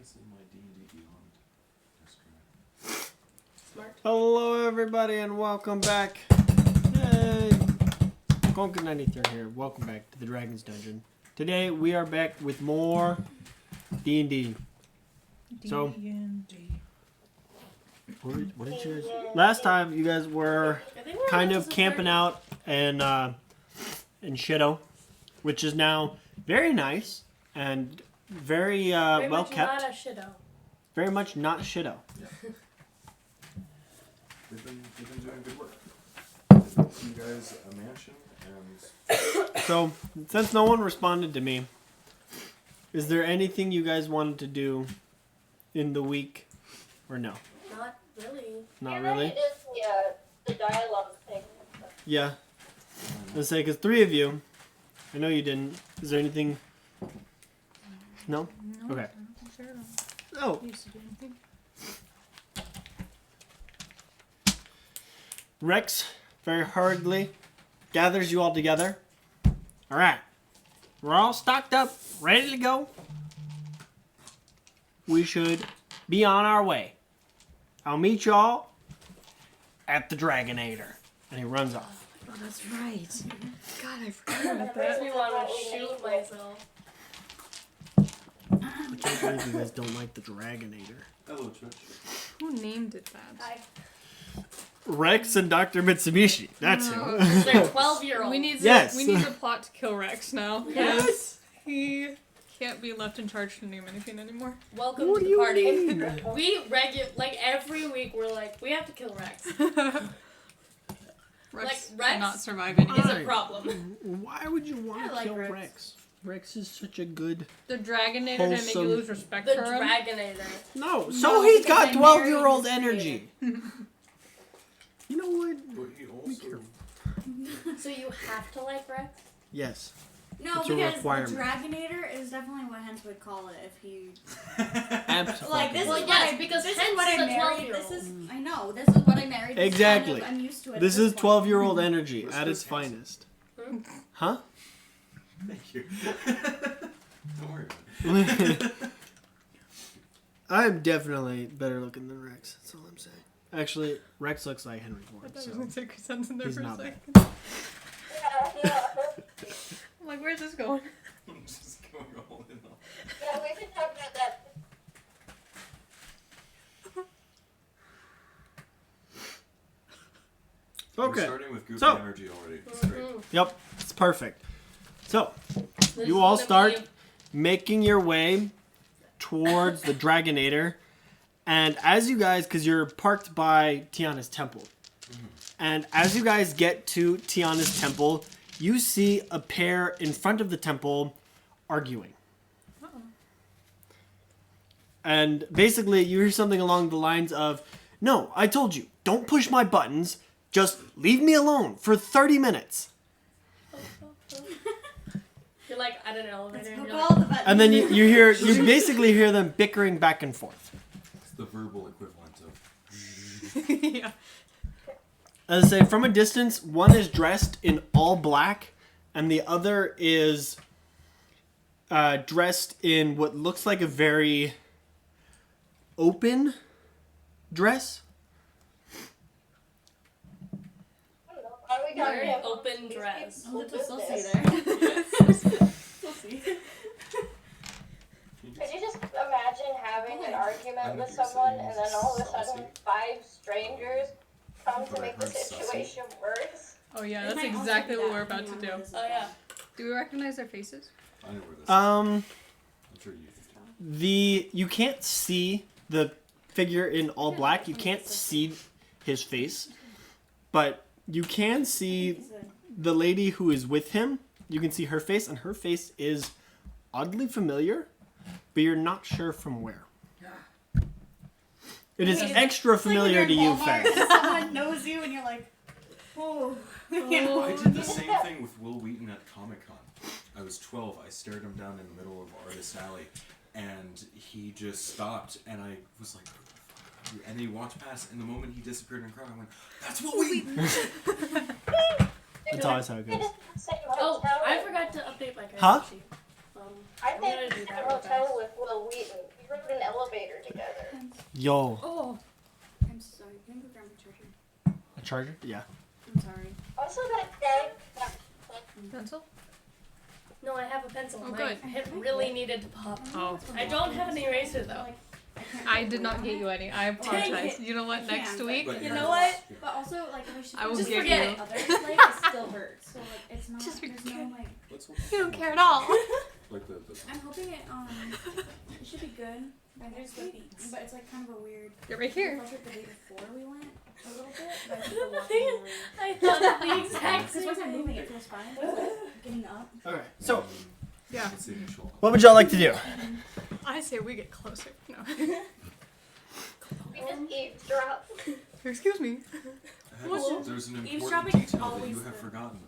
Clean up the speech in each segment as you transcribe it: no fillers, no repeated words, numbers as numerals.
this in my D&D Beyond. Smart. Hello everybody and welcome back. Yay! Conker93 here. Welcome back to the Dragon's Dungeon. Today we are back with more D&D. So, what did you guys... Last time you guys were kind of camping out in Shadow, which is now very nice and very well kept. Not a Shadow. Very much not Shadow. Yeah. They've been doing good work. You guys a mansion and... So, since no one responded to me, is there anything you guys wanted to do in the week, or no? Not really. Not really? It is the dialogue thing. Yeah. Let's say, because 3 of you, I know you didn't. Is there anything? No? No, Okay. I don't think so. Oh, Used to do anything. Rex very hurriedly gathers you all together. All right. We're all stocked up, ready to go. We should be on our way. I'll meet y'all at the Dragonator. And he runs off. Oh, that's right. God, I forgot about Makes that. me want to shoot myself. I can't believe you guys don't like the Dragonator. Hello, Twitch. Who named it that? Rex and Dr. Mitsubishi. That's who. They're 12-year-olds. We need Yes. we need the plot to kill Rex now. Yes. Because he can't be left in charge to name anything anymore. Welcome What to do the you party. mean? We like every week we're like, we have to kill Rex. Rex Rex cannot survive It's anything. a problem. Why would you want I to like kill Rex. Rex? Rex is such a good... The Dragonator didn't make you Wholesome- lose respect The for him. Dragonator. No, so No, he's because got I 12-year-old married this energy. You know what? But he also... So you have to like Rex? Yes. No, It's a because requirement. the Dragonator is definitely what Hens would call it if he... Absolutely. Like, this Well, is yes, what I, because this is Hens what is I a married. 12-year-old. This is... I know, this is what I married. This is Exactly. Kind of, I'm used to it. This at is point. 12-year-old energy This at is its handsome. finest. Huh? Thank you. Don't worry about it. I'm definitely better looking than Rex. That's all I'm saying. Actually, Rex looks like Henry I Ford. thought So. you were going to take your sense in there He's for a not second. Yeah, I'm like, where's this going? I'm just going all in on. yeah, we should talk about that. We're Okay. starting with goofy So- energy already. It's great. Yep. It's perfect. So, This you is all gonna start be- making your way towards the Dragonator. And as you guys, because you're parked by Tiana's temple. And as you guys get to Tiana's temple, you see a pair in front of the temple arguing. Uh-oh. And basically, you hear something along the lines of, "No, I told you, don't push my buttons. Just leave me alone for 30 minutes." You're like at an elevator. Let's And hook you're all like, the buttons. And then you basically hear them bickering back and forth. It's the verbal equivalent of... Yeah. As I say, from a distance, one is dressed in all black, and the other is dressed in what looks like a very open dress. Why are we talking very about open dress. Oh, it's still see Business. there. Still see. Could you just imagine having an argument with someone and then all of a sudden 5 strangers come to make the situation worse? Oh, yeah, It that's might also exactly be what that, we're about to depending do. on what it is. Oh yeah. Do we recognize their faces? I know where this is. Um, I'm sure you do. you can't see the figure in all black. You can't see his face, but you can see the lady who is with him. You can see her face, and her face is oddly familiar, but you're not sure from where. It is Wait, extra It's like when familiar you're to in you, Walmart Faye. and someone knows you and you're like, oh. You know? I did the same thing with Will Wheaton at Comic-Con. I was 12. I stared him down in the middle of Artist Alley, and he just stopped, and I was like, "Who the fuck are you?" And he walked past, and the moment he disappeared in the crowd, I went, "That's Will Wheaton!" That's always how it goes. Oh, I forgot to update my character Huh? sheet. I I'm gonna think do the that real hotel fast. with Will Wheaton. He rode an elevator Yo. Oh. I'm sorry. Can I go grab my charger? A charger? Yeah. I'm sorry. Also, that day. Pencil? No, I have a pencil. Oh, My good. hip really needed to pop. Oh. I don't have an eraser though. I did not get you any. I apologize. it. You know what? I Next can't. week. But You your know hands- what? But also, like, if I will Just give forget you. it. others, like, it still hurts. So, like, it's not. Just There's forget. no, like. Let's hold You don't on. care at all. Like the I'm hoping it should be good by next week. But it's like kind of a weird. You're right here. It felt like the day before we went a little bit, but I think we're walking over. I thought the exact Because same once I'm thing. moving, it feels fine. But it's like getting up. Okay. So, Yeah. It's the initial. what would y'all like to do? I say we get closer. No. We just eavesdrop. Excuse me. There's an important Eavesdropping detail that always you have the- forgotten.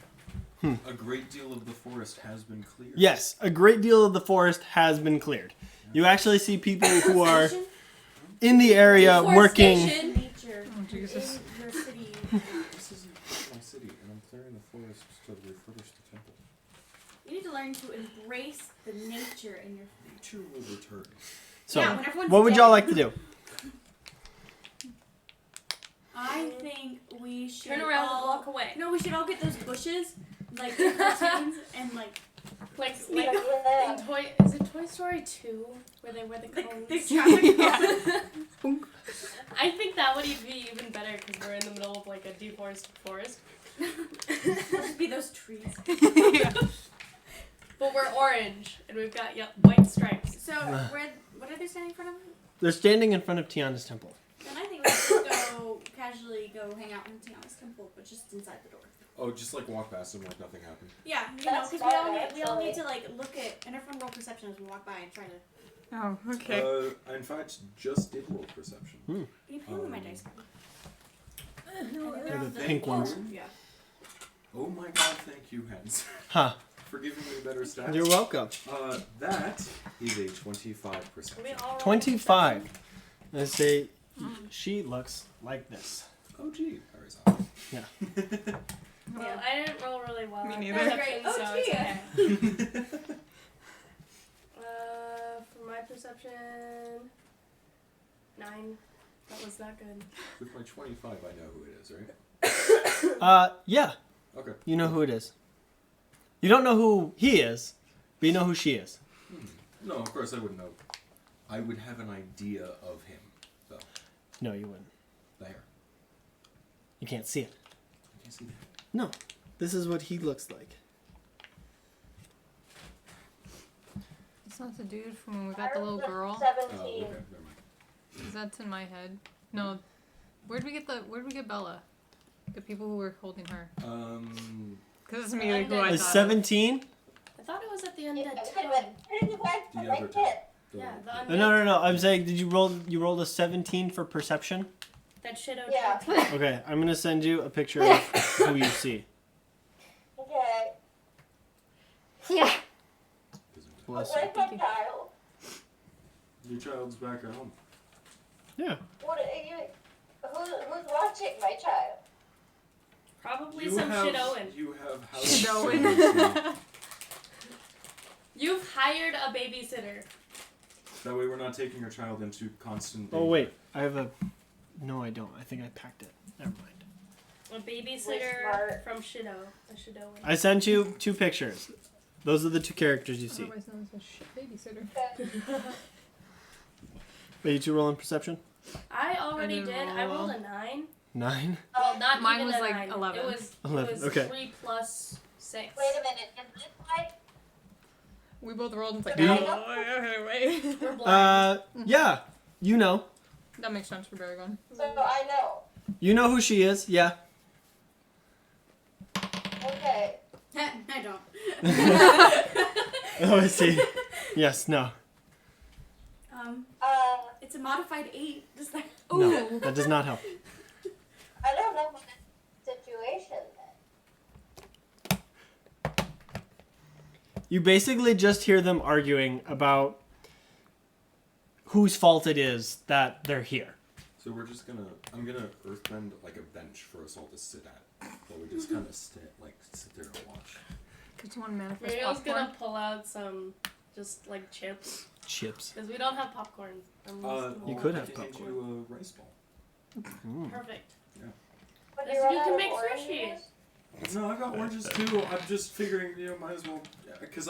A great deal of the forest has been cleared. Yes, a great deal of the forest has been cleared. You actually see people who are in the area working. Nature. Oh, Jesus. In your city. This isn't my city, and I'm clearing the forest to refurbish the temple. You need to learn to embrace the nature in your Nature will return. So, Yeah, when everyone's what would dead. y'all like to do? I think we should Turn around and all walk away. No, we should all get those bushes, like the cartoons, and like Like Yeah. in Toy. Is it Toy Story 2 where they wear the cones? the traffic cones. I think that would be even better because we're in the middle of like a deforested forest. It'll just be those trees. But we're orange and we've got white stripes. So, what are they standing in front of? They're standing in front of Tiana's temple. Then I think we should go casually go hang out in Tiana's temple, but just inside the door. Oh, just like walk past them like nothing happened. Yeah, you That's know, because fine, we all need actually. to like look at and everyone roll perception as we walk by and try to. Oh, okay. I in fact just did roll perception. You pay me my dice. They're the pink ones. Yeah. Oh my god, thank you, Hens. Huh. For giving me better stats. You're welcome. That is a 25 perception. We all roll 25. I say she looks like this. Oh gee, horizontal. Yeah. Well, I didn't roll really well. Me on neither. perception, That's so great. it's Oh, okay. For my perception, 9. That was not good. With my 25, I know who it is, right? Yeah. Okay. You know who it is. You don't know who he is, but you know who she is. No, of course I wouldn't know. I would have an idea of him, though. No, you wouldn't. There. You can't see it. I can see that. No. This is what he looks like. It's not the dude from when we got the little girl. 17. Okay, never mind. That's in my head. No. Where'd we get Bella? The people who were holding her. Because it's me who I A thought. 17? I thought it was at the Yeah, end I of went, 10. I The like other it. time. Yeah, the No. I'm saying, did you rolled a 17 for perception? That shit out. Yeah. Okay, I'm gonna send you a picture of who you see. Okay. Bless you. Where's my child? Your child's back at home. Yeah. What are you? Who's watching my child? Probably some shit Owen. You have house Shit Owen. sitters. You've hired a babysitter. That way we're not taking our child into constant Oh, danger. wait. I have a... No, I don't. I think I packed it. Never mind. A babysitter smart. from Shido. A Shidoan. I sent you 2 pictures. Those are the 2 characters you see. Otherwise known as a shit babysitter. Wait, you 2 roll in perception? I already didn't did. roll I well. rolled a 9. 9? Well, not Mine even was a like 9. 11. It was 11, It was okay. 3 plus 6. Wait a minute. Is this like? We both rolled and it's like, Do you- anyway. We're blind. Yeah. You know. That makes sense for Baragon. So I know. You know who she is, yeah. Okay. I don't. Oh, I see. Yes, no. It's a modified 8. Does that? No, that does not help. I don't know what the situation then. You basically just hear them arguing about whose fault it is that they're here. So we're just gonna. I'm gonna earthbend like a bench for us all to sit at. While we just kind of sit there and watch. Because you want to manifest Muriel's popcorn. gonna pull out some Just like chips. Chips. Because we don't have popcorn. You could have I can hand popcorn. you a rice ball. Perfect. But You you run can out of make orange sushi. juice? No, I've got oranges too. I'm just figuring, might as well, because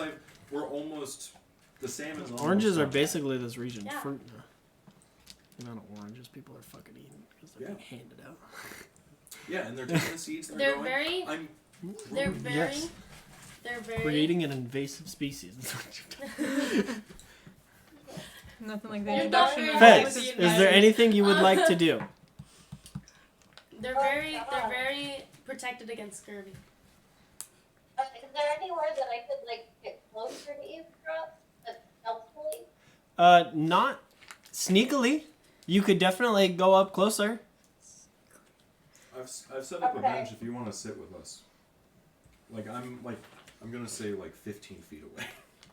we're almost the salmon's almost Oranges are done. basically this region. Yeah. Fruit. No. The amount of oranges people are fucking eating because they're being handed out. Yeah, and they're taking the seeds. And They're going, very. I'm. They're very. Yes. They're very. Creating an invasive species. That's what you've done. Nothing like the You're introduction not of very Fez, with is the there anything you would like to do? They're very protected against scurvy. Is there anywhere that I could like get closer to eavesdrop, but helpfully? Not sneakily. You could definitely go up closer. I've set up a Okay. bench if you want to sit with us. I'm gonna say 15 feet away.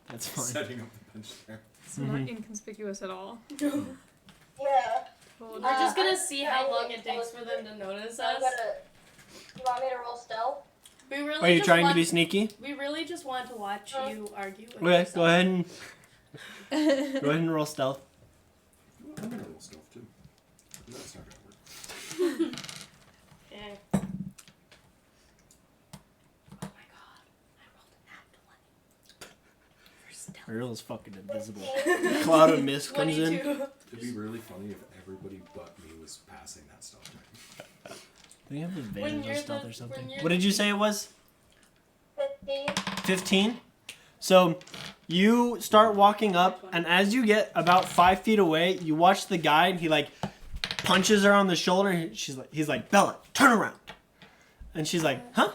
That's fine. Setting up the bench there. It's not inconspicuous at all. Yeah. Hold We're just gonna I'm see how trying long to it takes get for them to notice I'm us. gonna. You want me to roll stealth? We really Are you just trying to want, be sneaky? We really just want to watch you argue with Okay, yourself. go ahead and roll stealth. I'm gonna roll stealth too. That's not gonna work. Okay. Oh my god. I rolled a nat 20. For stealth. Ariel's fucking invisible. 15. Cloud of mist comes in. 22. It'd be really funny if everybody but me was passing that stealth check. Do you have When advantage you're on stealth the- or something? when you're What did you say it was? 15. 15? So you start walking up, and as you get about 5 feet away, you watch the guy, and he punches her on the shoulder. And he's like, Bella, turn around. And she's like, huh?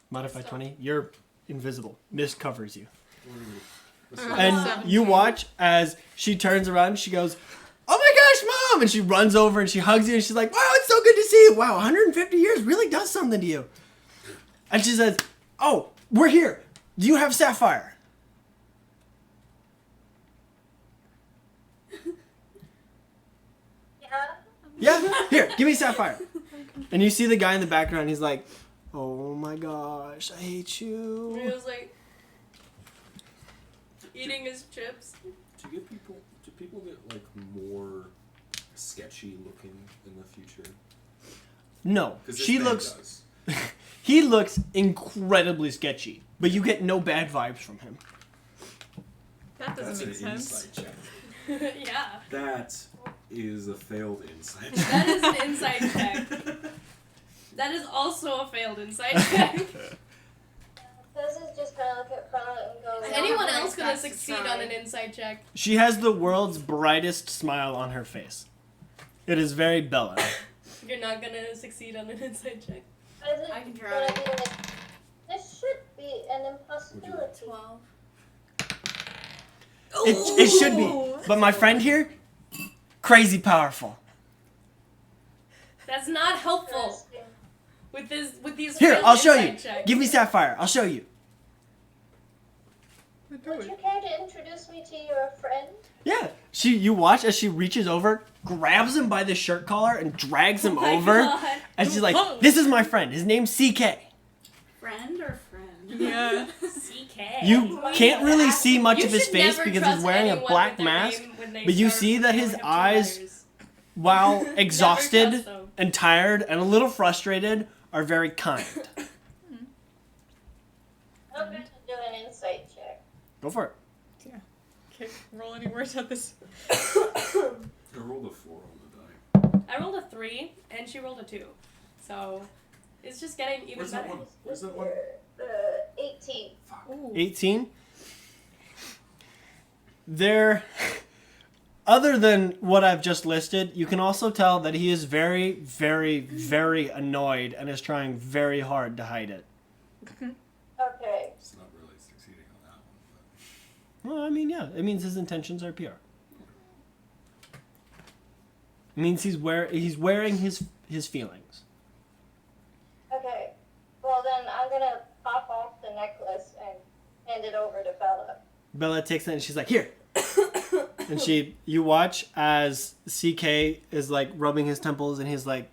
Modify 20. You're invisible. Mist covers you. And you watch as she turns around. She goes, oh my gosh, Mom! And she runs over and she hugs you, and she's like, wow, it's so good to see you. Wow, 150 years really does something to you. And she says, oh, we're here. Do you have Saphire? Yeah. Yeah? Here, give me Saphire. And you see the guy in the background. He's like, oh my gosh, I hate He you. was eating his chips. Do people get more sketchy looking in the future? No, 'Cause this she man looks... does. He looks incredibly sketchy, but you get no bad vibes from him. That That's doesn't an make sense. inside check. Yeah. That is a failed inside check. That is an inside check. That is also a failed inside check. This is just gonna look at front and go. Is anyone have else the gonna stats to succeed try. on an inside check? She has the world's brightest smile on her face. It is very Bella. You're not gonna succeed on an inside check. Is it I can try. gonna be this should be an impossibility. 12. It should be. But my friend here, crazy powerful. That's not helpful Interesting. with these. Here, failed I'll show you. inside checks. Give me Sapphire. I'll show you. Would you care to introduce me to your friend? Yeah. You watch as she reaches over, grabs him by the shirt collar, and drags him Oh my over. God. And she's like, this is my friend. His name's CK. Friend or friend? Yeah. CK. You can't really see much You of his should face never because he's trust wearing a anyone black with their mask. name when they but you start see that his going up two eyes, letters. while Never exhausted trust them. and tired and a little frustrated, are very kind. I'm going to do an insight check. Go for it. Can't roll any worse at this. I rolled a 4 on the die. I rolled a 3 and she rolled a 2, so it's just getting even Where's better. that one? Where's that one? 18. Ooh. 18. There, other than what I've just listed, you can also tell that he is very, very, very annoyed and is trying very hard to hide it. Okay. It's not really succeeding on that one. Well, I mean, yeah, it means his intentions are pure. It means he's wearing his feelings. Okay. Well, then I'm going to pop off the necklace and hand it over to Bella. Bella takes it and she's like, here. And you watch as CK is like rubbing his temples and he's like,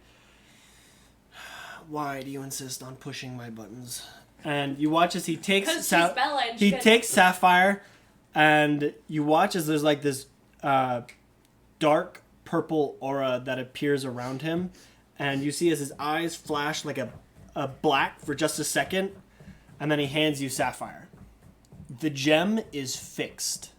why do you insist on pushing my buttons? And you watch as he takes Because she's Bella and he she takes Saphire, and you watch as there's like this dark purple aura that appears around him, and you see as his eyes flash like a black for just a second, and then he hands you Saphire. The gem is fixed.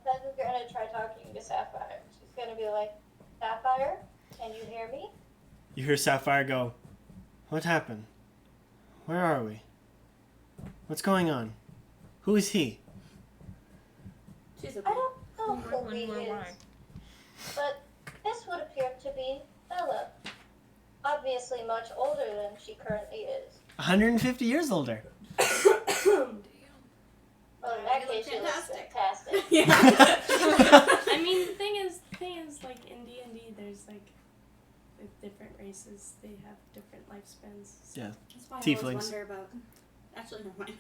Fez is gonna try talking to Sapphire. She's gonna be like, Sapphire, can you hear me? You hear Saphire go, "What happened? Where are we? What's going on? Who is he?" She's I okay. don't know who he is, but this would appear to be Bella. Obviously much older than she currently is. 150 years older. Well, in that You case, look she looks fantastic. fantastic. I mean, the thing is, like in D&D, there's like with different races, they have different lifespans. So Yeah. That's why I Tieflings. always wonder about. Actually, never mind.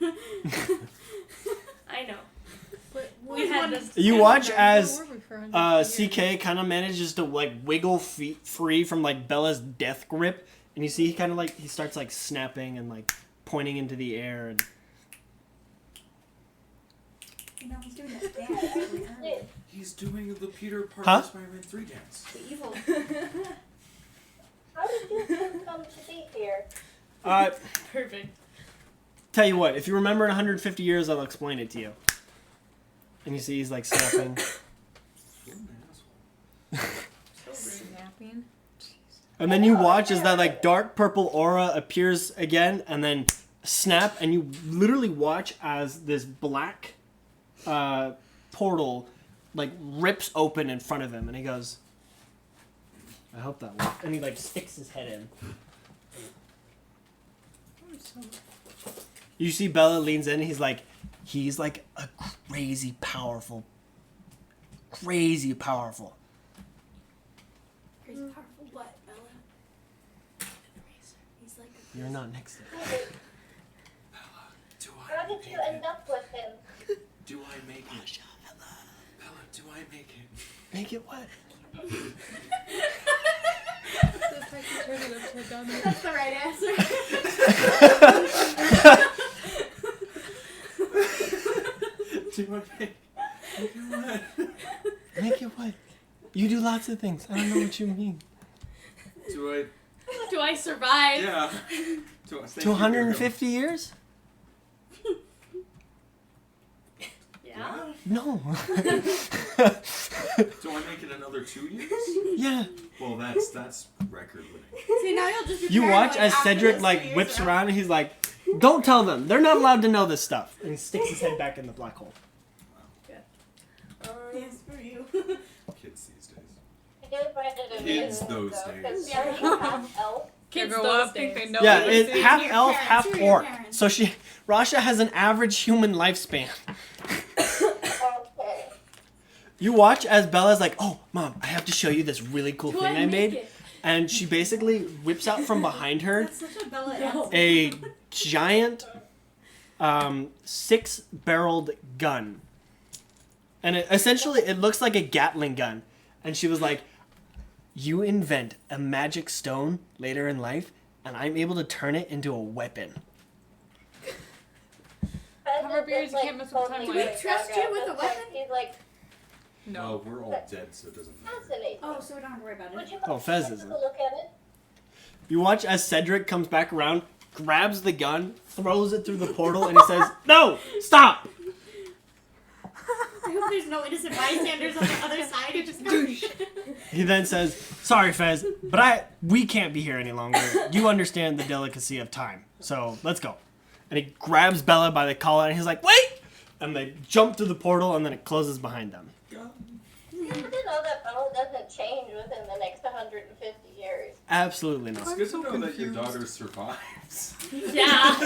I know. But We had this. You watch as where were we for 150 years? CK kind of manages to like wiggle free from like Bella's death grip, and you see he kind of like he starts like snapping and like pointing into the air, and You know, he's doing that dance really early. He's doing the Peter Parker Huh? Spider-Man 3 dance. The evil. How did you two come to be here? Perfect. tell you what, if you remember in 150 years, I'll explain it to you. And you see he's like snapping. What an asshole. Snapping. And then you watch as that like dark purple aura appears again, and then snap, and you literally watch as this black portal like rips open in front of him, and he goes, "I hope that worked." And he like sticks his head in. You see Bella leans in, and he's like a crazy powerful. Crazy powerful what, Bella? He's like a You're not next to him. Bella, do How I did make you it? end up with him? Do I make it? Bella, do I make it? Make it what? It's like you turn it upside down. That's the right answer. Do I make it? Make it what? You do lots of things. I don't know what you mean. Do I? Do I survive? Yeah. Do I, To 150 years? Yeah. No. Do I make it another 2 years? Yeah. Well, that's record winning. See, now you'll just be You watch paranoid as after Cedric those 2 like years whips are around, and he's like, "Don't tell them. They're not allowed to know this stuff." And he sticks his head back in the black hole. Yes, for you. Kids these days. I did find it Kids amusing, those though, days. considering half elf. Kids grow those up, think days. they know Yeah, everything. it's half your elf, parents. half Who are your orc. parents? So Rasha has an average human lifespan. Okay. You watch as Bella's like, "Oh, Mom, I have to show you this really cool Do thing I I make made." it? And she basically whips out from behind her That's such a Bella No. answer. a giant 6-barreled gun. And essentially it looks like a Gatling gun. And she was like, "You invent a magic stone later in life, and I'm able to turn it into a weapon." Cover beers, you can't mess with time. totally Do we like trust that you guy, with but, a weapon? He's like No. Oh, we're all dead, so it doesn't matter. fascinating. Oh, so we don't have to worry about Would it. you Oh, Fez take isn't. a look at it? You watch as Cedric comes back around, grabs the gun, throws it through the portal, and he says, "No! Stop!" I hope there's no innocent bystanders on the other side. It just goes. He then says, "Sorry, Fez, but we can't be here any longer. You understand the delicacy of time, so let's go." And he grabs Bella by the collar, and he's like, "Wait!" And they jump through the portal, and then it closes behind them. You have to know that Bella doesn't change within the next 150 years. Absolutely It's not. good to know that your daughter survives. Yeah.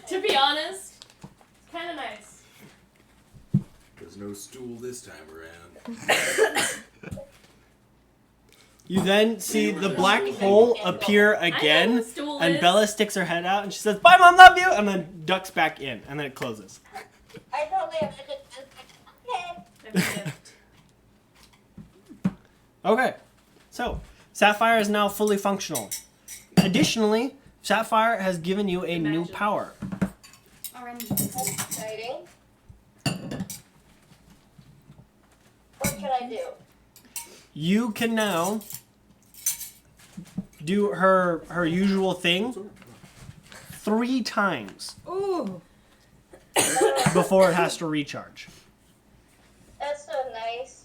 To be honest, it's kind of nice. There's no stool this time around. You then see the black hole appear I know again, the stool and is. Bella sticks her head out, and she says, "Bye, Mom, love you," and then ducks back in, and then it closes. I totally imagined just like, okay. Okay, so Saphire is now fully functional. Additionally, Sapphire has given you a new Imagine. power. That's exciting. What can I do? You can now do her usual thing 3 times Ooh. before it has to recharge. That's so nice.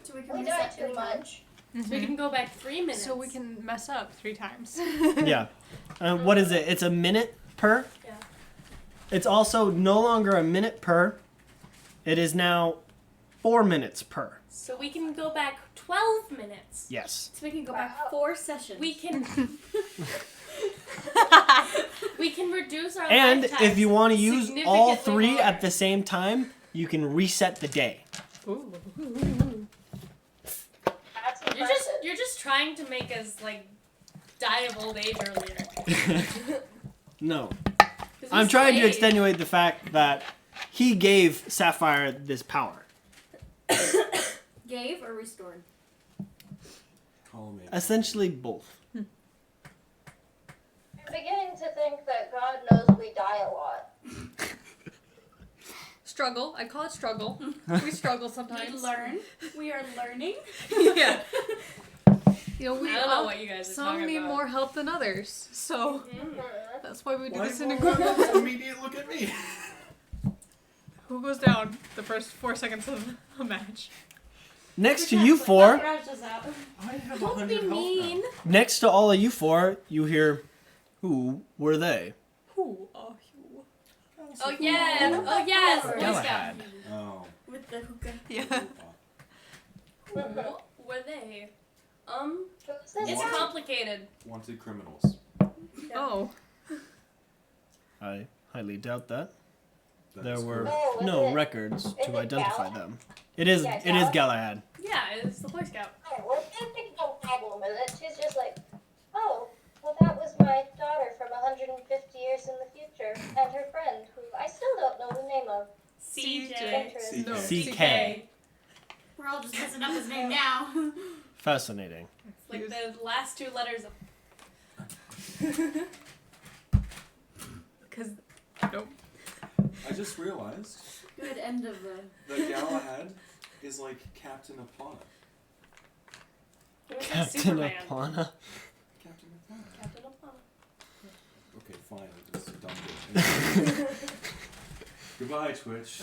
So we can We reset don't too much. So we can go back 3 minutes. So we can mess up 3 times. Yeah. What is it? It's a minute per? Yeah. It's also no longer a minute per. It is now 4 minutes per. So we can go back 12 minutes. Yes. So we can go Wow. back 4 sessions. We can. We can reduce our And lifetimes if you want to use all significantly 3 more. at the same time, you can reset the day. Ooh. That's impressive. You're just trying to make us like die of old age earlier. No. 'Cause we I'm trying to still age. extenuate the fact that he gave Sapphire this power. Gave or restored? Call me. Essentially both. I'm beginning to think that God knows we die a lot. Struggle. I call it struggle. We struggle We sometimes. learn. We are learning. Yeah. You know, we I don't know what you guys are some talking need about. more help than others. So Mhm. that's why we do Why this in a won't group. one immediate look at me? Who goes down the first 4 seconds of a match? Next to you 4, Rush us out. I have Don't 100 be health mean. now. next to all of you 4, you hear, who were they? Who are you? Oh yeah. Oh yes. Boy Scout. Galahad. Oh. With the hookah. Yeah. Who were they? Who's this It's guy? complicated. Wanted criminals. Oh. I highly doubt that. That There is were correct. Oh, was no it- records is to it identify Galahad? them. It is Yeah, it is Galahad. Yeah, it's the Boy Scout. Oh, well, I think no problem with it. She's just like, oh, well, that was my daughter from 150 years in the future, and her friend, who I still don't know the name of. CJ. Interesting. No. CK. We're all just messing up his name now. Fascinating. Like the last 2 letters of. Because nope. I just realized Good end of the. that Galahad is like Captain Apana. It was like Captain Superman. Apana. Captain Apana. Captain Apollo. Okay, fine. This is a dumb bit. Goodbye, Twitch.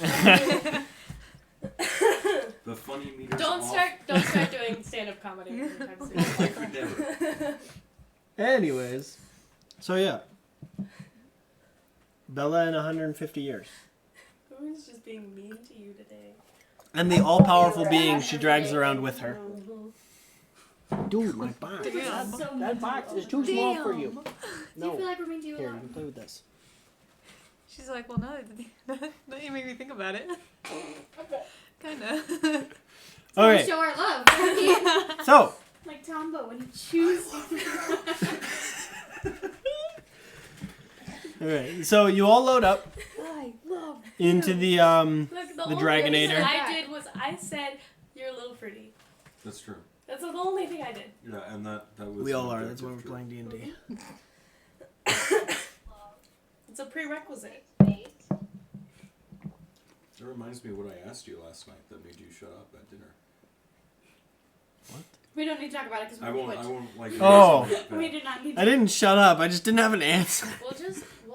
The funny meters Don't off. start doing stand-up comedy anytime soon. I could never. Anyways, so yeah. Bella in 150 years. Who's just being mean to you today? And the all-powerful being she drags around with her. Dude, my box. Damn. So That box is too small for you. Do you No. feel like we're being too Here, you loud? can play with this. She's like, well, now that you make me think about it. Kinda. Okay, Show our love. so Like Tombo when he chooses. okay, so you all load up I love. into the Look, the only Dragonator. thing I did was I said, you're a little fruity. That's true. That's the only thing I did. Yeah, and that was. We all an are. That's why we're objective playing D&D. It's a prerequisite. That reminds me of what I asked you last night that made you shut up at dinner. What? We don't need to talk about it because I we won't. quit. I won't like. Oh. erase it, We but- did not need I didn't shut up. I just didn't have an answer. We'll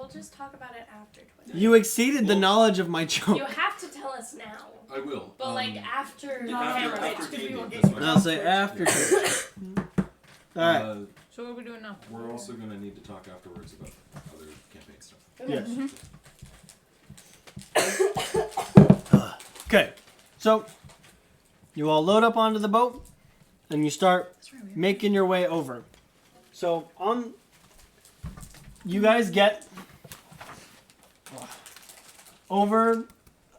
just talk about it after Twitch. You exceeded the Well- knowledge of my joke. You have to tell us now. I will. But like after No, after camera, after because we D&D, won't that's get fine. I'll say after church. Alright. So what are we doing now? We're also gonna need to talk afterwards about other campaign stuff. Yes. Okay. So, you all load up onto the boat, and you start making your way over. So, you guys get over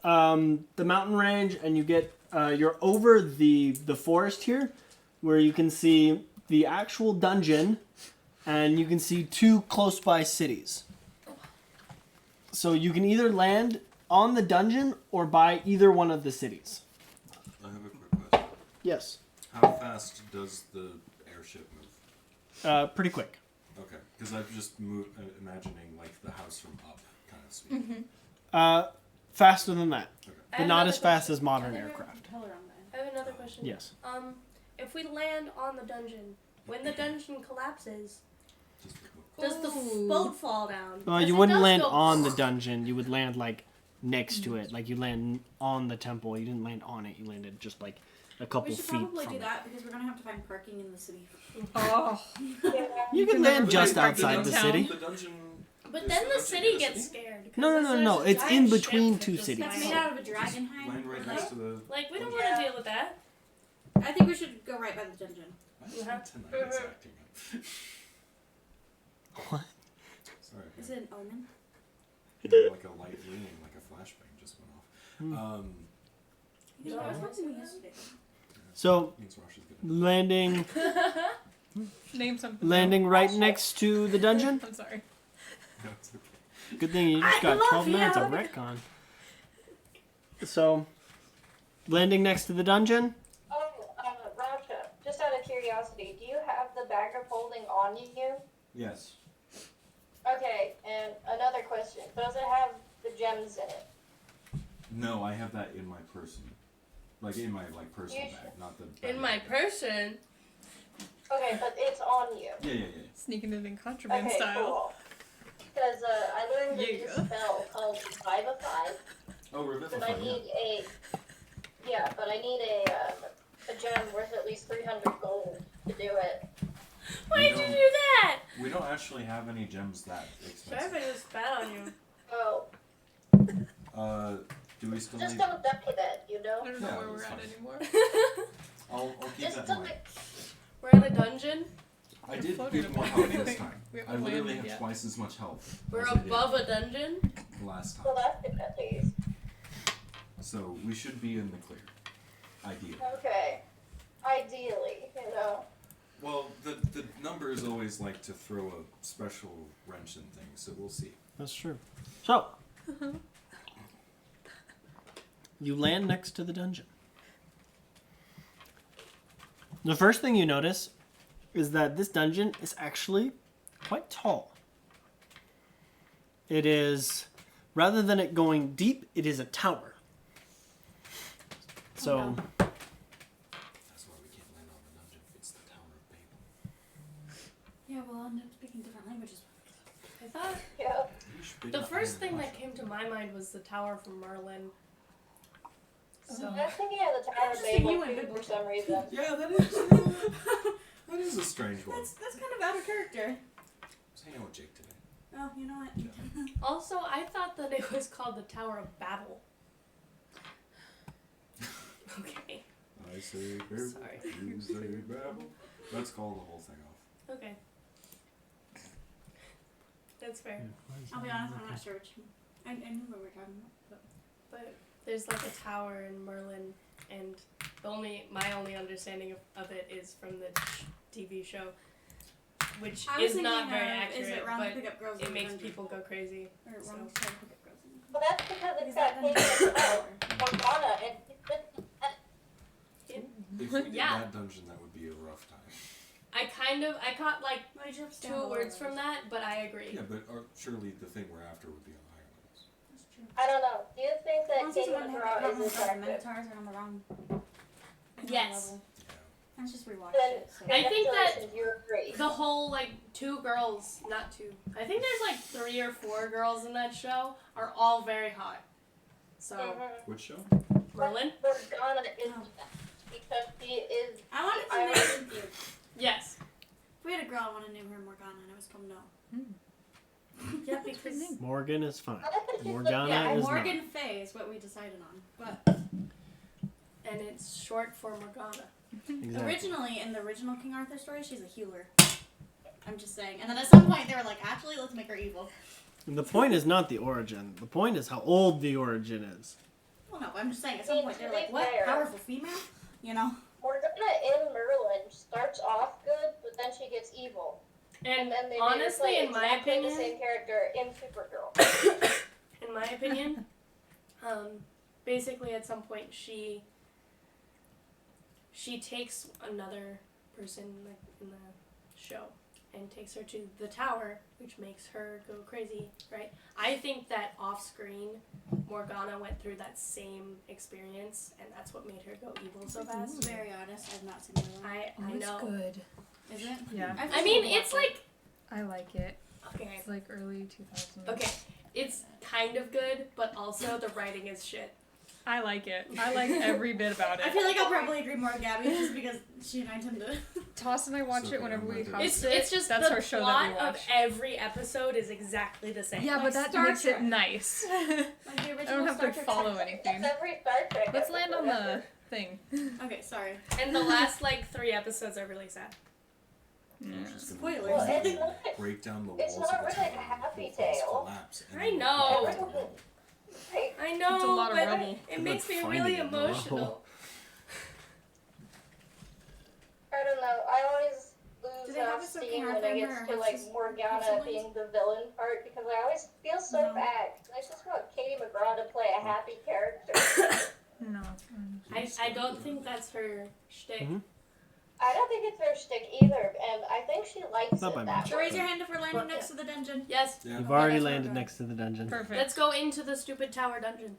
the mountain range, and you get, you're over the forest here, where you can see the actual dungeon, and you can see 2 close by cities. So you can either land on the dungeon or by either one of the cities. I have a quick question. Yes. How fast does the airship move? Pretty quick. Okay. Because I'm just imagining like the house from Up kind of speed. Mm-hmm. Faster than that, Okay. but not as fast as modern aircraft. I have another question. Yes. If we land on the dungeon, when the dungeon collapses, Just the book. does the boat fall down? Well, 'Cause you it wouldn't does land go- on the dungeon. You would land like next to it. Like you land on the temple. You didn't land on it. You landed just like a couple We should feet probably from do it. that because we're gonna have to find parking in the city. Oh. You can never land just find outside the downtown. city. The dungeon. But is then the dungeon city in gets scared. 'cause No. there's a It's giant in ship between that two just cities. That's flies made over. out of a dragon hide. Land right next to the. Like, we don't dungeon. want to deal with that. I think we should go right by the dungeon. Why is Uh-huh. my tinnitus acting up? What? Sorry. Is it an omen? Like a light ringing, like a flashbang just went off. You know, I was watching it yesterday. So Means Rosh is gonna. landing Name something. landing right next to the dungeon. I'm sorry. No, it's okay. Good thing you just I got love 12 minutes you. of retcon. So, landing next to the dungeon. Oh, Raja, just out of curiosity, do you have the bag of holding on you? Yes. Okay, and another question. Does it have the gems in it? No, I have that in my person. Like in my personal You bag, not the. In bag. my person. Okay, but it's on you. Yeah. Sneaking it in contraband Okay, style. cool. Because I learned Yeah. this spell called Revivify, Oh, but Revivify. I need a gem worth at least 300 gold to do it. Why did you don't- do that? We don't actually have any gems that Sorry if I expensive. just spat on you. Oh, Do we still just need? don't die then, you I know? don't know Yeah, where we're that's at fine. anymore. I'll keep Just that in don't mind. We're at a dungeon. I We're did floating get more above health this anything. time. We I haven't literally landed have yet. twice as much health. We're as I did above a dungeon. last time. Well, that's good at least. So we should be in the clear. Ideally. Okay. Ideally, you know. Well, the numbers always like to throw a special wrench in things, so we'll see. That's true. So, you land next to the dungeon. The first thing you notice is that this dungeon is actually quite tall. It is, rather than it going deep, it is a tower. So, That's why we can't land on the dungeon. It's the Tower of Babel. Yeah, we'll end up speaking different languages. I thought Yeah. You should be the not first landing thing on that came to my mind was the tower from Merlin. So I was thinking of the Tower of Interesting, Babel you went too biblical. for some reason. Yeah, that is a strange one. That's kind of out of character. I was hanging out with Jake today. Oh, you know what? also, I thought that it was called the Tower of Babel. Okay. I say Babel, Sorry. you say Babel. Let's call the whole thing off. Okay. That's fair. I'll be honest, I'm not sure which. I knew what we were talking about. But there's like a tower in Merlin, and my only understanding of it is from the TV show, which I was is not thinking very of, accurate, is it wrong to but pick up girls it in makes the people go crazy. Or so. wrong to pick up girls in Well, that's because it's Is got that things dungeon? about Morgana and If we get Yeah. that dungeon, that would be a rough time. I caught like Well, you just two words from that, but I agree. Yeah, but surely the thing we're after would be on higher levels. That's true. I don't know. Do you think that Honestly, King someone Draw had is the attractive? Minotaurs are on the wrong Yes. level. Yeah. Let's just rewatch Then it. So. I think that congratulations, you agree. The whole like two girls, not two. I think there's like 3 or 4 girls in that show are all very hot. So Mhm. Which show? Merlin? Morgana is Oh. because she is. I wanted to I name you. Yes. If we had a girl, I want to name her Morgana, and I was told no. Yeah, because Morgan is fine. I like that she's Morgana Yeah, is Morgan Fay is what we decided on. But and it's short for Morgana. not. Exactly. originally, in the original King Arthur story, she's a healer. I'm just saying. And then at some point, they were like, actually, let's make her evil. And the point is not the origin. The point is how old the origin is. Well, no, but I'm just saying, at some point, they're like, To be what? fair. Powerful female? You know? Morgana in Merlin starts off good, but then she gets evil. And then they honestly, play in my exactly opinion, the same character in Supergirl. in my opinion, basically at some point she takes another person like in the show and takes her to the tower, which makes her go crazy, right? I think that off-screen, Morgana went through that same experience, and that's what made her go evil so fast. Very honest, I've not seen the other one. I It's know. good. Is it? Yeah. I mean, it's like I like it. okay, It's like early 2000s. okay, it's kind of good, but also the writing is shit. I like it. I like every bit about it. I feel like I'll probably agree more with Gabby just because she and I tend to. Toss and I watch It's it okay, whenever I'm we with it. host It's it. just That's the our show plot that we watch. of every episode is exactly the same. Yeah, Like but that Star makes Trek. it nice. Like the I original don't have Star to Trek follow episode. anything. It's every Star Trek. Let's land on episode the ever. thing. Okay, sorry. And the last like 3 episodes are really sad. Yeah. Just gonna Spoilers. Well, it's not, break down the It's walls not of the really tower a happy and walls tale. collapse, and I then you know. get to the wall. I know, It's a lot of but rubble. it Good makes luck me finding really it in the rubble. emotional. I don't know. I always Do lose they have a King steam when Arthur it in gets her to house like is- Morgana siblings? being the villain part because I always feel so No. bad. I just want Katie McGraw to play a happy character. No. I don't think that's her shtick. Mhm. I don't think it's her shtick either, and I think she likes Not by it much. that So way. raise your hand if we're landing next to the dungeon. Yes. Yeah. You've already that's what landed I'm next to the dungeon. Perfect. Let's go into the stupid tower dungeon.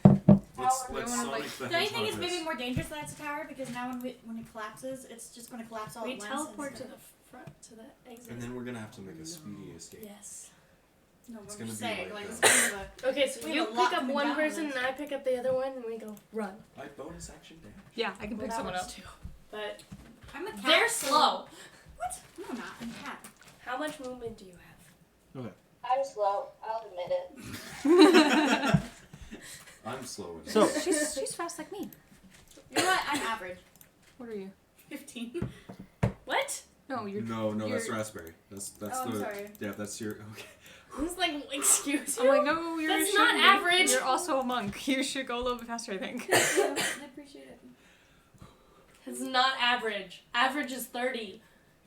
Let's We let's wanna, Sonic like- the Don't you think it's Hedgehog maybe this. more dangerous that it's a tower because now when it collapses, it's just going to collapse all We at once. teleport to instead the of- front to the exit. And then we're gonna have to make a speedy escape. Yes. No, It's I'm gonna just be saying, like like, that. it's kind of a. Okay, so We you have a lot pick up coming one down on person this. and I pick up the other one and we go run. I bonus action damage. Yeah, I can Well, pick that someone works up. too. But I'm a cat. they're so- slow. What? No, I'm not. I'm a cat. How much movement do you have? I'm slow. I'll admit it. I'm slow. in So- this. She's fast like me. You know what? I'm average. What are you? 15. What? No, you're. no, that's you're- raspberry. That's Oh, the I'm sorry. yeah. That's your okay. Who's like, excuse I'm you? like, no, you're. That's shouldn't not be. average. You're also a monk. You should go a little bit faster, I think. Yeah, I appreciate it. It's not average. Average is 30.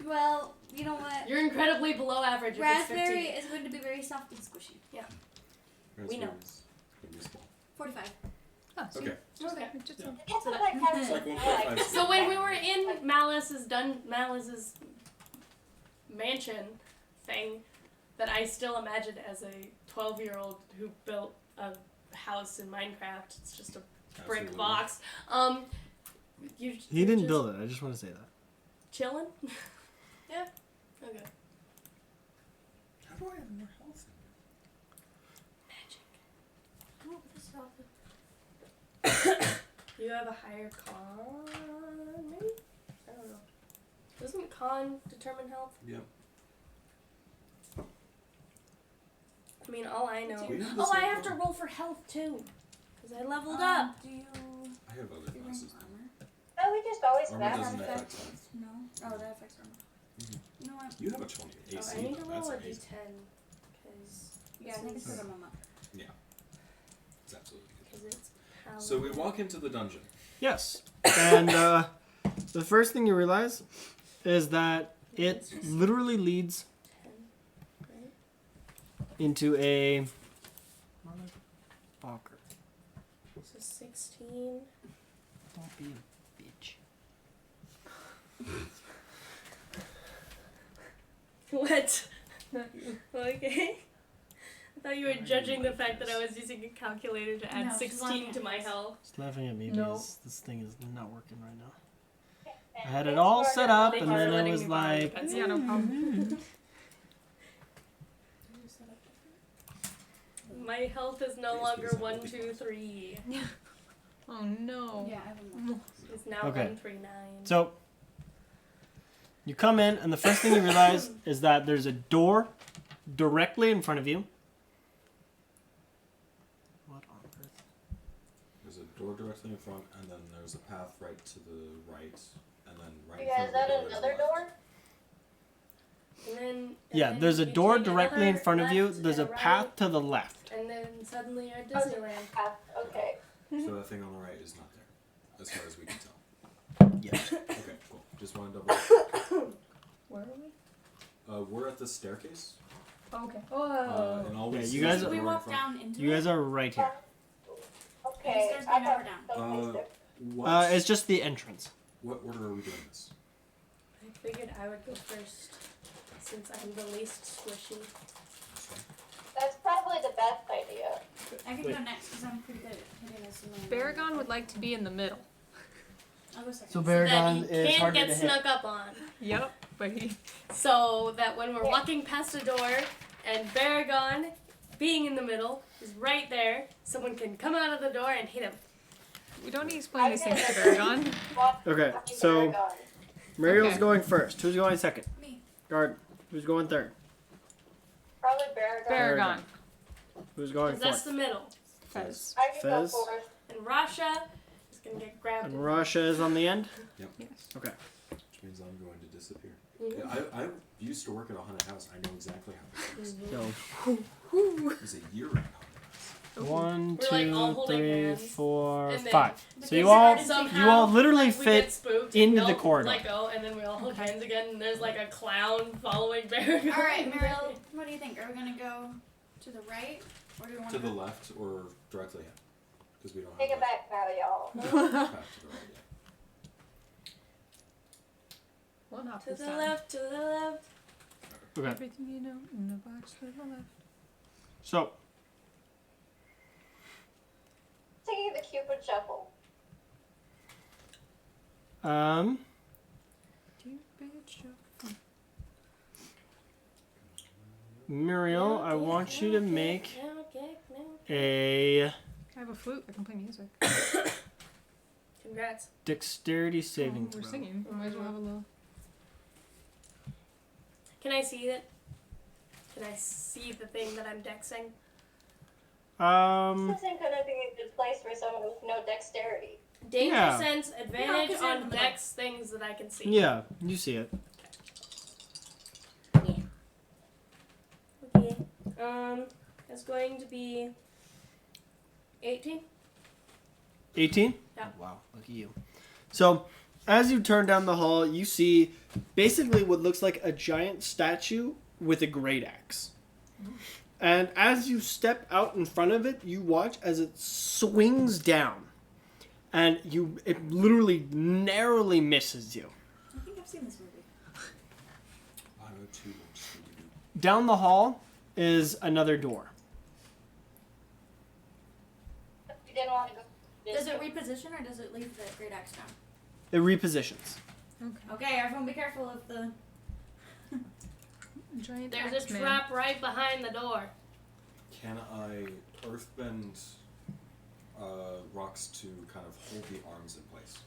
Well, you know what? You're incredibly below average if it's 15. Raspberry is going to be very soft and squishy. We know. Raspberry's gonna be small. 45. Oh, see? Okay. Okay. Just Yeah. It's So like that- having It's like a 1.5. So when we were in Malice's mansion thing, that I still imagined as a 12-year-old who built a house in Minecraft. It's just a brick Absolutely. box. You. He you're didn't just build it. I just want to say that. Chilling. Yeah. Okay. How do I have more health? You have a higher con, maybe? I don't know. Doesn't con determine health? Yep. I mean, all I know. We have the Oh, I same have to con. roll for health too. Because I leveled up. Do you. I have other Do you classes. rank armor? No, we just always Armor match. doesn't affect- affect health. No. Oh, that affects armor. Mhm. You know what? You have a 20 Oh, AC. I need to though. roll That's a amazing. d10. Because Yeah, I think it's because I'm a monk. It's absolutely good. it's paladin. So we walk into the dungeon. Yes. And the first thing you realize is that it literally leads 10, right? into a motherfucker. So 16. Don't be a bitch. What? Not you. Okay. I thought you were judging the fact that I was using a calculator to add No, she's laughing 16 at to my me. health. Just laughing at me No. because this thing is not working right now. I had it all set up, Thank and you for then it letting was me borrow your like, pencil. Yeah, no problem. My health is no longer 1, 2, 3. Oh no. Yeah, I have a monk. It's now Okay. 1, 3, 9. so you come in, and the first thing you realize is that there's a door directly in front of you. What on earth? There's a door directly in front, and then there's a path right to the right, and then right in Yeah, front is that of the door another is the left. door? And then, Yeah, then there's a you door take directly in another front of you. left There's a and path right, to the left. and then suddenly you're at Disneyland. Okay. So that thing on the right is not there, as far as we can tell. Yes. Okay, cool. Just want to double. Where are we? We're at the staircase. Okay. Oh. And all Yeah, we you see guys is the are- We door in walk front. down into You it. guys are right here. Okay. stairs I going up or thought down? those What? It's just the entrance. What order are we doing this? I figured I would go first since I'm the least squishy. That's probably the best idea. I can Wait. go next because I'm pretty good at hitting this. Baragon would like to be in the middle. I'll go second. So So that Baragon he is can't harder get to hit. snuck up on. Yep, but he. So that when we're walking past a door and Baragon, being in the middle, is right there, someone can come out of the door and hit him. We don't need to explain these things to Baragon. Okay, so Muriel's Okay. going first. Who's going second? Me. Garden. Who's going third? Probably Baragon. Baragon. Who's going Because that's fourth? the middle. Fez. I can go Fez. fourth. And Rasha is going to get grabbed. And Rasha is on the end? Yes. Okay. Which means I'm going to disappear. Mhm. Yeah, I used to work at a haunted house. I know exactly how it works. So It was a year-round haunted house. 1, We're, like, all 2, holding 3, hands. 4, And then 5. Because So you you're all already Somehow, literally we fit get spooked, into we the all corridor. Let go, and then we all hold hands again, and there's like a clown following Baragon. All right, Mariel, what do you think? Are we gonna go to the right, or do we want To to the go? left or directly ahead? Because we don't Take have it back now, y'all. path to the right yet. One hop To this the time. left, to the left. Okay. Everything you know in the box to the left. So Taking the Cupid shuffle. Cupid shuffle. Muriel, I want you to make Okay, no. a I have a flute. I can play music. Congrats. dexterity saving We're throw. singing. We might as well have a little. Can I see it? Can I see the thing that I'm dexing? This isn't gonna be a good place for someone with no dexterity. Danger Yeah. sense, advantage 'cause you're in the on middle. dex things that I can see. Yeah, you see it. Okay. It's going to be 18. 18? Yeah. Wow, look at you. So, as you turn down the hall, you see basically what looks like a giant statue with a great axe. And as you step out in front of it, you watch as it swings down. And it literally narrowly misses you. I think I've seen this movie. I know two looks for you. Down the hall is another door. We didn't want to go. Does it reposition or does it leave the great axe down? It repositions. Okay, everyone be careful of the. Giant There's axe a man. trap right behind the door. Can I earthbend rocks to kind of hold the arms in place?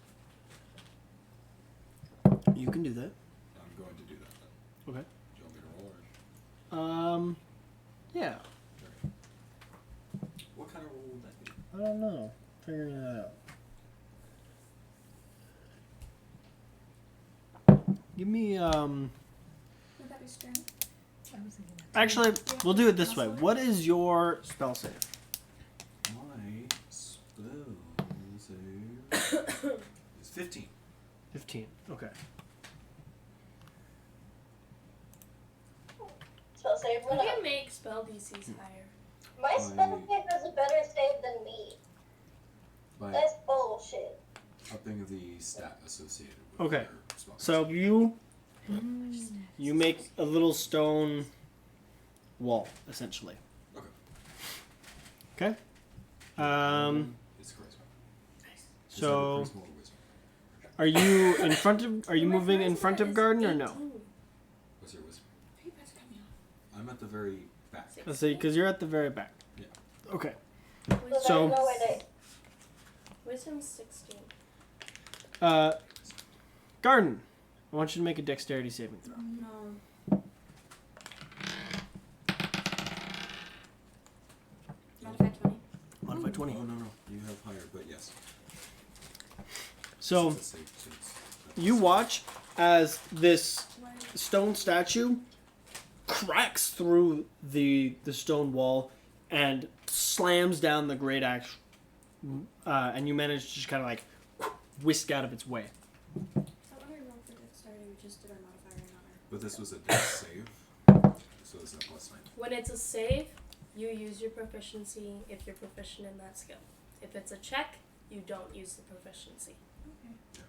You can do that. I'm going to do that then. Okay. Do you want me to roll or? Yeah. What kind of roll would that be? I don't know. Figuring that out. Give me, Would that be strength? I was thinking that. Actually, we'll do it this way. What is your spell save? My spell save is 15. 15. Okay. Spell save You went up. can make spell DCs higher. My spell save has a better save than me. By That's bullshit. upping the stat associated with Okay. your spell. So you make a little stone wall, essentially. Okay. Okay. It's charisma. Is that a So charisma or wisdom? are you in front of? Are you moving in front of Garden or no? 18. What's your wisdom? Hey, that's coming up. I'm at the very back. Let's see, because you're at the very back. Yeah. Okay. So So- there's no way they. Wisdom's 16. Garden, I want you to make a dexterity saving throw. No. Modified 20. Modify 20. Oh no, you have higher, but yes. So It's a save, so it's- you watch as this stone statue cracks through the stone wall and slams down the great axe, and you manage to just kind of like whisk out of its way. So when we rolled for dexterity, we just did our modifier and not our. But this was a dex save, so it's a +9. When it's a save, you use your proficiency if you're proficient in that skill. If it's a check, you don't use the proficiency.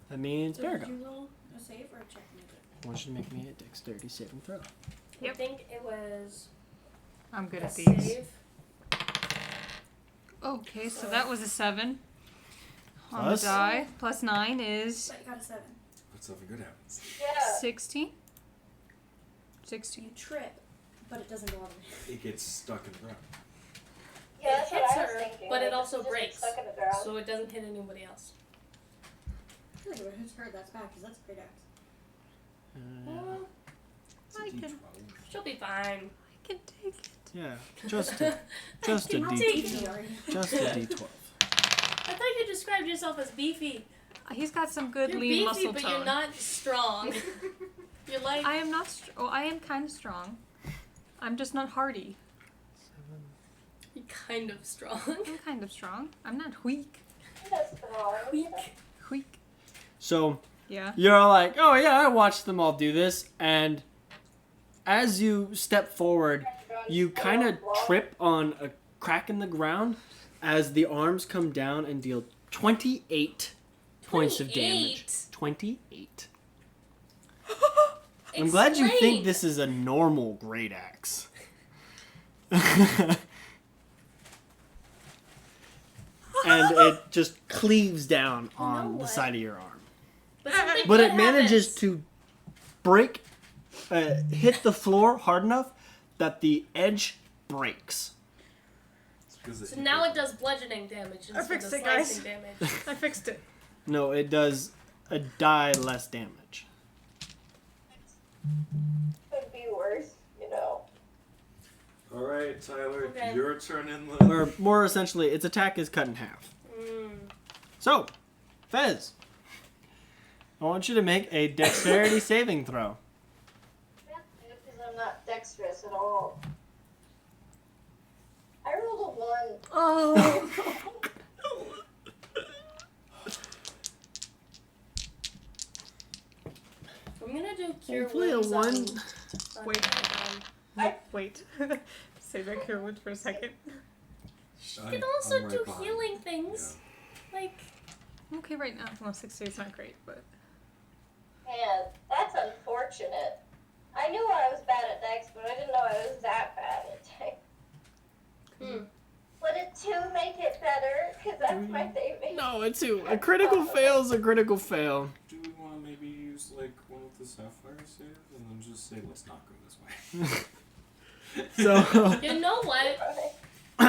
That means So did Baragon. you roll a save or a check to make it? I want you to make me a dexterity saving throw. I Yep. think it was I'm good a at these. save. Okay, so that was a 7 on Plus? the die. Plus 9 is But you got a 7. But something good happens. Yeah. 16. You 16. trip, but it doesn't go all the way. It gets stuck in the ground. Yeah, that's It what hits I was her, thinking. but it like, also just gets breaks. Stuck in the ground. So it doesn't hit anybody else. I feel like if it hits her, that's bad because that's a great axe. It's a I can- D12. She'll be fine. I can take it. Yeah, just a I'll take D, it. just a D12. I thought you described yourself as beefy. He's got some good You're lean beefy, muscle but tone. you're not strong. You're like I am not. I am kind of strong. I'm just not hardy. you're kind of strong. I'm kind of strong. I'm not weak. That's wrong. Weak. Weak. So Yeah. you're all like, oh yeah, I watched them all do this, and as you step forward, you kind of trip on a crack in the ground as the arms come down and deal 28 points of damage. 28. I'm glad you think Explain. this is a normal great axe. And it just cleaves down You know on the what? side of your arm. But, something But good it manages happens. to break, hit the floor hard enough that the edge breaks. It's because So now it does bludgeoning damage instead fixed of it, guys. slicing damage. I fixed it. No, it does a die less damage. Could be worse, you know. All right, Tyler, Okay. your turn in the. Or more essentially, its attack is cut in half. So, Fez, I want you to make a dexterity saving throw. Because I'm not dexterous at all. I rolled a 1. Oh. I'm gonna do cure Hopefully a wounds one. on Wait. Dragon. Wait. Say that cure word for a second. You can also I'm right do behind. healing things. Like, I'm okay right now. Well, 60 is not great, but Man, that's unfortunate. I knew I was bad at dex, but I didn't know I was that bad at dex. Would a 2 make it better? Because that's my favorite. No, a 2. A critical fail is a critical fail. Do we want to maybe use like one of the Sapphire saves and then just say let's not go this way? So, you know what? 3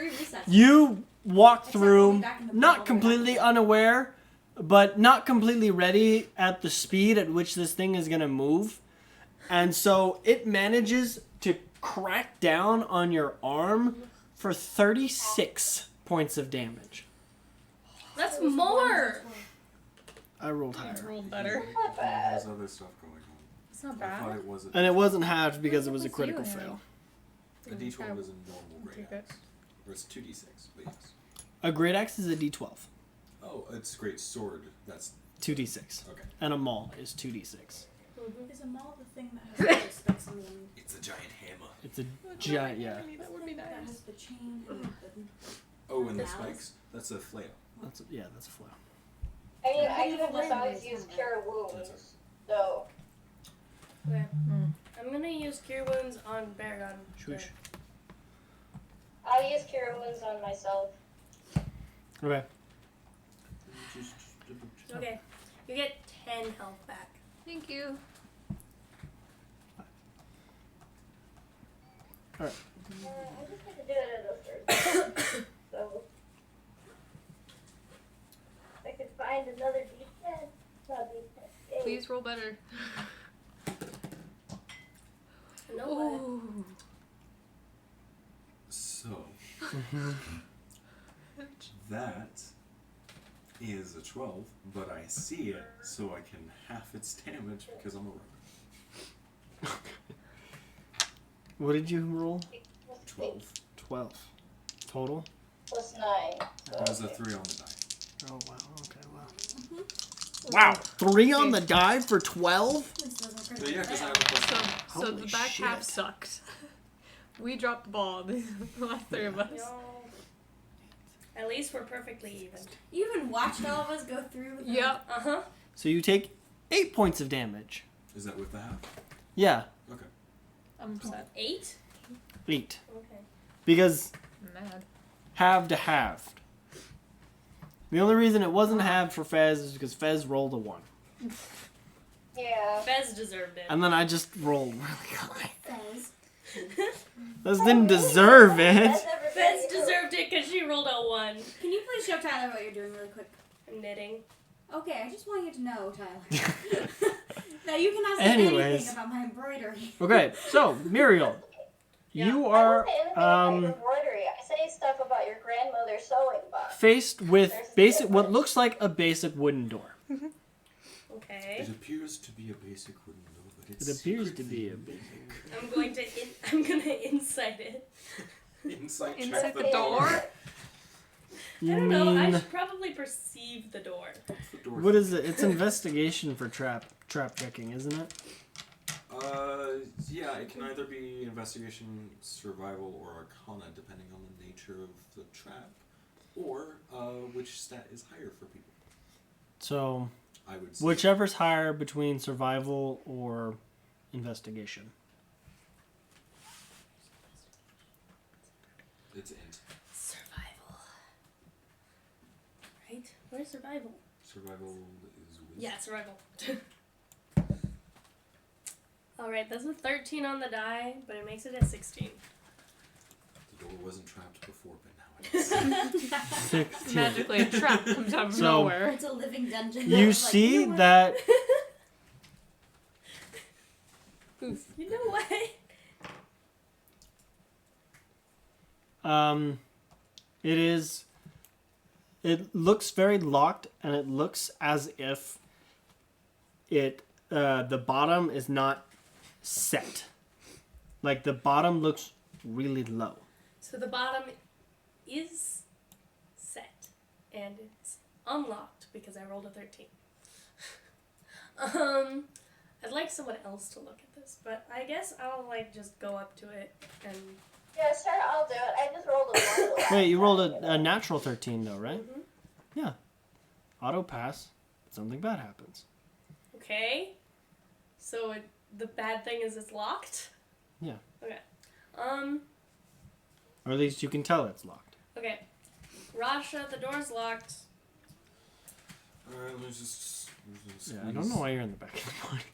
resets. you walk Except we'll through, be back in the not bubble completely back. unaware, but not completely ready at the speed at which this thing is going to move. And so it manages to crack down on your arm for 36 points of damage. That's more. I rolled I higher. rolled better. Not It bad. has other stuff going on. It's not I thought bad. it was a, And it wasn't halved because it was a What's critical you fail. a D12 is a normal great Take it. axe. Or it's 2d6, but yes. A great axe is a d12. Oh, it's great sword. That's 2d6. okay. And a maul is 2d6. Is a maul the thing that has the spikes on the end? It's a giant hammer. It's a giant, yeah. That would be That nice. has the chain and the... Oh, and the Malice? spikes. That's a flail. That's a flail. I mean, Yeah, I you could have have just a always blade. used Cure Wounds. So, Okay. I'm gonna use cure wounds on Baragon. Swoosh. I'll use Cure Wounds on myself. Okay. Okay. You get 10 health back. Thank you. I just had to do it at a third. So, I could find another D10. Not D10. Yay. Please roll better. You know what? Ooh. So that is a 12, but I see it, so I can half its damage because I'm a rogue. What did you roll? 12. 12. Total? Plus 9. That was a 3 on the die. Oh, wow. Okay, wow. Wow. 3 on the die for 12? But yeah, because I have a plus 9. So Holy the back half shit. sucked. We dropped the ball. The last 3 of us. No. At least we're perfectly even. You even watched all of us go through with Yep. Uh-huh. So you take 8 points of damage. Is that with the half? Yeah, Okay. I'm upset. 8? 8. Okay. Because I'm mad. halved to halved. The only reason it wasn't halved for Fez is because Fez rolled a 1. Yeah. Fez deserved it. And then I just rolled really high. Fez. Fez didn't deserve it. That's everybody Fez who- deserved it because she rolled a 1. Can you please show Tyler what you're doing really quick? I'm knitting. Okay, I just want you to know, Tyler. That you can ask me Anyways. anything about my embroidery. Okay, so Muriel, Yeah. you I are don't say anything about your embroidery. I say stuff about your grandmother's sewing box. faced with basic, what looks like a basic wooden door. Okay. It appears to be a basic wooden door, but it's It appears to be a secretly I'm gonna insight it. inside Inside check the door? I You don't know. I mean, should probably perceive the door. The door. what is it? It's investigation for trap checking, isn't it? Yeah, it can either be investigation, survival, or arcana, depending on the nature of the trap, or which stat is higher for people. So, I would say. whichever's higher between survival or investigation. It's int. Survival. Right? Where's survival? Survival is wisdom. Yeah, survival. Alright, that's a 13 on the die, but it makes it a 16. The door wasn't trapped before, but now it is. 16. Magically, a trap comes out of So- nowhere. It's a living dungeon. You It's like, see you know what? that Oof. You know what? it looks very locked, and it looks as if the bottom is not set. Like the bottom looks really low. So the bottom is set, and it's unlocked because I rolled a 13. I'd like someone else to look at this, but I guess I'll just go up to it and. Yeah, sure, I'll do it. I just rolled a 1. Wait, you rolled a natural 13 though, right? Mhm. Yeah. Auto pass. Something bad happens. Okay. So the bad thing is it's locked. Yeah. Okay. Or at least you can tell it's locked. Okay. Rasha, the door's locked. Alright, let's just Yeah, I don't know why you're in the back of the party.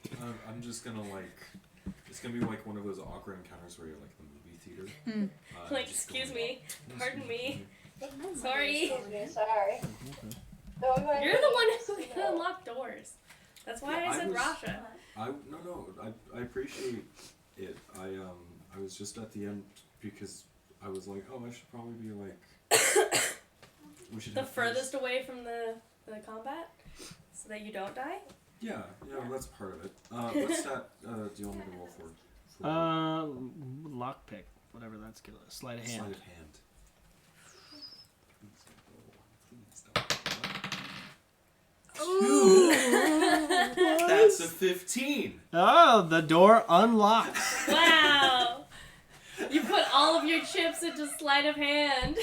I'm just gonna it's gonna be like one of those awkward encounters where you're like in the movie theater. Like, Just excuse going, me, pardon me. Excuse Sorry. me, sorry. Don't mind You're me. the one who can unlock doors. That's why Yeah, I I said was- Rasha. I appreciate it. I was just at the end because I was like, oh, I should probably be like we should The have furthest away from the combat, so that you don't die. Yeah, that's part of it. What stat do you want me to roll for? Lockpick, whatever that skill is. Sleight of hand. Sleight of hand. Please don't roll. Two. That's a 15. Oh, the door unlocks. Wow! You put all of your chips into sleight of hand.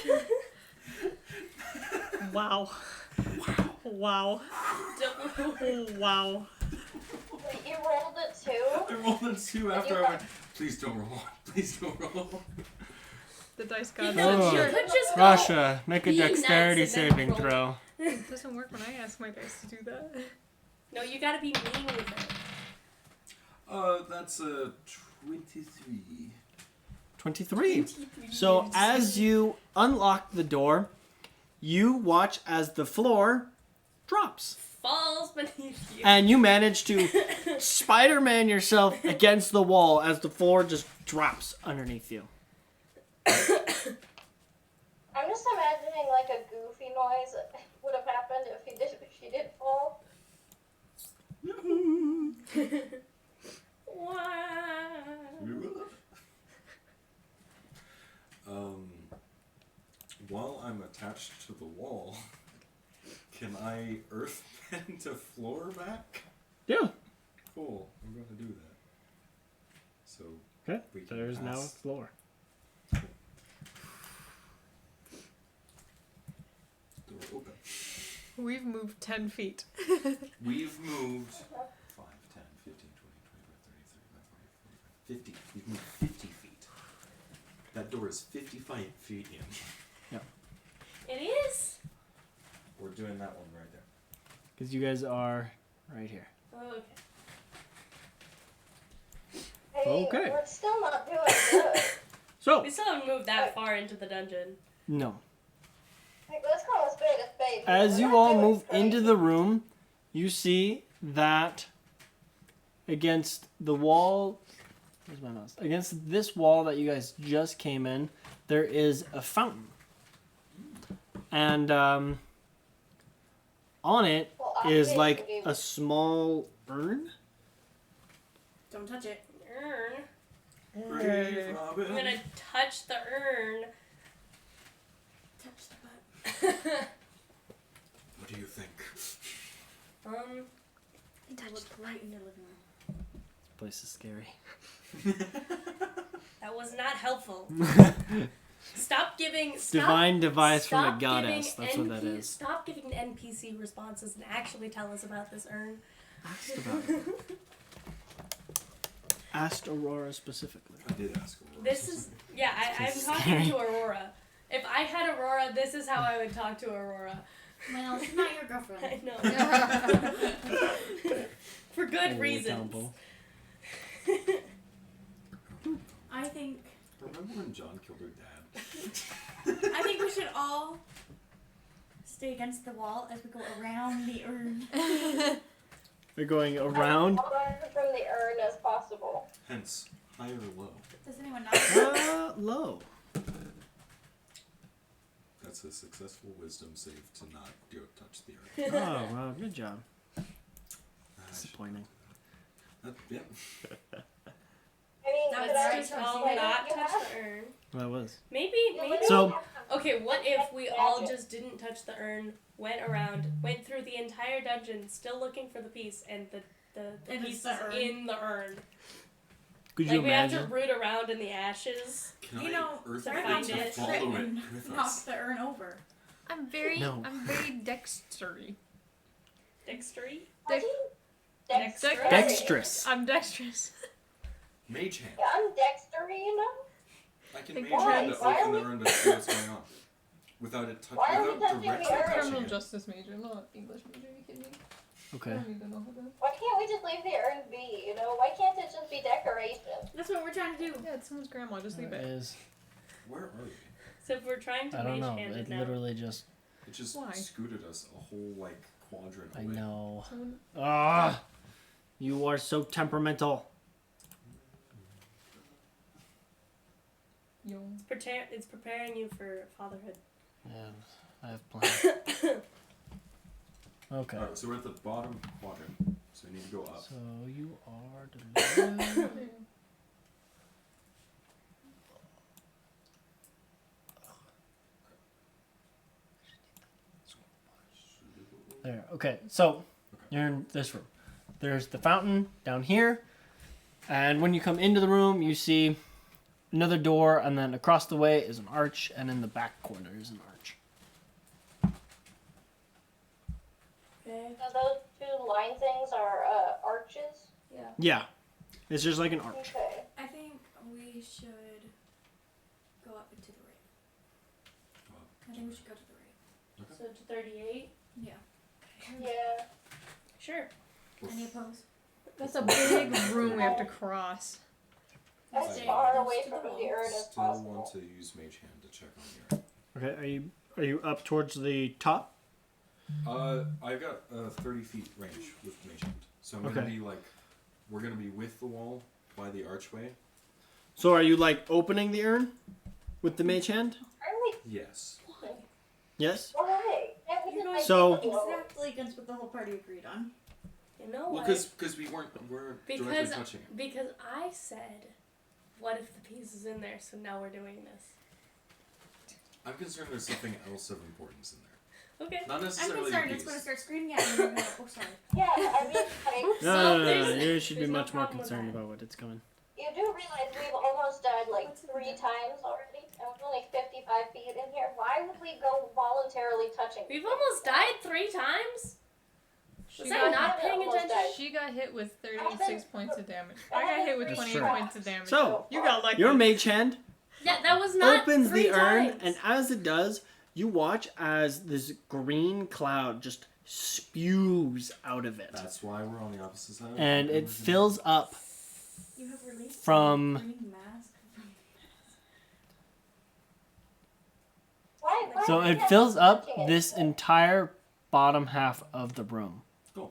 Wow. Wow. Wow. Wait, you rolled a 2? I rolled a 2 after I went, please don't roll. Please don't roll. The dice You god. could, Oh. you could just go. Rasha, make a Be dexterity nice and then saving roll. throw. It doesn't work when I ask my dice to do that. No, you gotta be mean with it. That's a 23. 23. So as you unlock the door, you watch as the floor drops. Falls beneath you. And you manage to Spider-Man yourself against the wall as the floor just drops underneath you. I'm just imagining like a goofy noise would have happened if she did fall. While I'm attached to the wall, can I earthbend to floor back? Yeah. Cool. I'm going to do that. So Okay. we can There's now a pass. floor. We've moved 10 feet. We've moved 5, 10, 15, 20, 25, 30, 35, 40, 50. We've moved 50 feet. That door is 55 feet in. It is. We're doing that one right there. Because you guys are right here. Okay. I mean, Okay. we're still not doing good. So, We still haven't moved that far into the dungeon. no. Like, let's call a spade a spade. As We're you not all doing move great. into the room, you see that against the wall, where's my mouse? Against this wall that you guys just came in, there is a fountain. And on it Well, is obviously like we- a small urn. Don't touch it. Urn. Brave I'm Robin. gonna touch the urn. Touch the butt. What do you think? It looked right in the living room. This place is scary. That was not helpful. Stop giving. Stop, Divine device from a stop goddess. giving That's what that is. Stop giving NPC responses and actually tell us about this urn. Asked about it. Asked Aurora specifically. I did ask Aurora. This is I'm This is talking scary. to Aurora. If I had Aurora, this is how I would talk to Aurora. Well, she's not your I girlfriend. know. For good Oh, reasons. Temple. I think Remember when John killed her dad? we should all stay against the wall as we go around the urn. We're going around. As far from the urn as possible. Hence, high or low. Does anyone know? Low. That's a successful wisdom save to not go touch the earth. Oh, well, good job. Ah, Disappointing. yeah. I mean, That could was I very just tough. I'll like, not you touch have- the urn. That was. Maybe. So- Okay, what if we all just didn't touch the urn, went around, went through the entire dungeon, still looking for the piece, and the And piece it's the is urn. in the urn? Could Like you we have imagine? to root around in the ashes. Can You I know, earth to it find to it. follow it and with knock us? the urn over. I'm very No. dextery. Dextery? Dexterous. Dexterous. I'm dexterous. Mage hand. Yeah, I'm dexterous, you know? I can Think mage hand to why open are the we- urn to see what's going on. Without it Why are we without touching directly the urn? touching Criminal it. justice major, not English major. Are you kidding me? I Okay. don't even know how to. Why can't we just leave the urn be, you know? Why can't it just be decoration? That's what we're trying to do. Yeah, it's someone's grandma. Just leave That it. is. Where are we? So if we're trying to I don't mage know. hand It it now. literally just. It just Why? scooted us a whole like quadrant I away. know. Someone- Ah, you are so temperamental. Yo. It's preparing you for fatherhood. Yeah, I have plans. Okay. Alright, so we're at the bottom quadrant. So we need to go up. So you are. delivered. There. Okay. So you're in this room. There's the fountain down here, and when you come into the room, you see another door, and then across the way is an arch, and in the back corner is an arch. Okay. So those two line things are arches? Yeah. Yeah, it's just like an arch. Okay. I think we should go up and to the right. I think we should go to the right. So to 38. Yeah. Yeah. Sure. Any opposed? That's a big room we have to cross. As Stay far close away to the from the urn as Still possible. want to use mage hand to check on the urn. Okay. Are you up towards the top? I've got 30 feet range with mage hand. So I'm gonna Okay. be like, we're gonna be with the wall by the archway. So are you like opening the urn with the mage hand? Are we? Yes. Yes. Why? Can't we You're just So- like keep going? Exactly against what the whole party agreed on. You know Well, what? because we weren't directly Because touching it. because I said, what if the piece is in there? So now we're doing this. I'm concerned there's something else of importance in there. Okay. Not I'm necessarily concerned the it's going to piece. start screaming at me. And I'm gonna- oh, sorry. Yeah, I mean, like, No, no, no, no, there's- You should be there's no much more problem with concerned that. about what it's coming. you do realize we've almost died like 3 times already, and we're only 55 feet in here. Why would we go voluntarily touching? We've almost died 3 times. Was I not paying almost attention? died. She got hit with 36 points of damage. I got hit with That's 28 true. points of damage. So, you got lucky. your mage hand Yeah, that was not opens 3 the urn, times. and as it does, you watch as this green cloud just spews out of it. That's why we're on the opposite side. And it fills up You have released from... green mask. Why So do we it have fills to up touching it? this entire bottom half of the room. Can't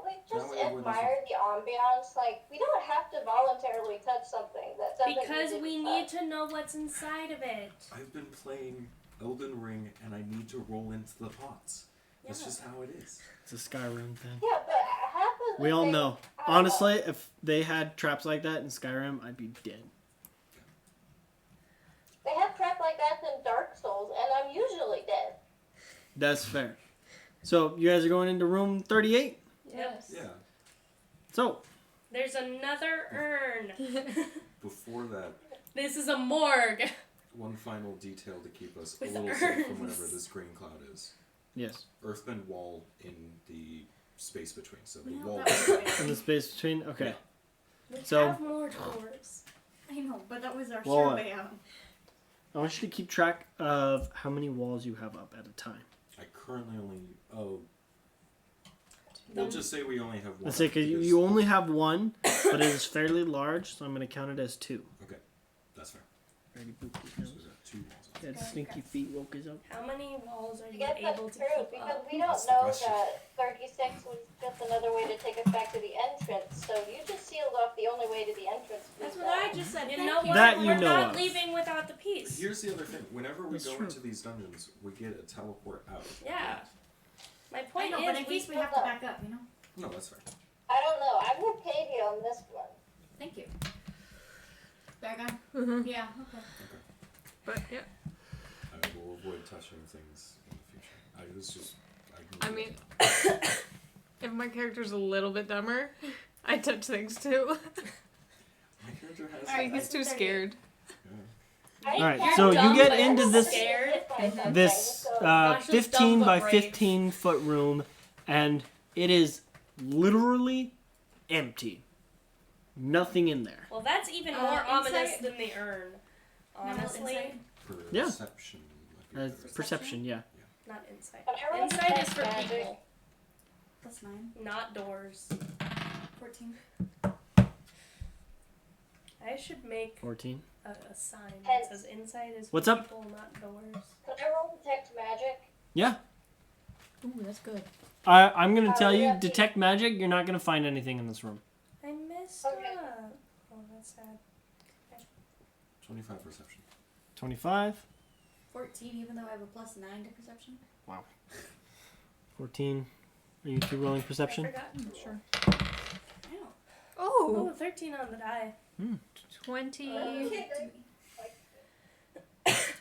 we just That way everyone admire the ambiance? Like, we don't have to voluntarily touch something that doesn't Because need to we be need touched. to know what's inside of it. I've been playing Elden Ring, and I need to roll into the pots. That's just how it is. It's a Skyrim thing. Yeah, but half of the We all thing- know. I don't know. Honestly, if they had traps like that in Skyrim, I'd be dead. They have crap like that in Dark Souls, and I'm usually dead. That's fair. So, you guys are going into room 38? Yes. Yeah. So, There's another urn. Before that, This is a morgue. one final detail to keep us With a little urns. safe from whatever this green cloud is. yes. Earthbend wall in the space between. So the No, wall. that was weird. In the space between? Okay. We So- have more doors. I know, but that was our Well, sure way out. I want you to keep track of how many walls you have up at a time. I currently only. Oh. We'll just say we only have one. Let's say because you only have one, but it is fairly large, so I'm going to count it as 2. Okay, that's fair. Ready, boop, boop, So nose. we got 2 walls. That sneaky feet woke us up. How many walls are I you guess that's able to true, keep because up? we don't That's the know question. that 36 was just another way to take us back to the entrance, so you just sealed off the only way to the entrance. That's what I just said. You Thank know you. what? That you We're know not of. leaving without the piece. Here's the other thing. Whenever we That's go true. into these dungeons, we get a teleport out. Yeah. My I point know, is, but in case we have to back up, you know? No, that's fair. I don't know. I'm with Katie on this one. Thank you. Dragon? Mhm. Yeah, okay. But yeah, I will avoid touching things in the future. I was just. I mean, if my character's a little bit dumber, I touch things too. My character has. I think he's too scared. Yeah. Alright, You're so you dumb, get but into you're this scared. this Josh is 15 dumb by but brave. 15 foot room, and it is literally empty. Nothing in there. Well, that's even more ominous insight? than the urn. Honestly, Insight? Yeah. Perception. might be better. Perception, yeah. not insight. But I rolled Insight is for magic. people, Plus 9. not doors. 14. I should make 14. a sign that Heads. says insight is for What's up? people, not doors. Can I roll detect magic? Yeah. Ooh, that's good. I'm going to tell you, yeah. detect magic, you're not going to find anything in this room. I messed Okay. up. Oh, that's sad. 25 perception. 25, 14, even though I have a plus 9 to perception. 14. Are you two rolling perception? I forgot. Sure. I know. Oh, 13 on the die. 20. Okay.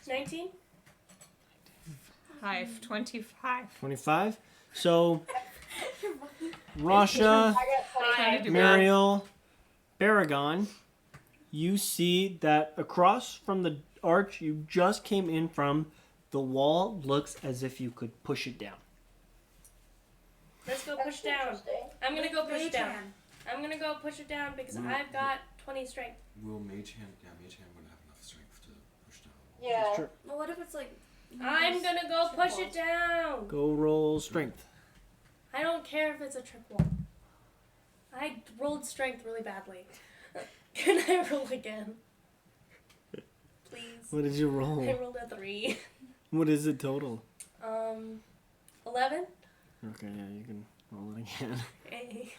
19? 25. 25. So, Rasha, I got 25. Trying to do Muriel, Baragon, you see that across from the arch you just came in from, the wall looks as if you could push it down. Let's go That's push down. interesting. I'm gonna go push Mage down. hand. I'm gonna go push it down because Mm. I've got 20 strength. Will Mage Hand. Yeah, Mage Hand wouldn't have enough strength to push down. Yeah. Sure. Well, what if it's like. I'm gonna go push it down. Go roll strength. I don't care if it's a trick wall. I rolled strength really badly. Can I roll again? Please. What did you I roll? rolled a 3. What is it total? 11? Okay, yeah, you can roll it again. Hey.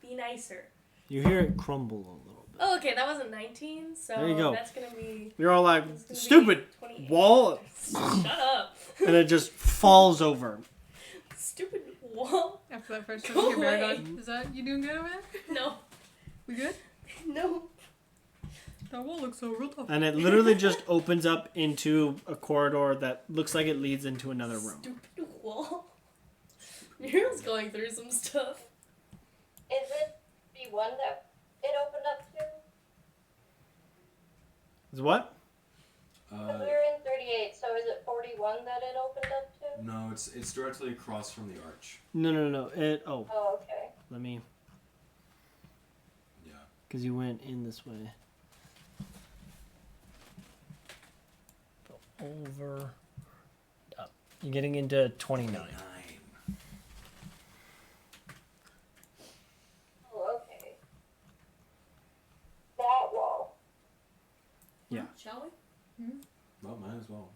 Be nicer. You hear it crumble a little bit. Oh, okay, that wasn't 19, so There you go. that's gonna be. You're all like, it's gonna be stupid 28. wall, Shut up. and it just falls over. Stupid wall. After that first Go one, your bear away. gone. Is that you doing good over there? No. We good? No. That wall looks so real tough. And it literally just opens up into a corridor that looks like it leads into another room. Stupid wall. Muriel's going through some stuff. Is it the one that it opened up to? Is what? 'Cause we were in 38, so is it 41 that it opened up to? No, it's directly across from the arch. No. Oh, okay. Let me. Yeah. Because you went in this way. Go over. Up. You're getting into 29. Oh, okay. That wall. Yeah. Shall we? Well, might as well.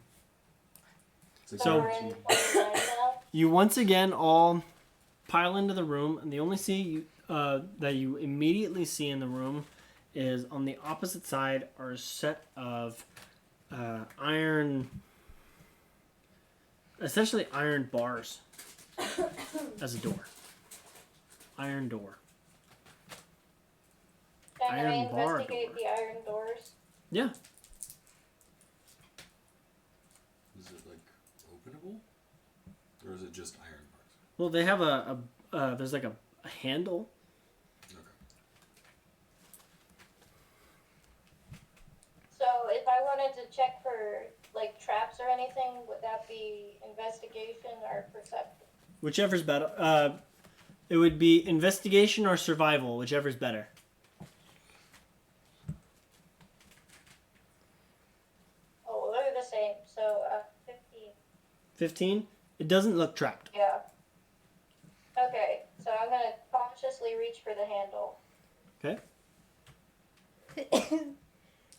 So- we're in 29 now. You once again all pile into the room, and the only that you immediately see in the room is on the opposite side are a set of essentially iron bars as a door. Iron door. Can I Iron bar investigate door. the iron doors? Yeah. Is it like openable, or is it just iron bars? Well, they have there's like a handle. Okay. So if I wanted to check for like traps or anything, would that be investigation or perception? Whichever's better. It would be investigation or survival, whichever's better. Oh, well, they're the same. So 15. 15. It doesn't look trapped. Yeah. Okay, so I'm gonna cautiously reach for the handle. Okay.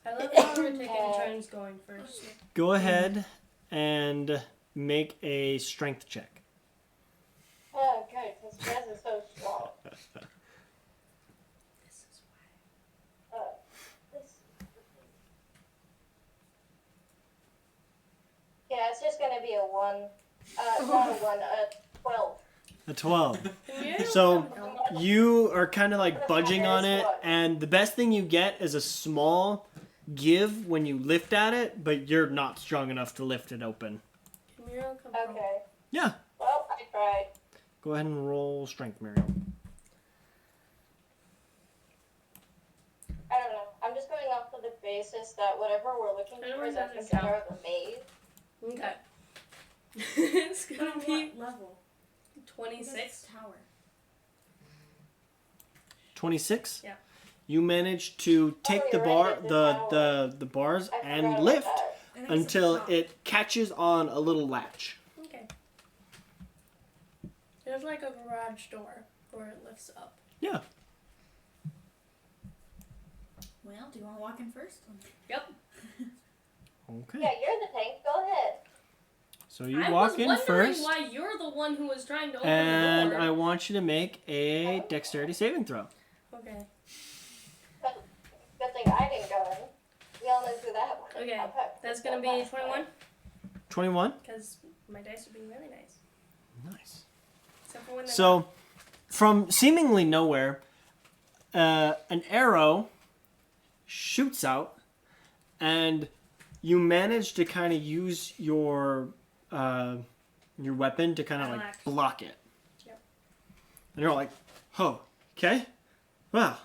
I love how we're taking turns going first. Go ahead and make a strength check. Oh, good, because Jez is so strong. This is This. Yeah, it's just gonna be a 1. Not a 1, a 12. A 12. why. So you are kind of like budging on it, and the best thing you get is a small give when you lift at it, but you're not strong enough to lift it open. Can Muriel come from? Okay. Yeah. Well, I tried. Go ahead and roll strength, Muriel. I don't know. I'm just going off of the basis that whatever we're looking I don't for is know at the if that center of the maze. Okay. It's But gonna on be what level? 26. Tower. 26? Yeah. You manage to take the you're bar, right, it's a the bars I forgot and about lift that. I think it's at the until top. it catches on a little latch. Okay. There's like a garage door where it lifts up. Yeah. Well, do you want to walk in first? Yep. Okay. Yeah, you're the tank. Go ahead. So you I walk was in wondering first, why you're the one who was trying to open and the I door. want you to make a dexterity saving throw. Okay. Good thing I didn't go in. We all know who that was. Okay, that's gonna be 21 21. because my dice are being really nice. Nice. Except for when they're So, from seemingly nowhere, an arrow shoots out, and you manage to kind of use your weapon to kind of like Relax. block it. Yep. And you're like, oh, okay, wow.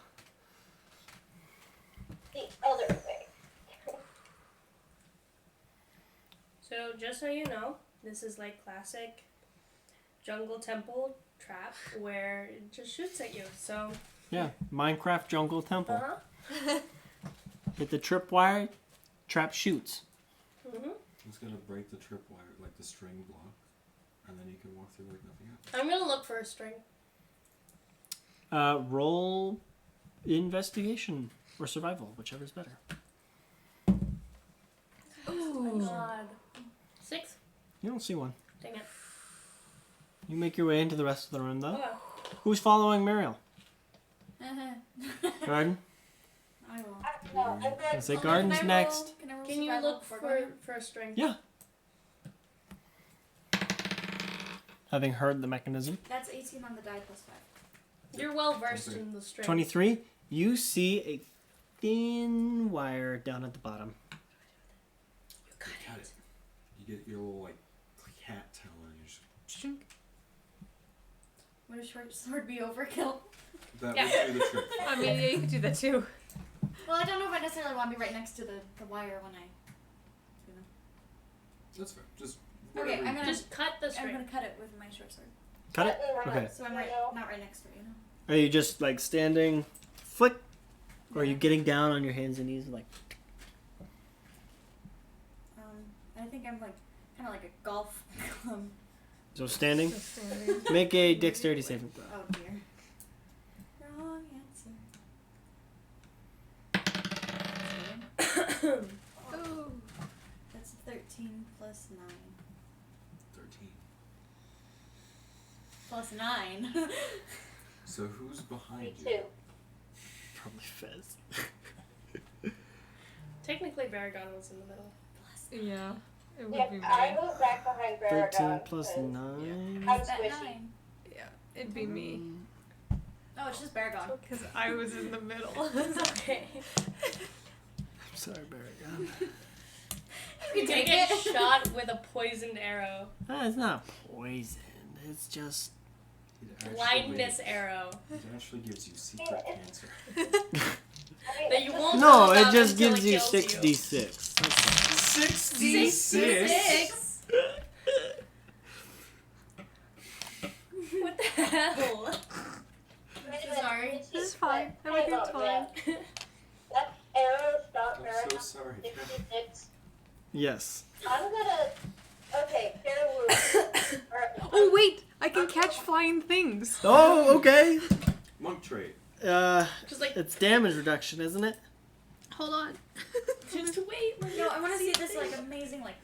The other way. So just so you know, this is like classic jungle temple trap where it just shoots at you. So Yeah, Minecraft Jungle Temple. uh-huh. Hit the tripwire, trap shoots. Mhm. It's gonna break the tripwire, like the string block, and then you can walk through like nothing happened. I'm gonna look for a string. Roll investigation or survival, whichever's better. Oh my god. 6? You don't see one. Dang it. You make your way into the rest of the room, though. Oh. Who's following Muriel? Garden? I will. No, I'm I good. say Oh, Garden's can I roll- next. Can I roll Can you survival look before going for a string? Yeah. Having heard the mechanism. in? That's 18 on the die plus 5. You're well versed in the string. 23. You see a thin wire down at the bottom. You got Cut it. it. You get your little like cat tail and you just Would a short sword be overkill? that Yeah. would do the trick. I mean, yeah, you could do that too. Well, I don't know if I necessarily want to be right next to the wire when I That's fair. Just Okay, whatever I'm you- gonna Just cut the I'm string. gonna cut it with my short sword. Cut it? Okay. So I'm not right next to it, you know. Are you just like standing, flick, or are you getting down on your hands and knees like? I think I'm like kind of like a golf club. So standing. Just standing. Make a dexterity saving throw. Oh dear. Wrong answer. Oh. That's 13 plus 9. 13. Plus 9. So who's behind Me you? too. Probably Fez. Technically, Baragon was in the middle. Yeah. It would Yep, be I me. go back behind 13 Dragonator. plus 9. I'm That squishy. 9. Yeah. It'd be me. Oh, it's just Baragon. Because I was in the middle. It's okay. I'm sorry, Baragon. You can get shot with a poisoned arrow. It's not poison. It's just. Blindness arrow. It actually gives you secret cancer. That you won't No, know it about just until gives you kills 6d6. 66? What the hell? Sorry. It's fine. Everything's fine. That arrow shot I'm so Baragon sorry. 66. Yes. I'm gonna. Okay, fair wound. Oh, wait! I can catch flying things. Oh, okay. Monk trait. Just like, It's damage reduction, isn't it? Hold on. just wait. No, I want to see this like amazing like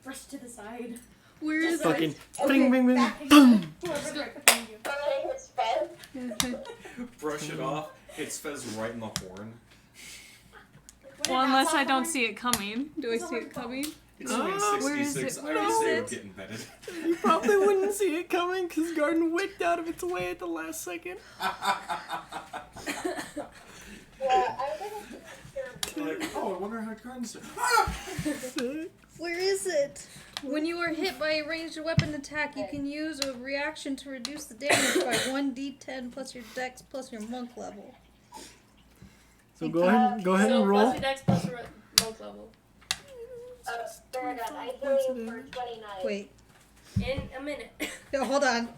brush to the side. Where is Just Fucking Okay, bing, bing, bing, back boom. Whoever's right behind you. Somebody hits Fez. it? Brush it off. Hits Fez right in the horn. Well, unless I don't see it coming. Do I It's see over it coming? It's only where is 66. it? I Where would is say it? we're getting bedded. You probably wouldn't see it coming because Garden wicked out of its way at the last second. Yeah, I'm gonna. Like, oh, I wonder how Garden's. Where is it? When you are hit by a ranged weapon attack, you can use a reaction to reduce the damage by 1d10 plus your dex plus your monk level. So go ahead So and roll. plus your dex plus your monk level. Baragon, I heal you for 29. Wait. In a minute. No, hold on.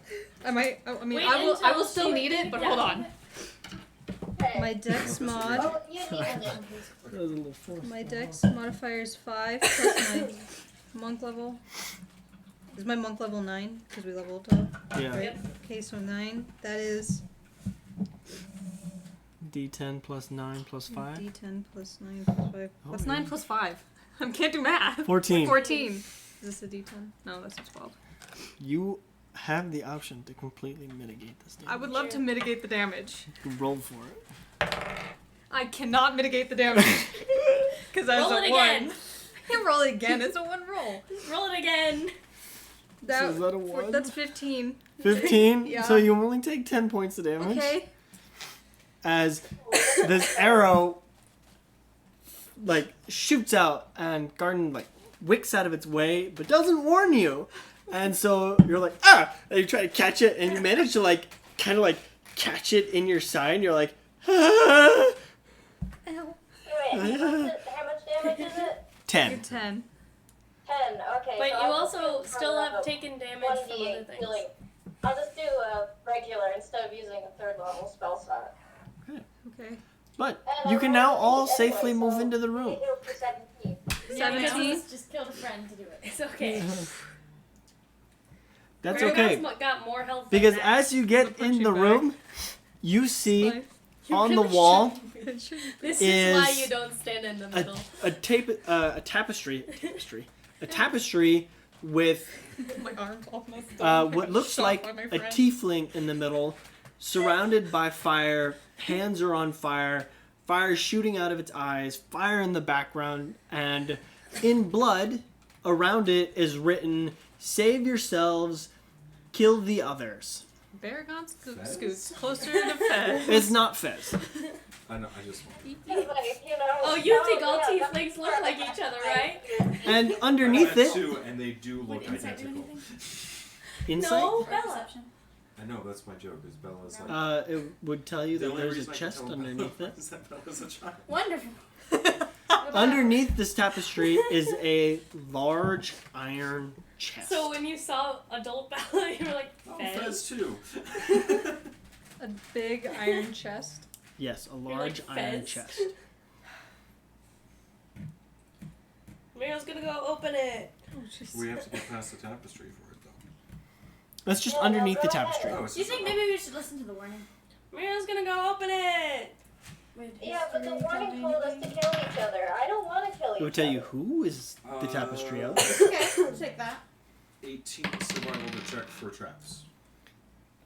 I might. I mean, Wait I will until still she- need it, but yeah. hold on. Okay. My dex mod. Oh, you needed it. That was a little forced. My dex modifier is 5 plus my monk level. Is my monk level 9? Because we leveled up. Yeah. Right? Okay, so 9. That is D10 plus 9 plus 5. D10 plus 9 plus 5. Oh, What's yeah. 9 plus 5? I can't do math. 14. 14. Is this a D10? No, that's a 12. You have the option to completely mitigate this damage. I would love to mitigate the damage. You can roll for it. I cannot mitigate the damage. Because that's Roll a it 1. again. I can't roll it again. It's a 1 roll. Roll it again. So is that a 1? That's 15. 15? Yeah. So you only take 10 points of damage. Okay. As this arrow like shoots out and Garden like wicks out of its way but doesn't warn you. And so you're like, ah! And you try to catch it and you manage to like kind of like catch it in your side and you're like, ah! Ow. Wait, how much damage is it? 10. You're 10. 10, okay. But so you I'll also just do still from have the taken damage from other 1d8 things. healing. I'll just do a regular instead of using a 3rd level spell slot. Okay. But And you I'm can now rolling all anyway, safely move so into the I room. heal for 17. Yeah, because 17. Just killed a friend to do it. It's okay. That's Baragon's okay. got more health than Because that. as you get Put in you the back. room, you see Fine. on the really wall This is why is you don't stand in the middle. a tapestry with My arm's almost what looks Shot like by my a friend. tiefling in the middle, surrounded by fire. Hands are on fire. Fire shooting out of its eyes. Fire in the background, and in blood around it is written, "Save yourselves, kill the others." Baragon Fez? scoots closer to Fez. It's not Fez. I know. I just. Oh, you think all tieflings look like each other, right? And I underneath have it, two, and they do look Would insight do identical. anything? insight, No, Or Bella. perception? I know that's my joke. Is Bella's like. it would tell you the that only there's a reason I can chest tell underneath Bella it. is that Bella's a child. Wonderful. underneath this tapestry is a large iron chest. So when you saw adult Bella, you were like, Oh, Fez? Fez too. A big iron chest. Yes, a You're large like, iron Fez? chest. Muriel's gonna go open it. Oh, jeez. We have to get past the tapestry for it, though. That's just Yeah, underneath the go ahead. tapestry. Oh, it's Do you just think maybe we should listen to the warning? Muriel's gonna go open it. Yeah, but the warning told us to kill each other. I don't want to kill each It other. will tell you who is the tapestry of. Okay, we'll take that. 18 survival to check for traps.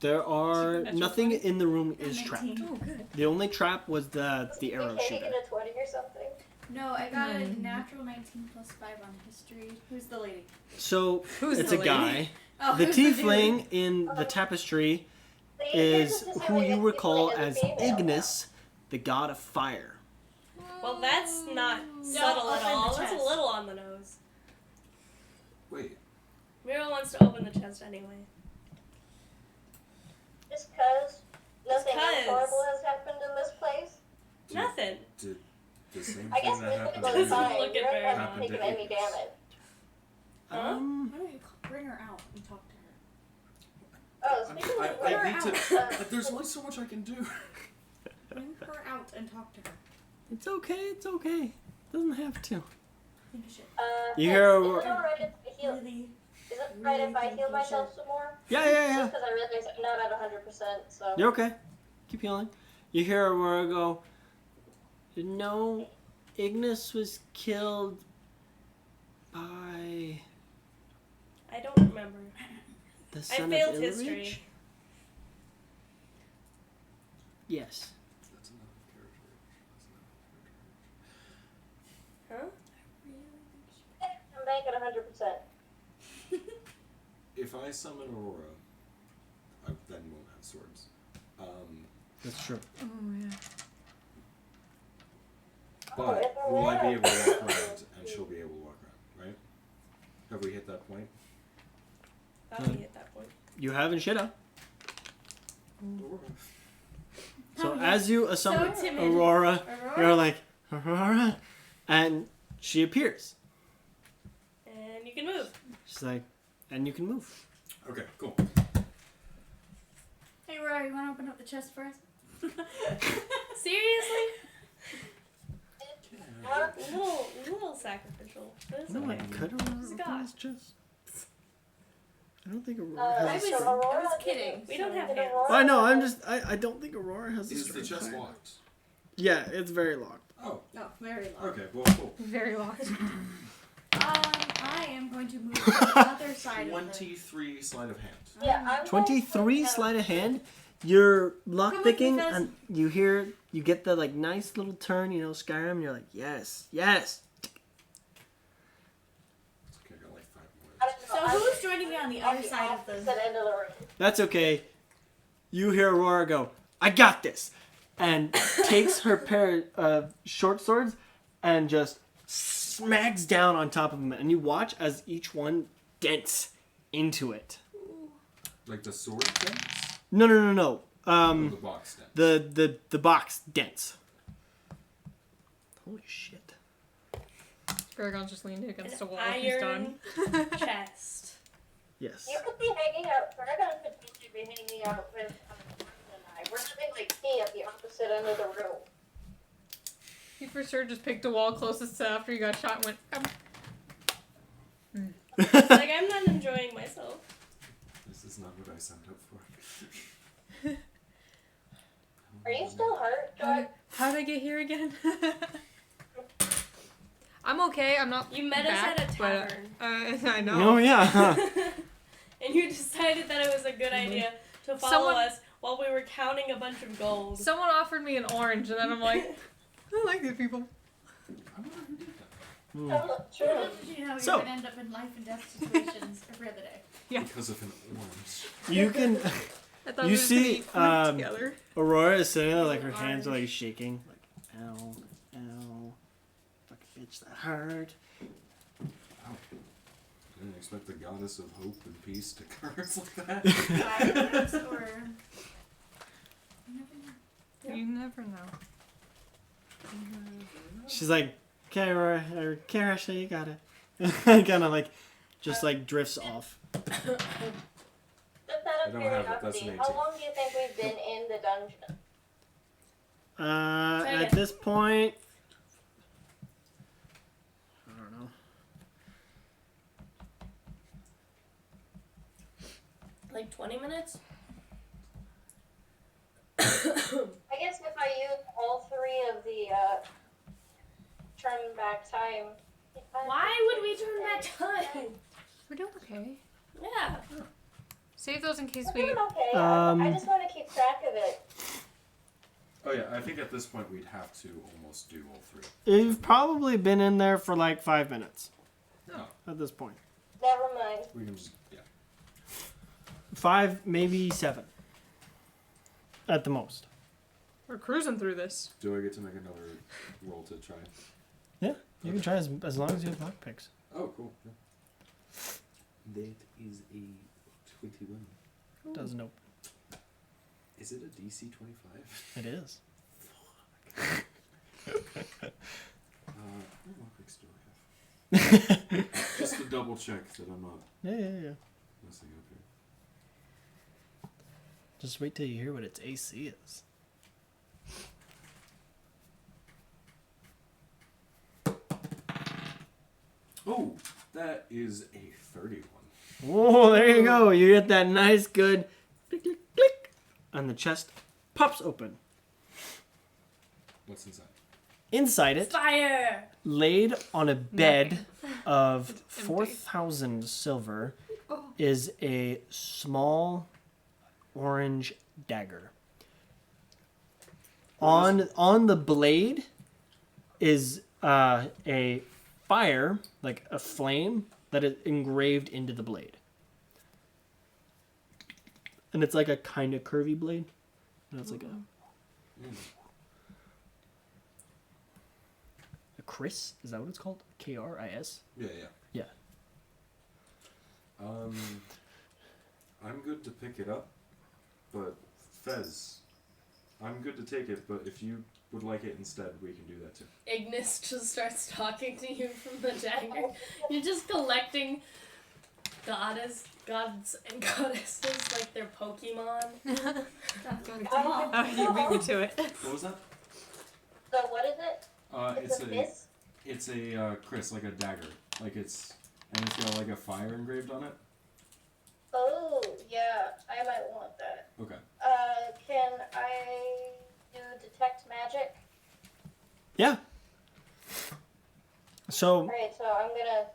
There are That's nothing funny. in the room is trapped. 19. Oh, good. The only trap was the Did arrow Katie shooter. get a 20 or something? No, I got a Mm. natural 19 plus 5 on history. Who's the lady? So Who's it's the a lady? guy. Oh, The who's dude? tiefling in the tapestry See, is this who you tiefling recall is a as female. Ignis, the god of fire. Well, that's not subtle at open the all. That's a chest. little on the nose. Wait, Muriel wants to open the chest anyway. Just cause nothing 'cause. horrible has happened in this place. Nothing. did the same I thing guess that this happened was to you fine. Look at You Bear. haven't happened taken to any Ignis? damage. Huh? Why don't you bring her out and talk to her? Oh, I, speaking of I need which, to. There's only so much I can do. Bring her out and talk to her. It's okay, it's okay. Doesn't have to. I think you should. You hear is a- it alright if I heal? Really? Is it right if I heal myself some more? Yeah, yeah, yeah. Just because I realize I'm not at 100%, so. You're okay. Keep healing. You hear Aurora go, no, Ignis was killed by I don't remember. the I son failed of Ilrich? history. Yes. That's another character. Huh? I'm back at 100%. If I summon Aurora, I then won't have swords. That's true. Oh, yeah. But will I be able to walk around and she'll be able to walk around, right? Have we hit that point? That'll be at that point. You have Ishida. Aurora. So Oh, as you summon timid. Aurora, Aurora? you're like, Aurora, and she appears. And you can move. She's like, and you can move. Okay, cool. Hey, Rory, you want to open up the chest for us? Seriously? Huh? Little sacrificial. But it's No, I okay. could Aurora She's a open god. this chest. I don't think Aurora I has a was, sword. Aurora, kidding. We don't have did hands. Aurora- I know, I don't think Aurora has a Is the strength chest higher. locked? Yeah, it's very locked. Oh, No, very low. okay, well, cool. Very locked. I am going to move to the other side of the... 23 sleight of hand. Yeah, I'm going to 23 put sleight of hand. You're lock Come with me, picking Fez. and you get the like nice little turn, Skyrim, and you're like, yes, yes. It's okay, I got like 5 more. I don't know, So I'm who's joining me on the at other the side of the... opposite end of the room. That's okay. You hear Aurora go, I got this, and takes her pair of short swords and just smacks down on top of them, and you watch as each one dents into it. Like the sword thing? No. Or the box thing? The box dents. Holy shit. Paragon's just leaned against the wall. He's Iron done. chest. Yes. You could be hanging out. Paragon could potentially be hanging out with and I. We're living like tea at the opposite end of the room. He for sure just picked a wall closest to after he got shot and went, It's like, I'm not enjoying myself. This is not what I signed up for. Are you still hurt, Joy? How did I get here again? I'm okay. I'm not. You met us back, at a but, tavern. I know. Oh yeah. Huh. And you decided that it was a good idea to follow Someone- us while we were counting a bunch of gold. Someone offered me an orange, and then I'm like, I like these people. I wonder who did that. Oh, true. Little did you know So- you're going to end up in life and death situations every other day. Yeah. Because of an orange. You can. I thought You we were just gonna see, eat fruit together. Aurora is sitting there, like her hands are like shaking, like ow, ow, fucking bitch, that hurt. Wow. I didn't expect the goddess of hope and peace to curse like that. Violence or... You never know. You never know. She's like, Okay, or Karasha, you got it. Kind of like, just like drifts off. Just out I of don't have it, that's curiosity, an how 18. long do you think we've been in the dungeon? At this point, I don't know. Like 20 minutes? I guess if I use all 3 of the turn back time. Why would we turn back time? We're doing okay. Yeah. Save those in case We're we. doing okay. I just want to keep track of it. Oh yeah, I think at this point we'd have to almost do all 3. You've probably been in there for like 5 minutes No, at this point. Never mind. we can just 5, maybe 7. At the most. We're cruising through this. Do I get to make another roll to try? Yeah, you can try as long as you have lockpicks. Oh, cool. Yeah. That is a 21. Doesn't open. Is it a DC 25? It is. What lockpicks do I have? Just to double check that I'm not Yeah. messing up here. Just wait till you hear what its AC is. Oh, that is a 31. Oh, there you go. You get that nice, good click, click, click, and the chest pops open. What's inside? Inside it, Fire! laid on a bed of 4,000 silver, is a small orange dagger. On the blade is a fire, like a flame, that is engraved into the blade. And it's like a kind of curvy blade. And it's like a Kris? Is that what it's called? Kris? Yeah. Yeah. I'm good to pick it up, but Fez, I'm good to take it, but if you would like it instead, we can do that too. Ignis just starts talking to you from the dagger. You're just collecting gods and goddesses like they're Pokemon. Oh, you beat me to it. What was that? So what is it? It's a a miss? it's a Kris, like a dagger, like it's got like a fire engraved on it. Oh, yeah. I might want that. Okay. Can I do detect magic? Yeah. So Alright, so I'm gonna...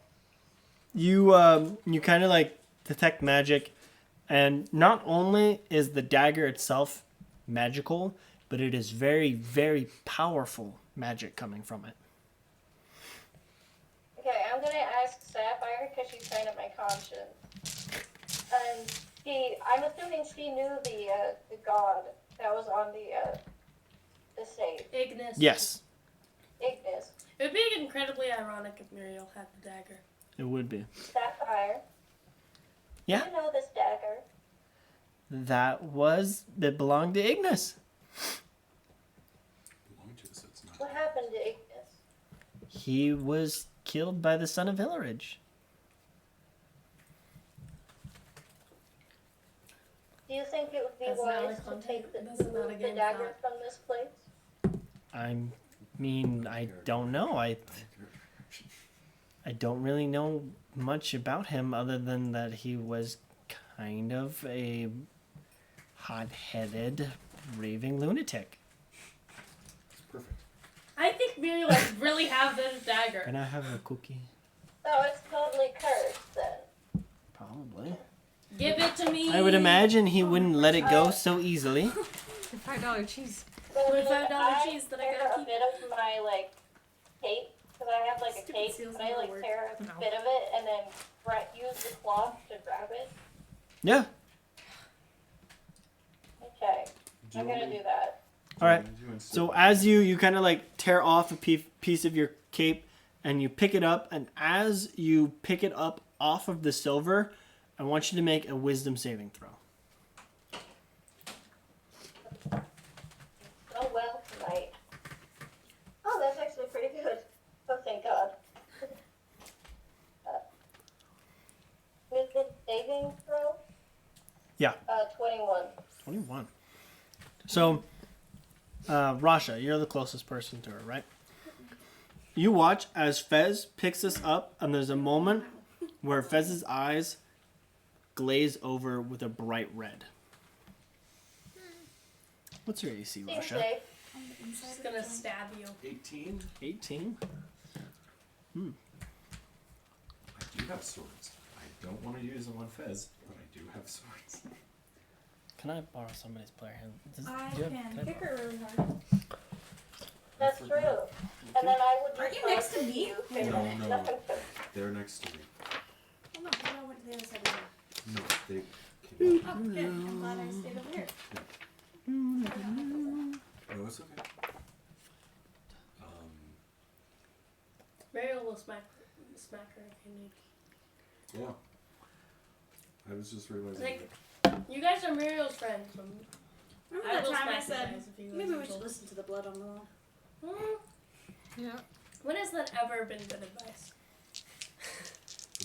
you kind of like detect magic, and not only is the dagger itself magical, but it is very, very powerful magic coming from it. Okay, I'm gonna ask Saphire because she's kind of my conscience. And I'm assuming she knew the god that was on the safe. Ignis. Yes, Ignis. It would be incredibly ironic if Muriel had the dagger. it would be. Saphire. Yeah. Do you know this dagger? That belonged to Ignis. Belong to us, it's not. What happened to Ignis? He was killed by the son of Hillerich. Do you think it would be That's not wise a to content- take that's not a the game dagger thought. from this place? I don't know. I don't really know much about him other than that he was kind of a hot-headed, raving lunatic. It's perfect. I think Muriel would really have this dagger. Can I have a cookie? So it's totally cursed then. Probably. Give it to me. I would imagine he wouldn't let it go so easily. The $5 cheese. So With should $5 cheese that I tear gotta a keep. bit of my cape, because I have a Stupid cape, seals but I never work. tear a No. bit of it and then use the cloth to grab it. Yeah. Okay, Do you I'm want gonna me- do that. All right. do you want to So sit- as you kind of like tear off a piece of your cape and you pick it up, and as you pick it up off of the silver, I want you to make a wisdom saving throw. Oh well tonight. Oh, that's actually pretty good. Oh, thank 21. 21. So, Rasha, you're the closest person to her, right? You watch as Fez picks this up, and there's a moment where Fez's eyes glaze over with a bright red. What's your AC, Seems Rasha? safe. She's gonna stab you. 18. 18. I do have swords. I don't want to use them on Fez, but I do have swords. Can I borrow somebody's player hand? I do you have- can I kick borrow- her really hard. That's true. And then I would Aren't use you next to both me? you. Wait a No, minute. no. Nothing to They're next to me. Oh no, I went to the other side of the room. No, they came Oh, good. I'm glad I stayed over here. up. No, it's okay. Mariel will smack her if you need. Yeah. I was just realizing Like, that. you guys are Mariel's friends. Remember I that will time I smack you said, guys if you maybe we guys should listen to the blood on the wall? Yeah. When has that ever been good advice?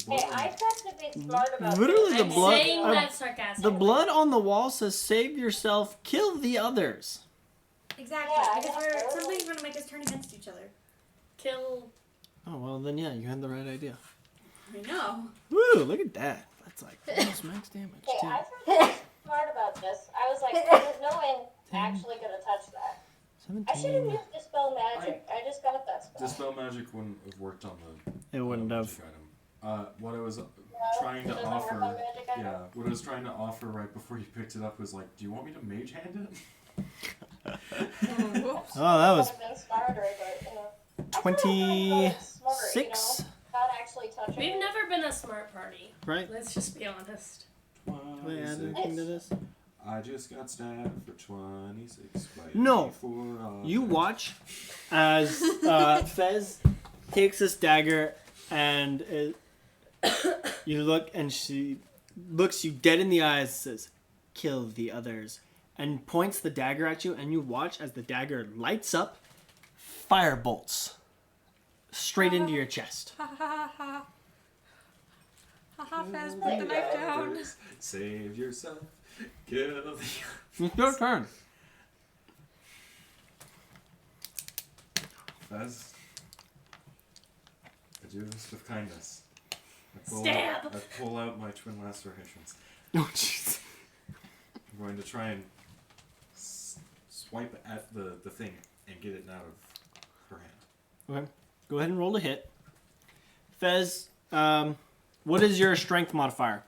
The Hey, blood I on- tried to be smart about Literally this. the I'm blood- saying that sarcastically. The blood on the wall says, "Save yourself, kill the others." Exactly, Yeah, because yeah. something's going to make us turn against each other. Kill. Oh well, then yeah, you had the right idea. I know. Woo! Look at that. That's like almost max damage. Hey, too. I tried to be smart about this. I was like, there's no way I'm actually going to touch that. I should have 17. used Dispel Magic. I just got that spell. Dispel Magic wouldn't have worked on the. It wouldn't have. magic item. What I was No, trying it to doesn't work offer. on magic items. Yeah, what I was trying to offer right before you picked it up was like, do you want me to mage hand it? Whoops. Oh, that was Would have been smarter, but, you know. I thought I was gonna go smart, 26, not actually touching We've it. never been a smart party. right? Let's just be honest. Do I add anything to this? I just got stabbed for 26. By No. 84 You objects. watch as Fez takes this dagger and you look and she looks you dead in the eyes and says, "Kill the others," and points the dagger at you, and you watch as the dagger lights up, fire bolts straight into your chest. Ha ha ha. Ha ha, Faz, put the knife down. Save yourself. Kill the. It's your turn. Fez. I do this with kindness. Stab! I pull out my twin lacerations. Oh, jeez. I'm going to try and swipe at the thing and get it out of her hand. Okay. Go ahead and roll to hit. Fez, what is your strength modifier?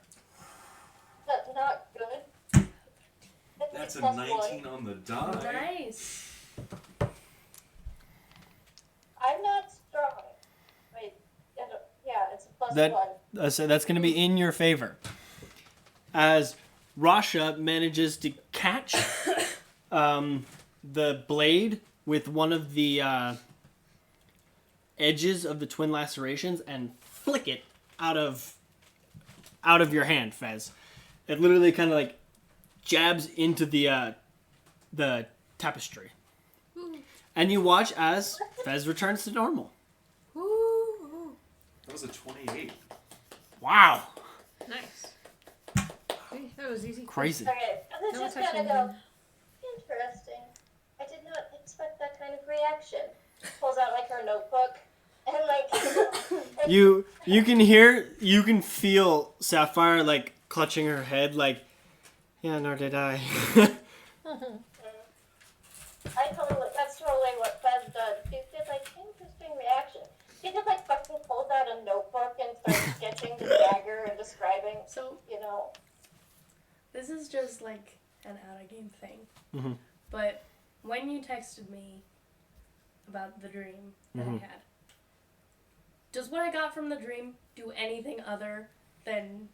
That's not good. That's a plus 19 on the die. Nice. I'm not strong. Wait, yeah, it's a plus That- 1. So that's going to be in your favor. As Rasha manages to catch the blade with one of the edges of the twin lacerations and flick it out of your hand, Fez. It literally kind of like jabs into the tapestry. And you watch as Fez returns to normal. Ooh. That was a 28. Wow. Nice. See, that was easy. Crazy. Okay, and No then just touching kind of go, him. interesting. I did not expect that kind of reaction. Pulls out like her notebook and like You can feel Sapphire like clutching her head like, yeah, nor did I. that's totally what Fez does. She's just like, interesting reaction. She just like fucking pulls out a notebook and starts sketching the dagger and describing, So you know. this is just like an out of game thing. Mhm. But when you texted me about the dream that Mhm. I had, does what I got from the dream do anything other than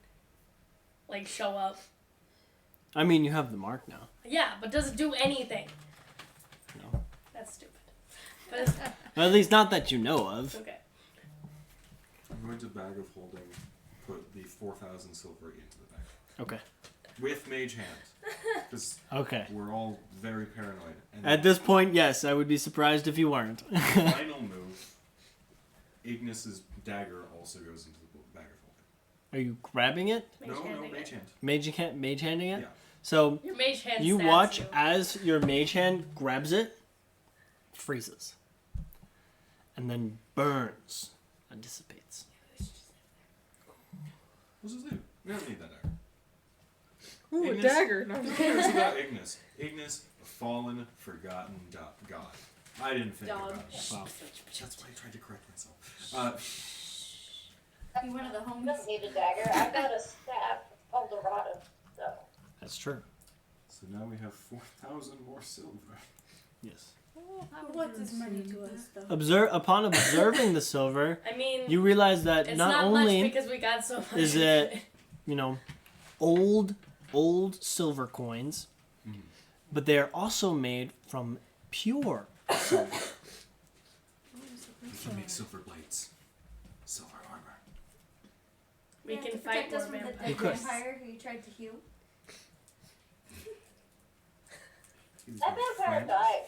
like show up? I mean, you have the mark now. Yeah, but does it do anything? No. That's stupid. But it's, At least not that you know of. okay. I'm going to bag of holding, put the 4,000 silver into the bag. Okay. With mage hand. Because Okay. we're all very paranoid. And At this point, yes, I would be surprised if you weren't. the final move, Ignis's dagger also goes into the bag of holding. Are you grabbing it? Mage No, handing mage it. hand. Mage handing it? Yeah. So Your mage hand you stabs watch you. as your mage hand grabs it, freezes, and then burns and dissipates. What's his name? We don't need that dagger. Ooh, a Ignis? dagger. No. Who cares about Ignis? Ignis, a fallen, forgotten god. I didn't think Dog. about it. Wow. That's why I tried to correct myself. You one of the I homies. don't need a dagger. I've got a staff of Dorado, so. That's true. So now we have 4,000 more silver. Yes. What's this money to us, though? Upon observing the silver, I mean, you realize that it's not not only much because we got so much. is of it, old silver coins, but they are also made from pure silver. We can make silver blades. Silver armor. We have can to fight protect more us from the vampires. dead could. vampire who you tried to heal. He's That my vampire friend. died.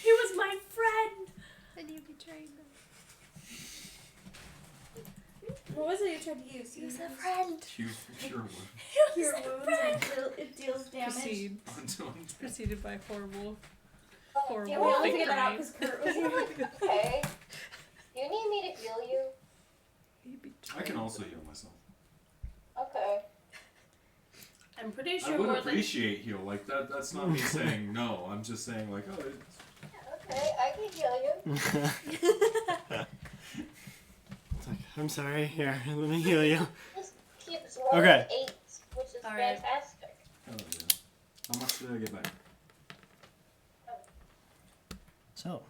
He was my friend. And you betrayed them. What was it you tried to use? He's a friend. Cure one. Cure wounds. It deals damage. Proceed. Until Preceded by horrible. Do Yeah, you we want only me figured to that out because Kurt was here. Okay. Do you need me to heal you? You betrayed I can also heal myself. Okay. I'm pretty I sure would more than appreciate heal. Like that. That's not me saying no. I'm just saying like, oh, Okay, I can heal you. It's like, I'm sorry. Here, let me heal you. Just keeps rolling Okay. 8s, which is All right. fantastic. hell yeah. How much did I get back? So,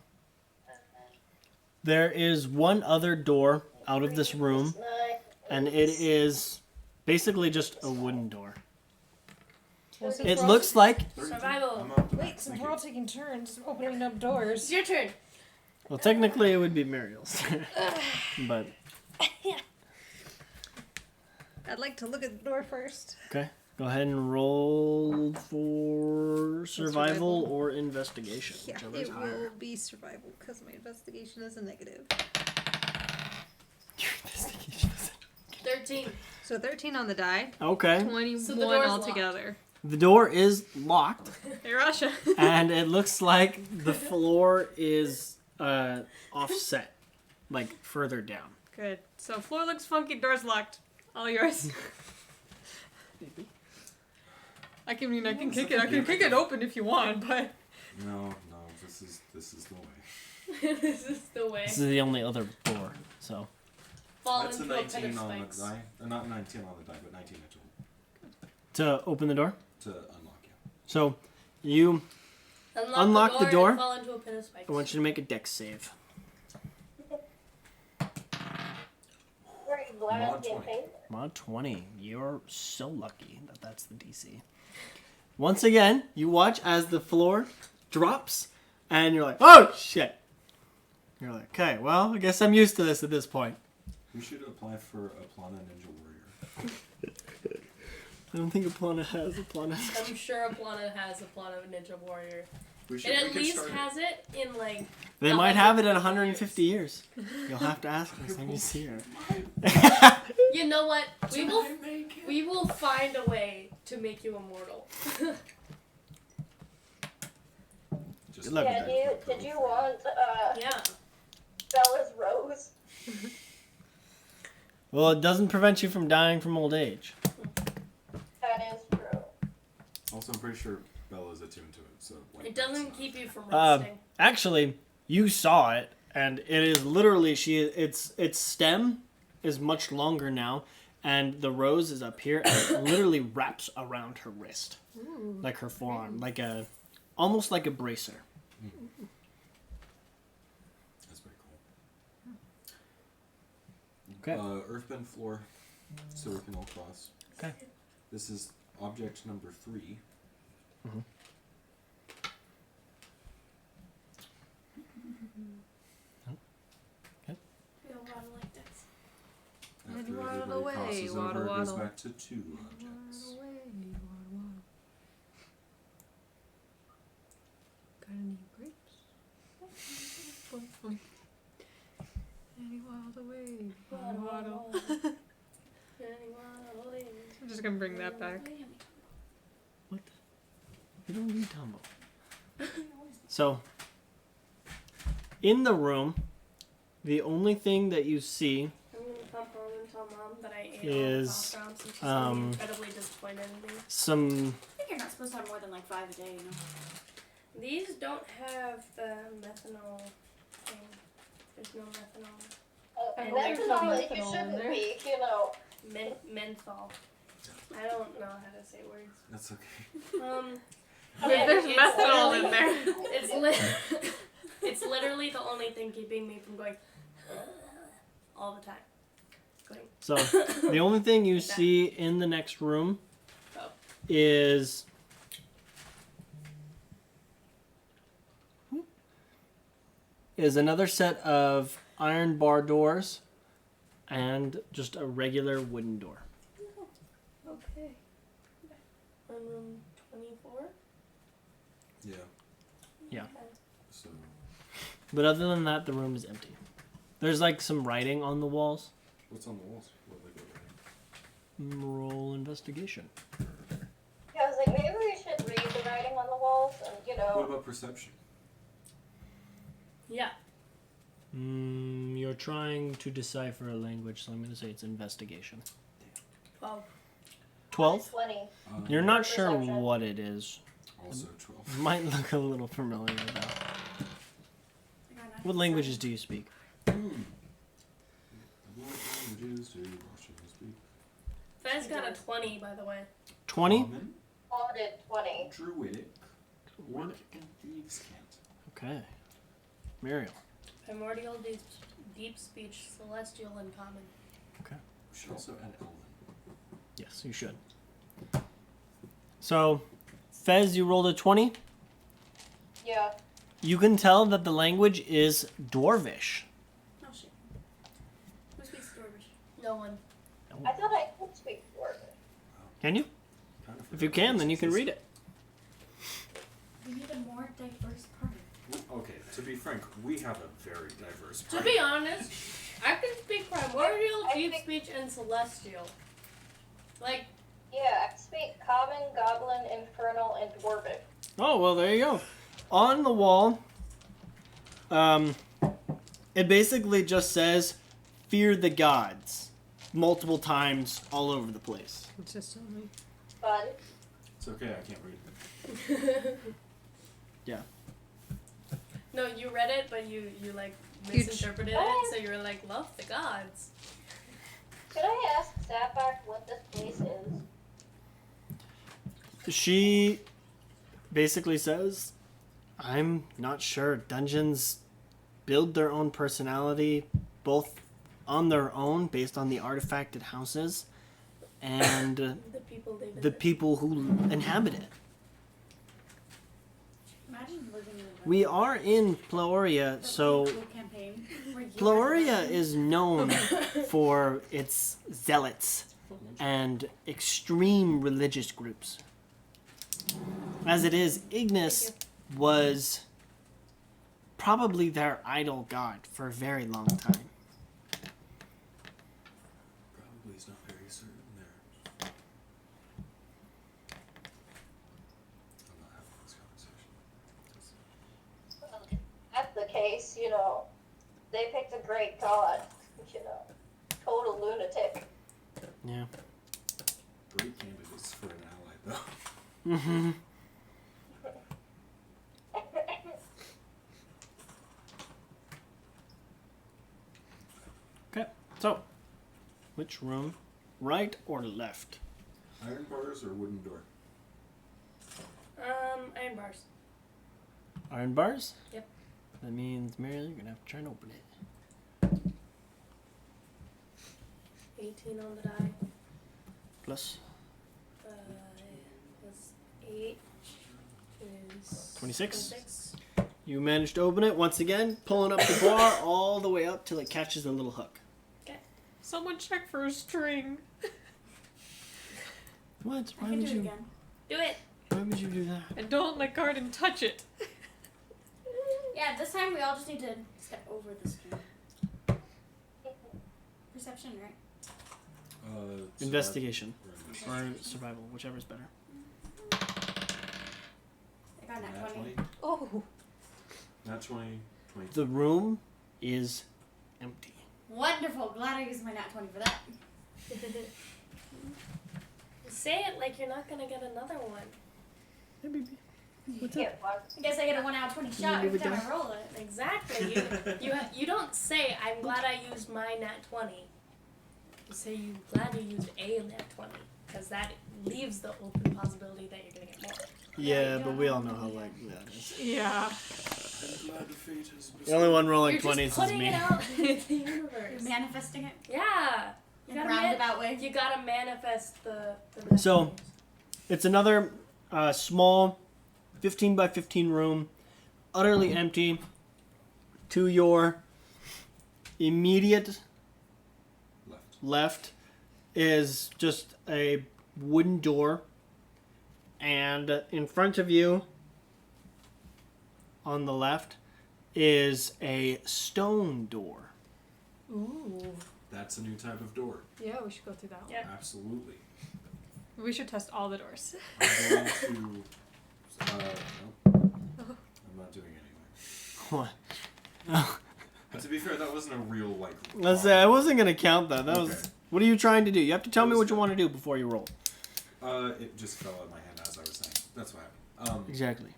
there is one other door out of this room, 9, and it is basically just a wooden door. Well, since It we're all looks like, survival. I'm up to Wait, max. since Thank we're all you. taking turns opening up doors. It's your turn. well, technically it would be Muriel's, but I'd like to look at the door first. okay. Go ahead and roll for survival survival. or investigation. Yeah, whichever is it higher. will be survival because my investigation is a negative. Your investigation is 13. So 13 on the die, okay. 21 So the door's altogether. The door is locked, Hey, Rasha. and it looks like the floor is offset, like further down. Good. So floor looks funky, door's locked. All yours. I can kick it. I can kick it open if you want, but No, this is the way. This is the way. This is the only other door, so. Fall That's a into a pit 19 of on spikes. the die. Not 19 on the die, but 19 actually. To open the door? To unlock you. So, you. Unlock the door. And fall into a pit of spikes. I want you to make a dex save. Were you glad Mod to get 20. paid? Mod 20. You're so lucky that that's the DC. Once again, you watch as the floor drops, and you're like, oh shit! You're like, okay, well, I guess I'm used to this at this point. We should apply for a Plana Ninja Warrior. I don't think Aplana has Aplana. I'm sure Aplana has a plot of Ninja Warrior. We It we at could least start has it in like. They might have it at 150 years. You'll have to ask next time you see her. You know what? We will find a way to make you immortal. Just Good luck with Yeah, that. did you want Yeah. Bella's rose? Well, it doesn't prevent you from dying from old age. That is true. Also, I'm pretty sure Bella's attuned to it, so like. It doesn't that's keep you from Uh, resting. Actually, you saw it, and it is literally its stem is much longer now, and the rose is up here, and it literally wraps around her wrist, like her forearm, almost like a bracer. That's pretty cool. Okay. Earthbend floor, so we can all cross. Okay. This is object number 3. We don't run like this. After And waddle everybody away, crosses waddle, over, it goes waddle. back to 2 objects. Got any grapes? And he waddled away. Waddle, waddle. I'm just gonna bring that back. What? You don't need Tombo. So, in the room, the only thing that you see I'm gonna come home and tell mom that I ate Is, all the and she's gonna be incredibly disappointed in me. some. I think you're not supposed to have more than like 5 a day, you know. These don't have the methanol thing. There's no methanol. And That's there's not no like you methanol in shouldn't there. be, you know. Menthol. I don't know how to say words. That's okay. There's It's methanol in literally- there. It's literally the only thing keeping me from going all the time. Going. So, the only thing you see in the next room Oh. is another set of iron bar doors and just a regular wooden door. Okay. On room 24. Yeah. Yeah. So But other than that, the room is empty. There's like some writing on the walls. what's on the walls? What like writing? Roll investigation. Yeah, I was like, maybe we should read the writing on the walls and, you What know. about perception? Yeah. You're trying to decipher a language, so I'm going to say it's investigation. 12. 12? 20. You're not For sure perception. what it is. Also 12. Might look a little familiar though. I got an What languages do you speak? What languages do Russians speak? Fez got a 20, by the way. 20? Common, Audit 20. Druidic, Orc, and Thieves' Cant. Okay. Muriel. Primordial, deep speech, celestial, and common. We should also add Elven. Yes, you should. So, Fez, you rolled a 20. Yeah. You can tell that the language is Dwarvish. Oh shit. Who speaks Dwarvish? No one. I thought I could speak Dwarvish. Can you? Kind of If you forgot can, then you can this. read it. We need a more diverse party. Okay, to be frank, we have a very diverse To party. be honest, I can speak primordial, I deep think- speech, and celestial. Like, Yeah, I speak Common, Goblin, Infernal, and Dwarvish. Oh, well, there you go. On the wall, it basically just says, "Fear the gods," multiple times all over the place. It's just on me. Fun. It's okay, I can't read. Yeah. no, you read it, but you like You misinterpreted it, so you were like, love the gods. Could I ask Saphire what this place is? She basically says, "I'm not sure. Dungeons build their own personality, both on their own, based on the artifacted houses, and The people they visit. the people who inhabit it. Imagine living in a We are in Plaoria, so cool campaign where you Plaoria is known for its zealots and extreme religious groups. As it is, Ignis was probably their idol god for a very long time. Probably is not very certain there. I'm not having this conversation. Well, if that's the case, you know, they picked a great god, you know, total lunatic. Yeah. Great candidates for an ally, though. Mm-hmm. Okay, so which room? Right or left? Iron bars or wooden door? Iron bars. Iron bars? Yep. That means, Muriel, you're gonna have to try and open it. 18 on the die. Plus Plus 8 is 26? 26. you managed to open it once again, pulling up the bar all the way up till it catches a little hook. Someone check for a string. What? I Why can would do it you? again. Do it! Why would you do that? And don't let Garden touch it. Yeah, this time we all just need to step over the screen. Perception, right? Investigation Survival. or survival, whichever's better. Oh. Not 20, 20. The room is empty. Wonderful. Glad I used my nat 20 for that. Say it like you're not gonna get another one. Hey, baby. What's Yeah, up? well, I guess I get a 1 out of 20 you shot leave every it time down? I roll it. Exactly. You don't say I'm glad I used my nat 20. You say you glad you used a nat 20 because that leaves the open possibility that you're gonna get more. Yeah, but we all know how likely that is. Yeah. I'm glad the fate has The only one rolling You're 20s just is putting me. it out into the You're universe. manifesting it Yeah. You in a gotta, roundabout way. you gotta manifest the So- It's another small 15 by 15 room, utterly empty. To your immediate left is just a wooden door, and in front of you on the left is a stone door. Ooh. That's a new type of door. Yeah, we should go through that one. Yeah. Absolutely. We should test all the doors. I'm going to. Nope. I'm not doing anything. What? To be fair, that wasn't a real like. Let's say I wasn't gonna count that. That Okay. was. What are you trying to do? You have to tell That me was what you good. want to do before you roll. It just fell out of my hand as I was saying. That's what happened. Exactly.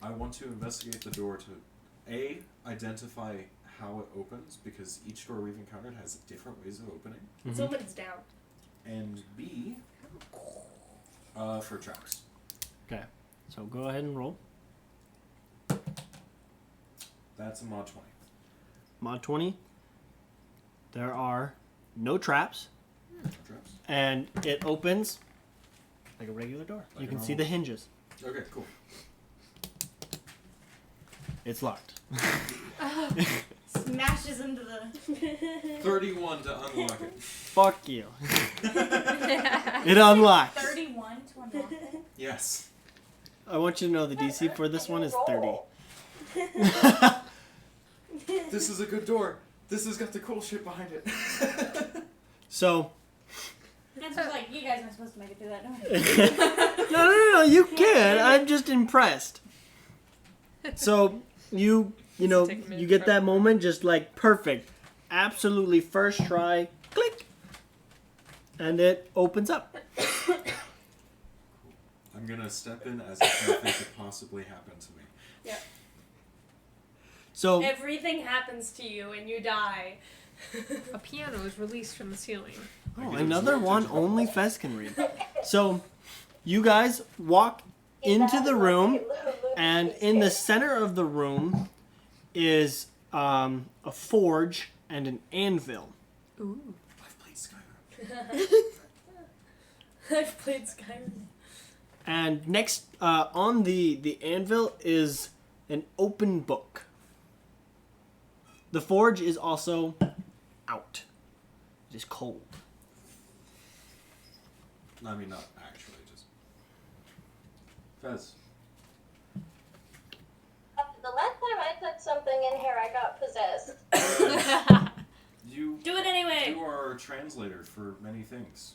I want to investigate the door to identify how it opens because each door we've encountered has different ways of opening, Mhm. So it's down. and B, for traps. Okay. So go ahead and roll. That's a mod 20. Mod 20. There are no traps, Traps. and it opens like a regular door. Like You a can see normal- the hinges. Okay, cool. It's locked. Smashes into the 31 to unlock it. Fuck you. It unlocks. 31 to unlock it. Yes. I want you to know the DC for this one is 30. roll. This is a good door. This has got the cool shit behind it. So, That's just like, you guys aren't supposed to make it through that door. no, you can. I'm just impressed. So, you know, Take a minute you get for- that moment just like perfect. Absolutely first try. Click. And it opens up. I'm gonna step in as if nothing could possibly happen to me. Yeah. So, Everything happens to you and you die. A piano is released from the ceiling. oh, another one only Fez can read. So, you guys walk into the room, and in the center of the room is a forge and an anvil. Ooh. I've played Skyrim. I've played Skyrim. And next on the anvil is an open book. The forge is also out. It is cold. I mean, not actually, just. Fez. The last time I put something in here, I got possessed. You. Do it anyway. You are a translator for many things.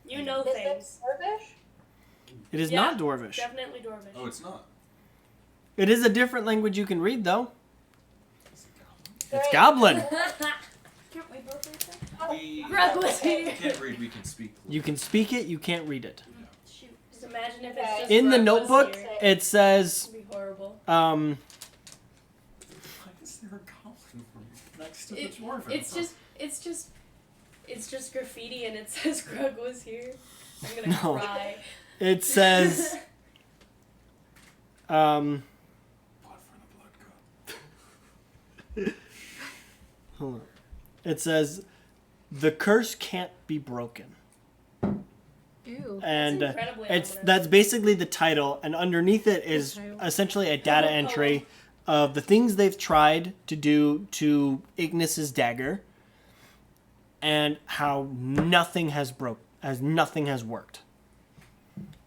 You know Is things. this Dwarvish? It is Yeah, not Dwarvish. Definitely Dwarvish. Oh, it's not. It is a different language you can read, though. It's a goblin. It's Great. Goblin. Can't we both read that? We Greg was here. can't read, we can speak. You can speak it, you can't read it. Shoot. Just imagine if it's Okay. just In the Greg was notebook, here. it says, It'd be horrible. Why is there a goblin next to the It- dwarf? It's just graffiti and it says Greg was here. I'm gonna No. cry. it says, Blood for the blood god. hold on. It says, the curse can't be broken. Ew. And incredibly it's ominous. that's basically the title, and underneath it is The title. essentially a data entry of the things they've tried to do to Ignis's dagger, and how nothing has nothing has worked.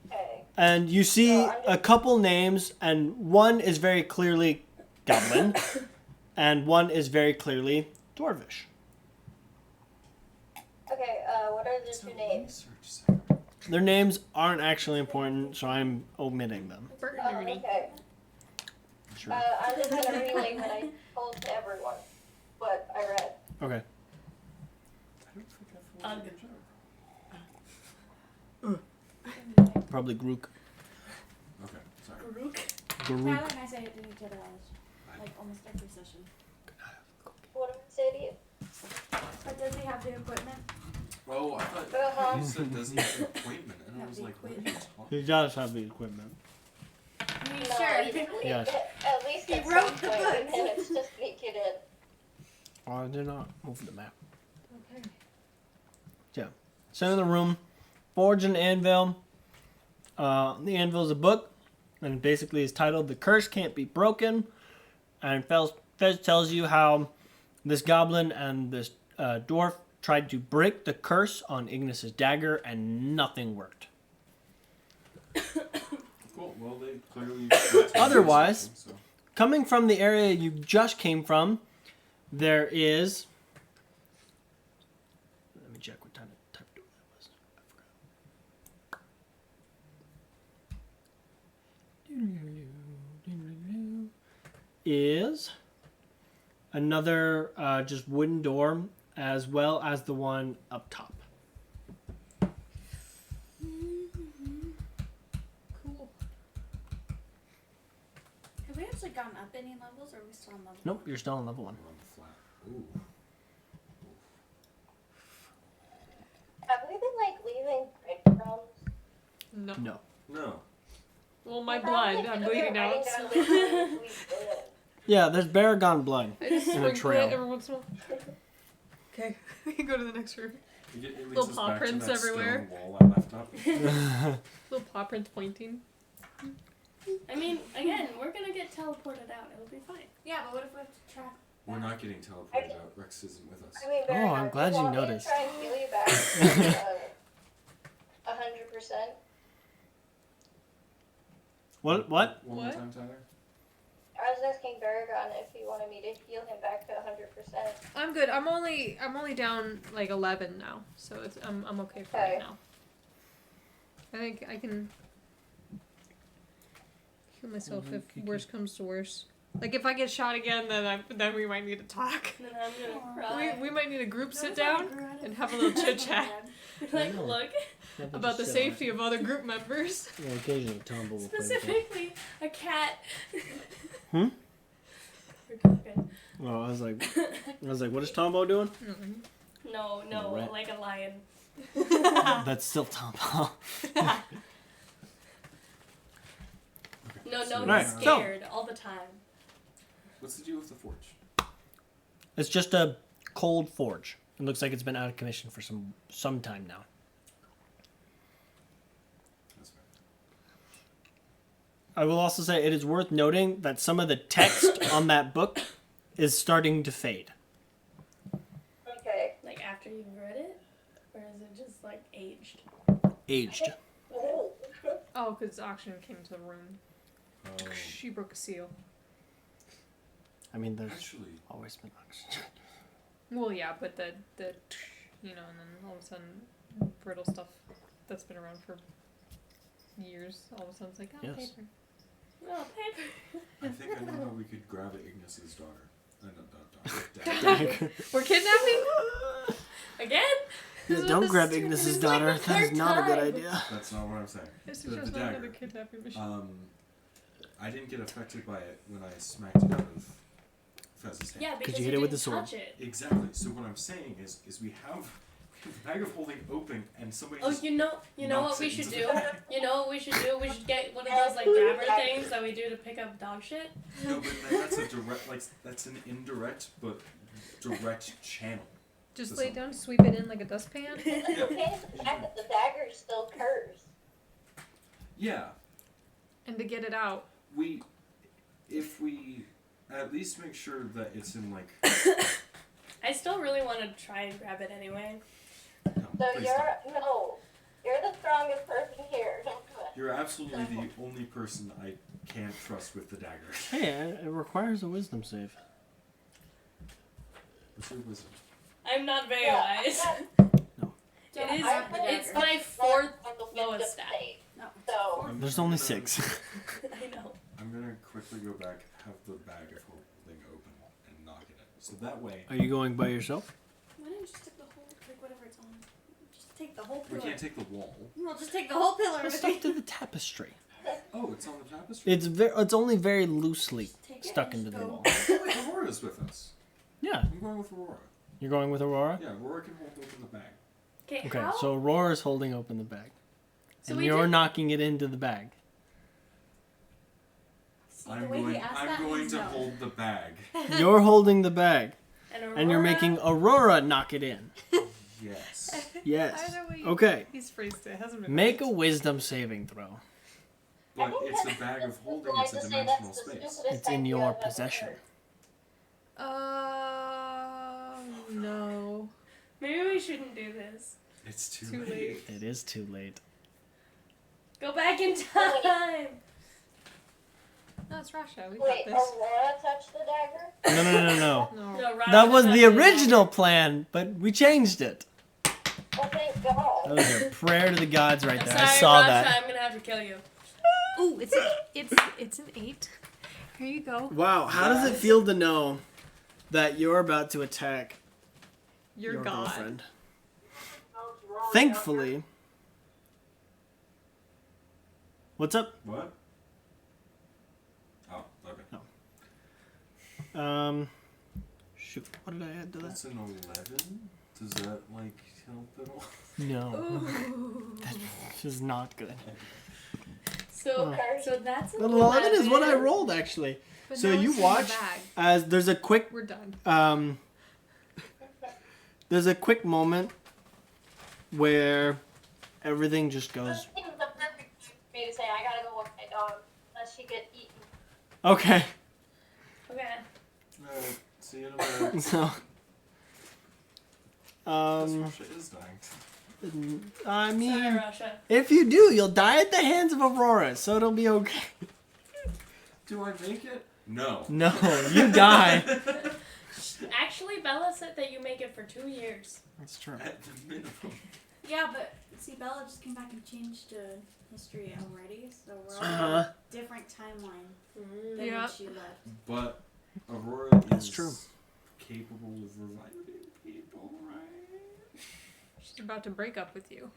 Okay. And you see So I'm just- a couple names, and one is very clearly Goblin, and one is very clearly Dwarvish. Okay, what are the two names? Their names aren't actually important, so I'm omitting them. Bert Oh, and Ernie. okay. Sure. I'm just gonna relay what I told to everyone. What I read. Okay. I don't think I followed Probably Grook. Okay, sorry. Rook. Grook. Tyler and I say it to each other like almost every session. What did I say to you? But does he have the equipment? Oh, I thought Uh-huh. you said doesn't have an appointment, and I was like, what are you talking He does have the equipment. Are you No, sure? you didn't Yes. at least He at wrote some the point, book. and then it's just sneak it in. Oh, they're not moving the map. Okay. Yeah. Center of the room, forge and anvil. The anvil is a book, and it basically is titled "The Curse Can't Be Broken," and Fez tells you how this goblin and this dwarf tried to break the curse on Ignis's dagger, and nothing worked. Cool. Well, they clearly. Otherwise- so. Coming from the area you just came from, there is. Let me check what type of door that was. I forgot. Is another just wooden door, as well as the one up top. Cool. Have we actually gone up any levels, or are we still on level? Nope, you're still on level 1. We're on the flat. Ooh. Have we been like leaving breadcrumbs? No. No. No. Well, my Probably blood. I'm because we're bleeding out. writing So. down which ones we've been. Yeah, there's Baragon blood. I just In a sprinkle trail. it every once in a while. Okay, we can go to the next room. It leads Little us paw back to prints that everywhere. stone wall I left up. Little paw prints pointing. I mean, again, we're gonna get teleported out. It'll be fine. Yeah, but what if we have to track? We're not getting teleported out. Rex isn't with us. I mean, Oh, I'm Baragon, glad you want me to noticed. Try and heal you back. 100%. What? One more What? time, Tyler. I was asking Baragon if he wanted me to heal him back to 100%. I'm good. I'm only down like 11 now, so it's I'm okay for Okay. right now. I think I can heal myself if worse comes to worse. Like if I get shot again, then we might need to talk. Then I'm gonna cry. We might need a group sit down and have a little chit chat Like, look, about the safety of other group members. Yeah, occasionally Tombo will play with it. specifically a cat. Hmm? We're talking. Oh, I was like, what is Tombo doing? No, Rat. like a lion. That's still Tombo. No, So- he's Alright, so- scared all the time. What's the deal with the forge? It's just a cold forge. It looks like it's been out of commission for some time now. That's fair. I will also say it is worth noting that some of the text on that book is starting to fade. Okay. Like after you've read it, or is it just like aged? Aged. Oh. Oh, because Auction came to the room. Oh, She broke a seal. I mean, there's actually, always been oxygen. Well, yeah, but the and then all of a sudden, brittle stuff that's been around for years, all of a sudden it's like, oh, Yes. paper. Oh, paper. I think I know how we could grab Ignis's daughter. Not daughter. We're kidnapping? Again? Yeah, don't grab Ignis's It's like daughter. the That is third not a good time. idea. That's not what I'm saying. It's The just not dagger. another kidnapping mission. I didn't get affected by it when I smacked it out of Fez's hand. Yeah, because you hit it with didn't the sword. touch it. Exactly. So what I'm saying is we have the bag of holding open, and somebody Oh, just you know knocks what we it should into do? the bag. You know what we should do? We should get one of those like grabber things that we do to pick up dog shit. No, but that's a direct, like that's an indirect but direct channel. Just to lay it something. down, sweep it in like a dustpan. The thing is the fact that the dagger is still cursed. Yeah, And to get it out. if we at least make sure that it's in like. I still really want to try and grab it anyway. No, So please you're don't. you're the strongest person here. Don't do it. You're absolutely the only person I can't trust with the dagger. Hey, it requires a wisdom save. What's your wisdom? I'm not very Yeah, wise. No. It is. I put It's it my fourth on the lowest wisdom stat. save. No. So I'm There's just only gonna- 6. I know. I'm gonna quickly go back, have the bag of holding open, and knock it in. So that way, Are you going by yourself? Why don't you just take the whole, like whatever it's on? Just take the whole we pillar. can't take the wall. We'll just take the whole pillar. Let's stuck to the tapestry. Oh, it's on the tapestry? It's only very loosely Take it stuck and into the go. wall. Oh, wait, Aurora's with us. Yeah. I'm going with Aurora. You're going with Aurora? Yeah, Aurora can hold open the bag. Okay, how? so Aurora's holding open the bag. So And we you're did- knocking it into the bag. See, the way he asked that I'm going means to no. hold the bag. You're holding the bag. And you're Aurora- making Aurora knock it in. Yes. Yes. I know what you- Okay. He's phrased it. Hasn't been Make a wisdom saving throw. But it's a bag of holding, it's a dimensional space. It's in your possession. No. Maybe we shouldn't do this. It's too Too late. late. It is too late. Go back in time. No, it's Rasha. We got Wait, this. Aurora touched the dagger? No. No. No, Rob That was touched the it. original plan, but we changed it. Oh, thank God. That was your prayer to the gods right I'm there. sorry, I saw Rasha, that. I'm gonna have to kill you. Ooh, it's an 8. Here you go. Wow, how does it feel to know that you're about to attack You're your God. girlfriend? Thankfully. What's up? What? Oh, okay. Shoot, what did I add to that? That's an 11? Does that, like, help at all? No, Ooh. this is not good. So, so that's an 11 is what I rolled, actually. But So now you it's in the watch bag. as there's a quick We're done. there's a quick moment where everything just goes This seems the perfect time for me to say I gotta go walk my dog, unless she get eaten. okay. Okay. Alright, see you in a minute. So Russia is dying. I mean, Sorry, Rasha. if you do, you'll die at the hands of Aurora, so it'll be okay. Do I make it? No. No, you die. Actually, Bella said that you make it for 2 years. That's true. At the minimum. Yeah, but see, Bella just came back and changed history already, so we're on a different timeline than Yeah. when she left. But Aurora is That's true. capable of reviving people, right? She's about to break up with you.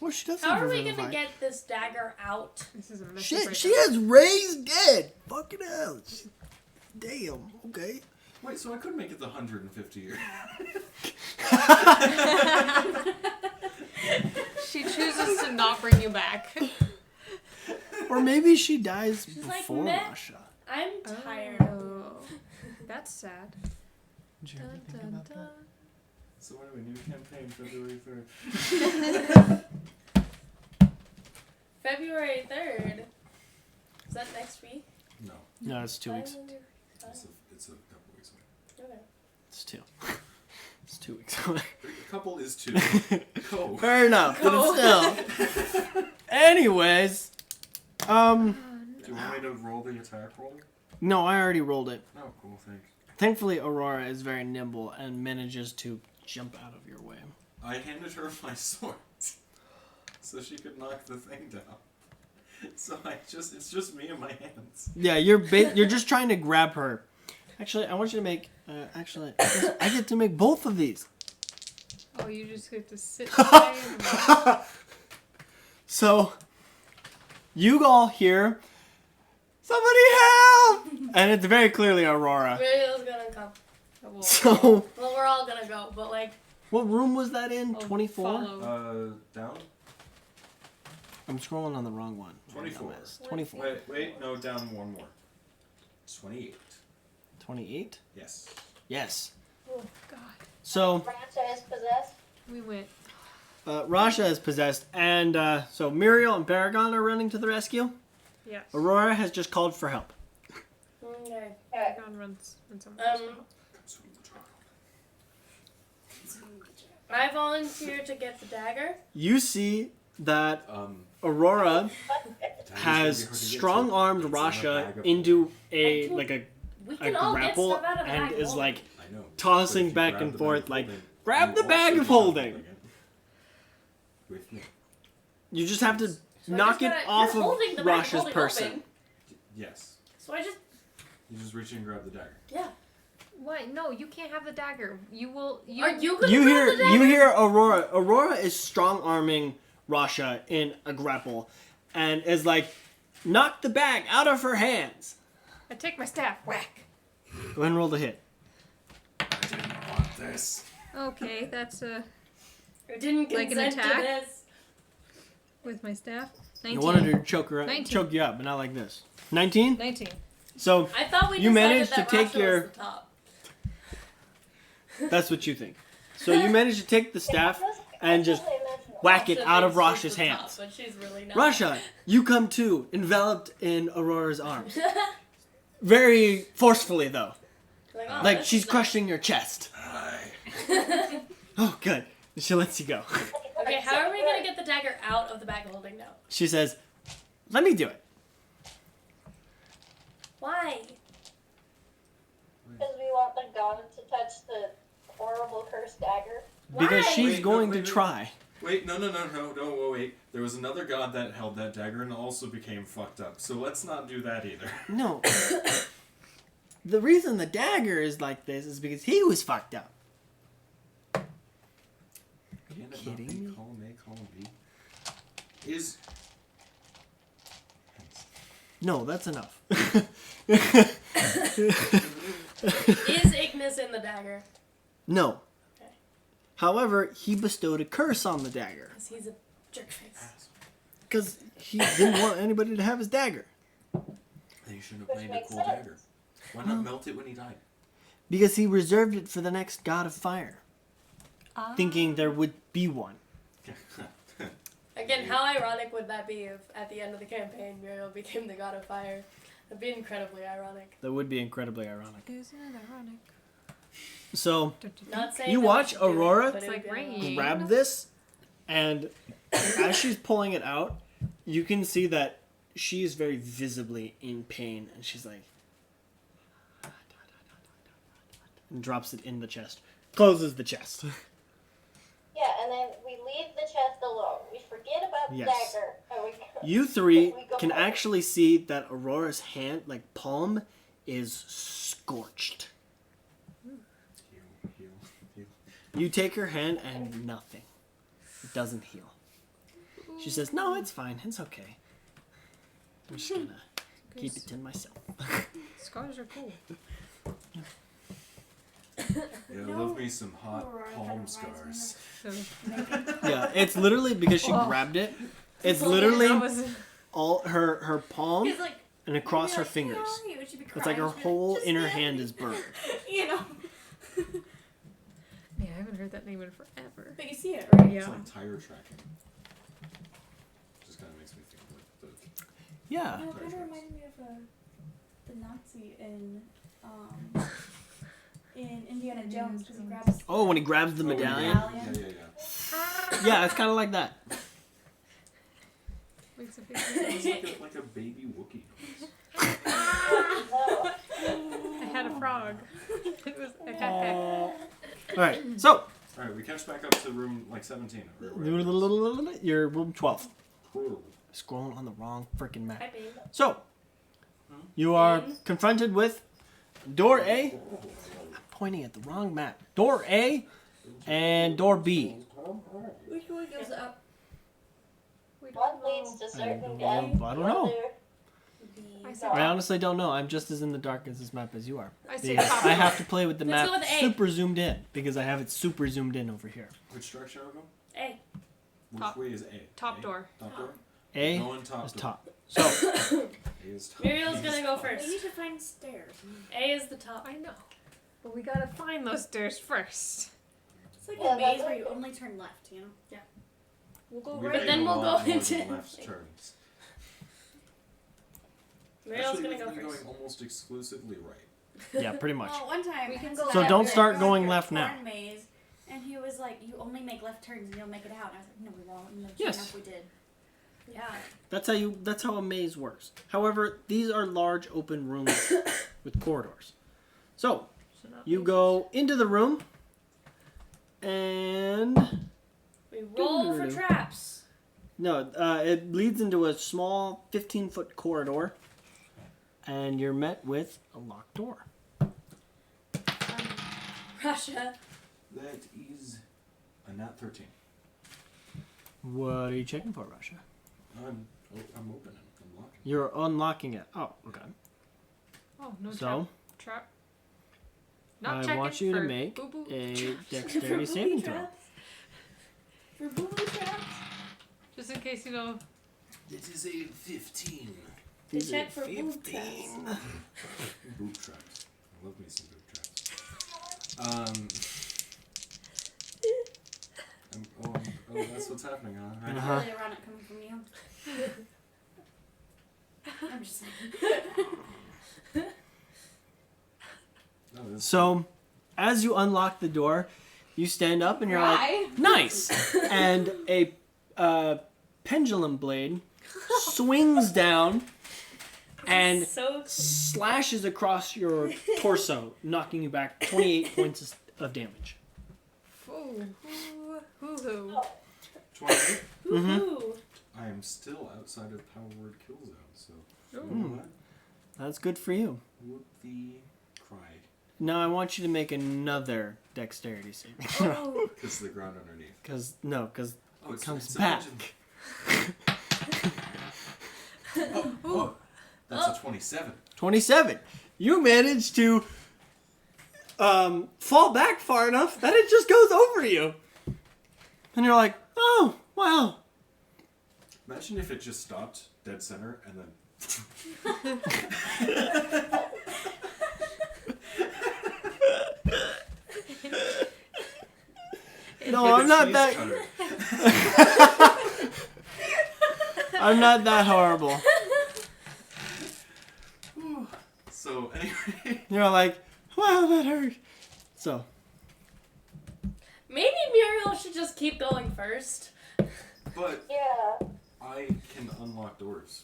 Well, she doesn't. How are have we a gonna revive. get this dagger out? This is a messy Shit, breakup. she has raised dead. Fucking hell. Damn. Okay. Wait, so I could make it the 150 year. She chooses to not bring you back. Or maybe she dies She's like, before meh. Rasha. I'm tired. Oh, that's sad. Did you Dun, ever think dun, about dun. that? So anyway, new campaign February 3rd. February 3rd. Is that next week? No, No, it's 2 weeks. it's a couple weeks away. Okay. It's 2. It's 2 weeks away. A couple is 2. Go. Fair enough, but it's still. Anyways, Do you want me to roll the attack roll? no, I already rolled it. Oh, cool, thanks. Thankfully, Aurora is very nimble and manages to jump out of your way. I handed her my sword, so she could knock the thing down. So it's just me and my hands. Yeah, you're just trying to grab her. Actually, I want you to make. I get to make both of these. Oh, you just get to sit there and watch. So, you all hear, "Somebody help!" And it's very clearly Aurora. Rayle's gonna come. Well, So, Well, we're all gonna go, but like, what room was that in? I'll 24? follow. Down? I'm scrolling on the wrong one. 24. 24. Wait, no, down one more. 28. 28? Yes. Yes. Oh, God. So, Ratcha is possessed. We went. Rasha is possessed, and so Muriel and Paragon are running to the rescue. Yes. Aurora has just called for help. okay. Okay. Gone runs when someone else Um, help. I volunteer to get the dagger. You see that Um, Aurora Dagger's has gonna be hard to get strong-armed to. It's in a Rasha bag of- into a can- like a We can all get grapple stuff out of the and bag. is Hold like I know. tossing But if you back grab and the forth, bag of like, holding, grab you the bag also of do holding. something again. With me. You just have to So I knock just it gotta- off you're of holding the bag of Rasha's holding person. open. Yes. So I just You just reach in and grab the dagger. yeah. Why? No, you can't have the dagger. You will. Are you gonna You grab the dagger? hear Aurora. Aurora is strong arming Rasha in a grapple, and is like, knock the bag out of her hands. I take my staff. Whack. Go ahead and roll the hit. I didn't want this. Okay, that's I didn't Like an consent to attack? this. with my staff. You 19. wanted to choke her, 19. choke you up, but not like this. 19. 19. So I thought we You decided managed that to take Rasha your- was the top. that's what you think. So you managed to take the staff and just whack it Rasha out of thinks she's Rasha's the top, hands. but she's really not. Rasha, you come too, enveloped in Aurora's arms. Very forcefully, though. Like this she's is crushing your chest. Oh, good. She lets you go. Okay, how are we gonna get the dagger out of the bag holding now? She says, let me do it. Why? Because we want the god to touch the horrible cursed dagger. Because Why? she's Wait, going no, to wait. try. Wait, no, wait. There was another god that held that dagger and also became fucked up. So let's not do that either. No. The reason the dagger is like this is because he was fucked up. Can it not kidding be me? column A, column B? Is... No, that's enough. Is Ignis in the dagger? No. Okay. However, he bestowed a curse on the dagger. Because he's a jerkface. Because he didn't want anybody to have his dagger. Then you shouldn't have Which made a makes cool sense. dagger. Why not melt it when he died? Because he reserved it for the next god of fire. Thinking there would be one. Again, how ironic would that be if at the end of the campaign Muriel became the god of fire? That'd be incredibly ironic. That would be incredibly ironic. Isn't it ironic? So, Not saying You that we watch should do it, Aurora? but it It's would like be rain. ironic. grab this, and as she's pulling it out, you can see that she is very visibly in pain, and she's like, and drops it in the chest, closes the chest. Yeah, and then we leave the chest alone. We forget about the Yes. dagger. And we You three We go can back. actually see that Aurora's hand, like palm, is scorched. Heal. You take her hand, and nothing. It doesn't heal. She says, "No, it's fine. It's okay. I'm just gonna keep it to myself." Scars are cool. Yeah, I love me some hot Aurora palm kinda reminds scars. So, Yeah, it's literally because she Oh. grabbed it. It's Oh, literally that was all her palm He's like, and across You'd be her like, fingers. "How are you?" And she'd be It's like crying. her She'd be whole "Just inner stab hand me." is burned. You know. yeah, I haven't heard that name in forever. But you see it, right? Yeah. It's like tire tracking. Just kind of makes me think of like the... Yeah. No, it kind of reminded me of the Nazi in Indiana Jones because he grabs. Oh, when he grabs the Oh, medallion. Yeah. Yeah, it's kind of like that. Makes a big It's like a baby Wookiee. no. I had a frog. It was a heck. All right, so Alright, we catch back up to room like 17. Or whatever. you're room 12. Cool. Scrolling on the wrong freaking map. hi, babe. So you are confronted with door A. I'm pointing at the wrong map. Door A and door B. Which one goes up? What leads to certain I don't know. I say, I honestly don't know. I'm just as in the dark as this map as you are. I say Because top. I have to play with the Let's map go with A. super zoomed in because I have it super zoomed in over here. Which direction are we going? Hey, Which Top. way is A? Top A? door. Top door? A Going top is door. top. So A is top. Muriel's gonna go We first. need to find stairs. A is the top. I know. But we gotta find those stairs first. It's like Yeah, a maze that's where you okay. only turn left, you know? We'll go We've right. But then made a we'll lot go more than into- left turns. Muriel's Actually, gonna we've go been first. going almost exclusively right. yeah, pretty much. Well, one time We I can had go some So guy don't who was start like, going "Your left now." corn maze," and he was like, "You only make left turns and you'll make it out." And I was like, "No, we won't." And then sure Yes. enough, we did. Yeah. That's how a maze works. However, these are large open rooms with corridors. So So not you me. go into the room and We roll for traps. no, it leads into a small 15-foot corridor and you're met with a locked door. Russia. That is a nat 13. What are you checking for, Russia? I'm opening. I'm locking. You're unlocking it. Oh, okay. Oh, no So, trap. Not I checking want you to for make boo-boo. a For dexterity booby saving throw. traps. For booby traps. Just in case, you know. It is a 15. To check for boob traps. Boob traps. I love me some boob traps. Oh, that's what's happening, huh? Right. Uh-huh. Really ironic coming from you. I'm just saying. No, that's- So, as you unlock the door, you stand up and you're like, nice! And a pendulum blade swings down and So slashes across your torso, knocking you back 28 points of damage. Ooh. Hoo-hoo. 28. woohoo. I am still outside of power word kill zone, so you know Ooh. what? That's good for you. Whoop the cry. Now I want you to make another dexterity saving throw. Oh. Because the ground underneath. Because Oh, it comes it's a back. pigeon. Oh, that's a 27. 27. You managed to fall back far enough that it just goes over you. And you're like, oh, wow. Imagine if it just stopped dead center and then. No, I'm not that. I'm not that horrible. So anyway, You're like, wow, that hurt. So, Maybe Muriel should just keep going first. but Yeah. I can unlock doors.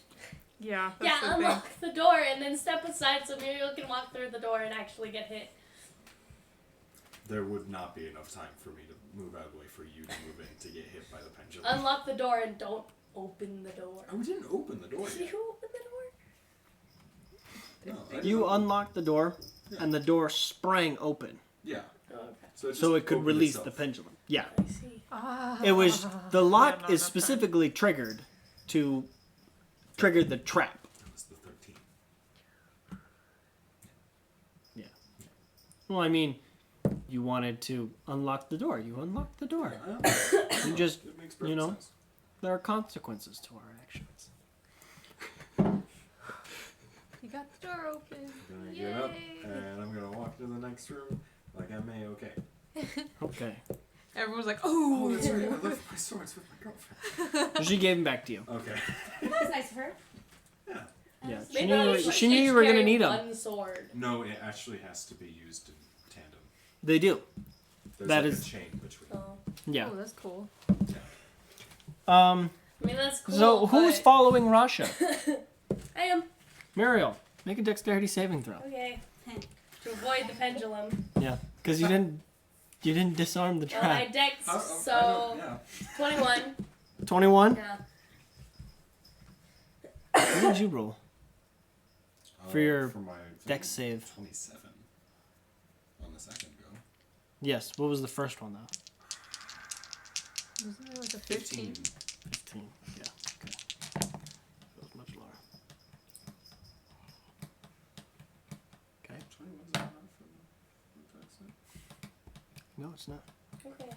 Yeah, that's Yeah, the thing. unlock the door and then step aside so Muriel can walk through the door and actually get hit. There would not be enough time for me to move out of the way for you to move in to get hit by the pendulum. Unlock the door and don't open the door. Oh, we didn't open the door Did yet. you open the door? No, I didn't you open- unlocked the door, and the door sprang open. Yeah. Oh, okay. So it just could opened release itself. the pendulum. Yeah. I see. It was, the lock Yeah, not is enough specifically triggered to trigger the trap. That was the 13. Well, I mean, you wanted to unlock the door. You unlocked the door. You just, It makes you perfect know, sense. there are consequences to our actions. You got the door open. I'm gonna Yay. get up and I'm gonna walk to the next room like I'm A-okay. Okay. Everyone's like, Oh, oh. that's right. I left my swords with my girlfriend. So she gave them back to you. Okay. That was nice of her. Yeah. Maybe She knew you were going to need them. one sword. No, it actually has to be used in tandem. They do. There's That like is- a chain between. Oh. Yeah. Oh, that's cool. I mean, that's cool. So who's but- following Rasha? I am. Muriel, make a dexterity saving throw. Okay. To avoid the pendulum. Yeah, because you didn't disarm the Well, my trap. dex, I so don't- yeah. 21. 21. Yeah. What did you roll? For your for my dex save. 27 on the second go. Yes. What was the first one though? Wasn't there like a 15? 15. Yeah. Okay. That was much lower. Okay. 21's not enough for the dex save? No, it's not. Okay.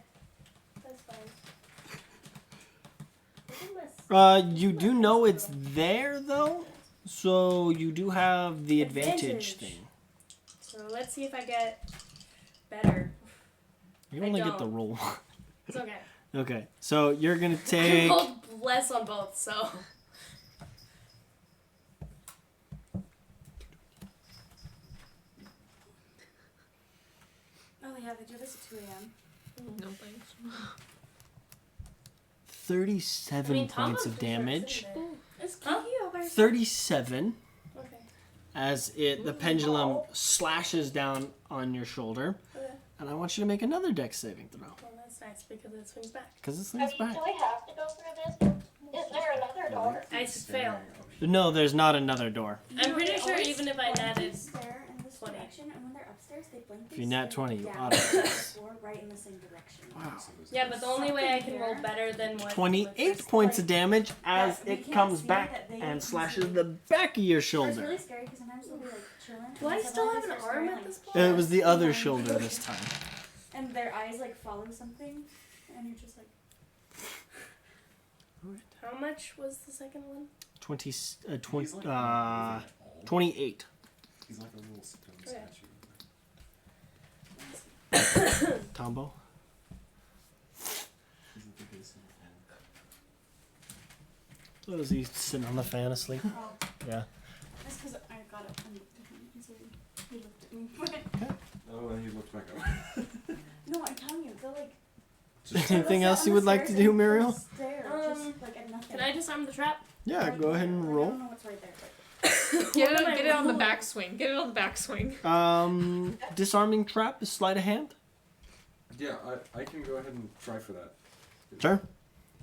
That's fine. You do know it's there though, so you do have the advantage Advantage. thing. So let's see if I get better. You I only get the don't. roll. It's okay. Okay, so you're gonna I take. rolled less on both, so. Oh yeah, they do this at 2 a.m. No thanks. 37 points Tombo's of pretty sure it's damage. in there. It's Huh? Kiki over 37 Okay. as the pendulum slashes down on your shoulder. Okay. And I want you to make another dex saving throw. Well, that's nice because it swings back. Because it I swings mean, back. do we have to go through this? Is there another door? I fail. No, there's not another door. I'm pretty sure always even if I want to natted stare in this 20. direction, and when they're upstairs, they blink. If you nat 20, you down auto on the pass. floor, right in the same direction. Wow. Yeah, but the only way I can roll better than what 28 with points this, of damage as That we it can't comes see back that they and can slashes see. the back of your It's shoulder. really scary because sometimes they'll be like chilling. Do I and still have sometimes an they're arm staring, at this like, point? It was the other behind shoulder you. this time. And their eyes like follow something, and you're just like. How much was the second one? 20, He's like, 28. He's like a little stone Okay. statue. Tombo. He's like the base of What is he sitting on the fan asleep? Oh, Yeah. that's because I got up and looked at him, and so he looked at me. Oh, and he looked back up. No, I'm telling you, they'll like. Anything they'll else sit you on would the like to stairs do, and Muriel? Stare, just like at nothing. Can I disarm the trap? Yeah, go ahead and I roll. don't know what's right there. But Get What it, am I get it on the rolling? backswing. Get it on the backswing. Disarming trap is sleight of hand. Yeah, I can go ahead and try for that. Sure.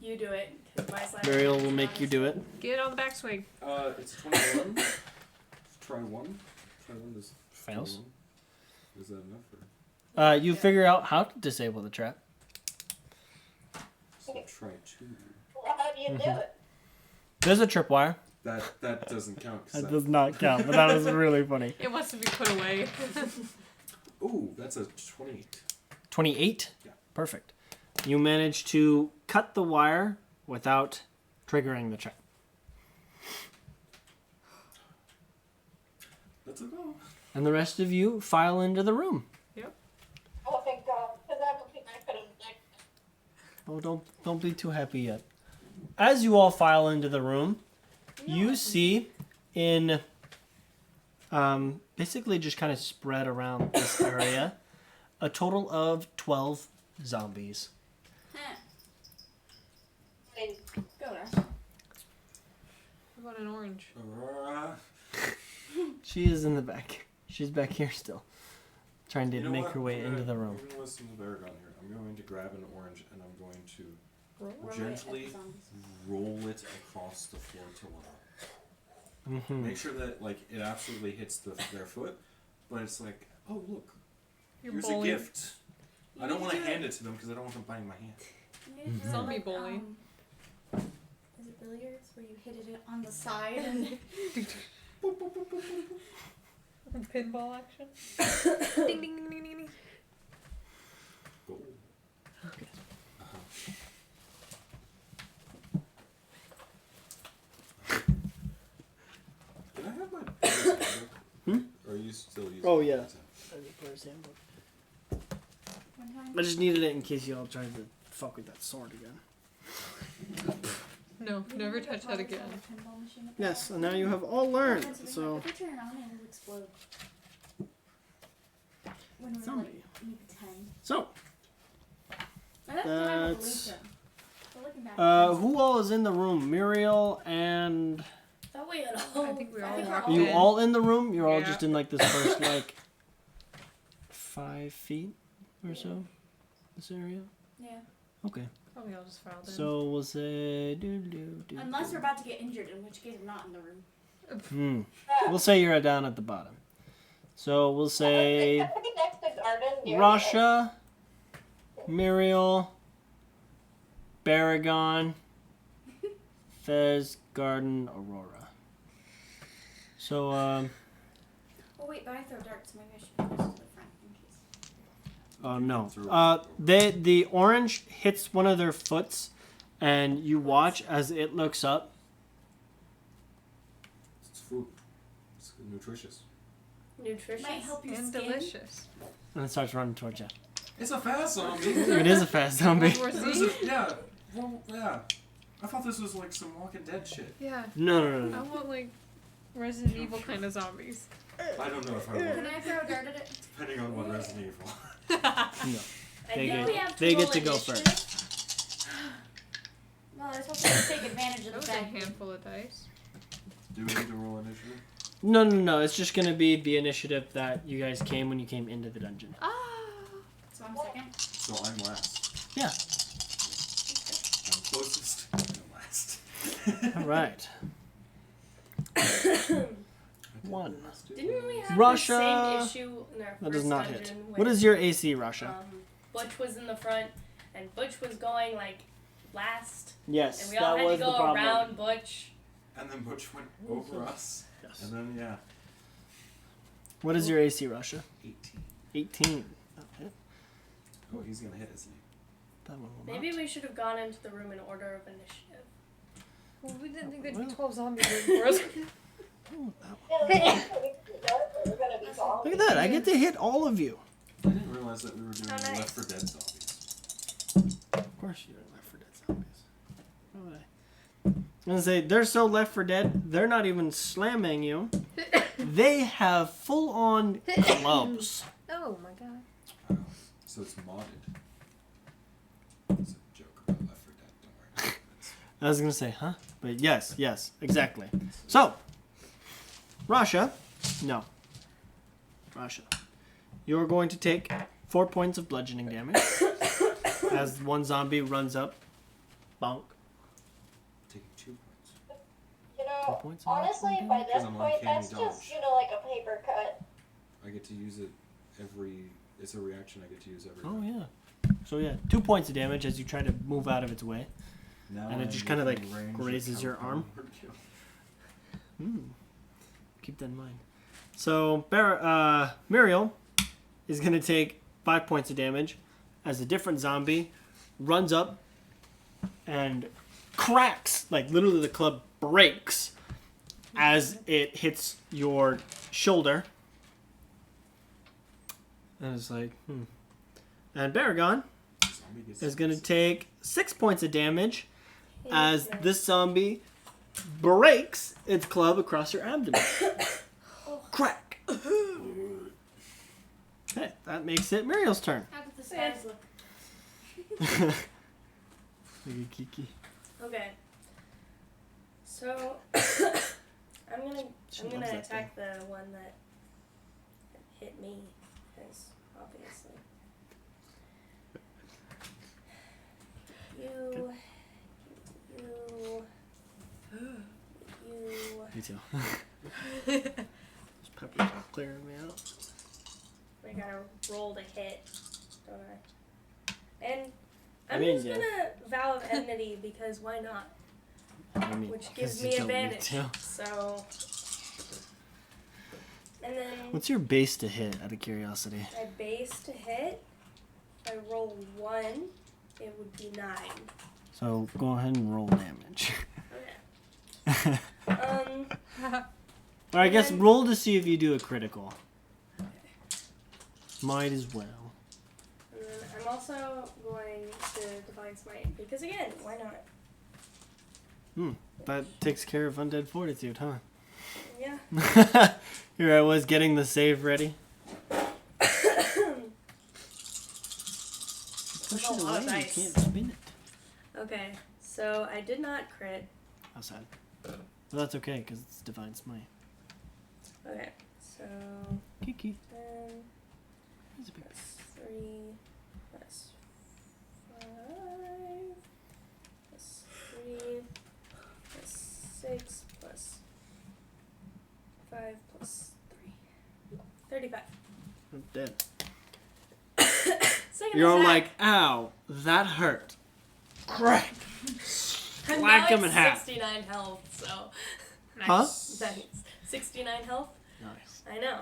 You do it. 'Cause my slide Burial is will make you do it. Get it on the backswing. It's 21. Try one. Try one is Fails. 21. Is that enough? Or? You figure out how to disable the trap. So try two. Well, how do you do it? There's a tripwire. That doesn't count. 'Cause That does not count, but that was really funny. It wants to be put away. Ooh, that's a 28. 28? Yeah. Perfect. You manage to cut the wire without triggering the trap. That's a go. And the rest of you file into the room. Oh, thank God. Because I don't think I could have done Oh, don't be too happy yet. As you all file into the room, you see in basically just kind of spread around this area a total of 12 zombies. it. go, Rush. What about an orange? She is in the back. She's back here still, trying to You know make what? her way I'm into gonna- the room. I'm gonna listen to Baragon here. I'm going to grab an orange and I'm going to Roll it at gently the zombies. roll it across the floor to one. Mm-hmm. Make sure that like it absolutely hits their foot, but it's like, oh look, You're here's bowling. a gift. You I don't need want to do hand it to them because I don't want them biting my hand. You need to do it Zombie like, bowling. Is it billiards where you hit it on the side and Pinball action. Ding ding ding ding ding. Ding. Goal. Can I have my player's handbook? Or are you still using Oh, my yeah. player's handbook? one time. I just needed it in case y'all tried to fuck with that sword again. No, You never need to touch that pause again. on the pinball machine at the Yes, back. and now you have all learned. Sometimes we So, have to turn it on and it'll explode. When we were Zombie. like maybe 10. so And that's the time I believed That's- him. But looking back, who all is in the room? Muriel and That way at all. I think we all we're walked are you in. all in the room? You're all Yeah. just in like this first like 5 feet or so. This area. yeah. Okay. Probably all just filed in. So we'll say Unless we're about to get injured, in which case I'm not in the room. We'll say you're down at the bottom. So we'll say I think next to garden. near the Rasha, Muriel, Baragon, Fez, Garden, Aurora. So Oh wait, but I throw darts, so maybe I should be close to the front in case. oh no. The orange hits one of their foots and you watch as it looks up. It's food. It's nutritious. Nutritious. Might help your and skin. delicious. And it starts running towards you. It's a fast zombie. It is a fast zombie. World War This Z? is- yeah. Well, yeah. I thought this was like some Walking Dead shit. Yeah. No. I want like Resident Evil kind of zombies. I don't know if I Can will. I throw a dart at it? Depending on what Resident Evil. I They think get- we have to they get roll to go initiative. Well, they're supposed to take advantage of That the was a fact. handful of dice. Do we need to roll initiative? No. It's just gonna be the initiative that you guys came when you came into the dungeon. Ah. So I'm second. So I'm last. Yeah. I'm closest. I'm last. All right. I 1. Didn't we have Russia. the same issue in our That first does not dungeon hit. with, What is your AC, Russia? Butch was in the front, and Butch was going like last, Yes, and we all that had was to the go problem. around Butch. And then Butch went over us. Yes. And then, yeah. What is your AC, Russia? 18. 18. That hit. Oh, he's going to hit, isn't he? That one will Maybe not. we should have gone into the room in order of initiative. Well, we didn't think there'd Well. be 12 zombies waiting for us. Oh, that one. Yeah, we're gonna be gone. Look at that. I get to hit all of you. I didn't realize that we were doing Oh, nice. Left 4 Dead zombies. Of course you're Left 4 Dead zombies. Why would I? I'm gonna say they're so Left 4 Dead. They're not even slamming you. They have full-on clubs. Oh my god. Wow. So it's modded. It's a joke about Left 4 Dead, don't worry. I was gonna say, huh? But yes, exactly. So, Russia, you're going to take 4 points of bludgeoning damage as one zombie runs up. Bonk. Taking 2 points. You 2 know, points. honestly, of by damage? this I'm point, uncanny that's just, dodge. like a paper cut. I get to use it it's a reaction I get to use every Oh round. yeah. So yeah, 2 points of damage as you try to move out of its way. Now And it I'm just kinda, like, within range of grazes your arm. compound kill. Keep that in mind. So Muriel is gonna take 5 points of damage as a different zombie runs up and cracks, like literally the club breaks as it hits your shoulder. And it's like, And Baragon Zombie gets is gonna six. take 6 points of damage as this zombie breaks its club across your abdomen. Crack. Okay, that makes it Muriel's turn. How did the size look? Look at Kiki. Okay. So I'm gonna She I'm gonna loves that attack the one that hit me, because obviously. You. Me too. This pepper's not clearing me out. I gotta roll to hit, don't I? And I I'm mean, just yeah. gonna vow of enmity because why not? I mean, Which gives because me you don't need advantage. to. So. And then What's your base to hit, out of curiosity? my base to hit, if I roll 1, it would be 9. So go ahead and roll damage. Okay. Or I guess then- roll to see if you do a critical. Might as well. And then I'm also going to Divine Smite because again, why not? That takes care of Undead Fortitude, huh? Yeah. Here I was getting the save ready. Push That's a it lot of away, you dice. can't spin it. Okay, so I did not crit. How sad. Well, that's okay, because it's Divine Smite. Okay, so Kiki. then He's a big plus 3 plus 5 plus 3 plus 6 plus 5 plus 3. 35. I'm dead. Second You're all attack. like, ow, that hurt. Crack. And whack now him it's in half. 69 health, so. Huh? Nice. 69 health? Nice. I know.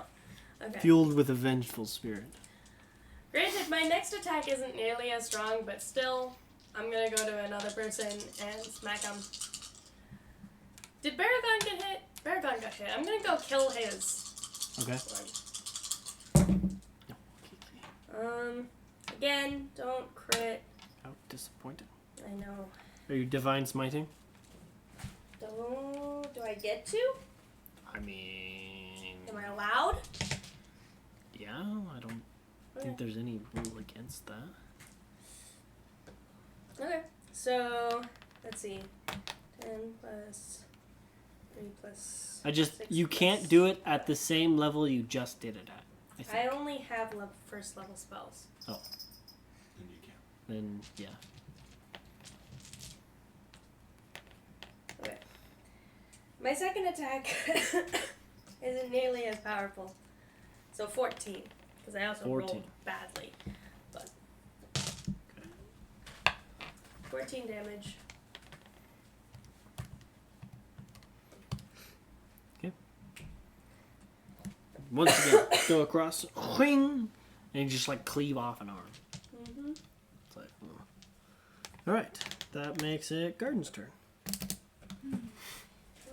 Okay. Fueled with a vengeful spirit. Granted, my next attack isn't nearly as strong, but still, I'm gonna go to another person and smack him. Did Baragon get hit? Baragon got hit. I'm gonna go kill his. Okay. one. No. Kiki. Again, don't crit. How disappointing. I know. Are you Divine Smiting? Do I get to? I mean... Am I allowed? Yeah, I don't think there's any rule against that. Okay. So, let's see. 10 plus 3 plus. I just, 6 you plus can't do it at the same level you just did it at. I think. I only have first level spells. Oh, Then you can. then, yeah. Okay. My second attack isn't nearly as powerful. So 14, because I also 14. rolled badly. But 14 damage. Once again, go across, and you just like cleave off an arm. Mm-hmm. It's like, oh. All right, that makes it Garden's turn. What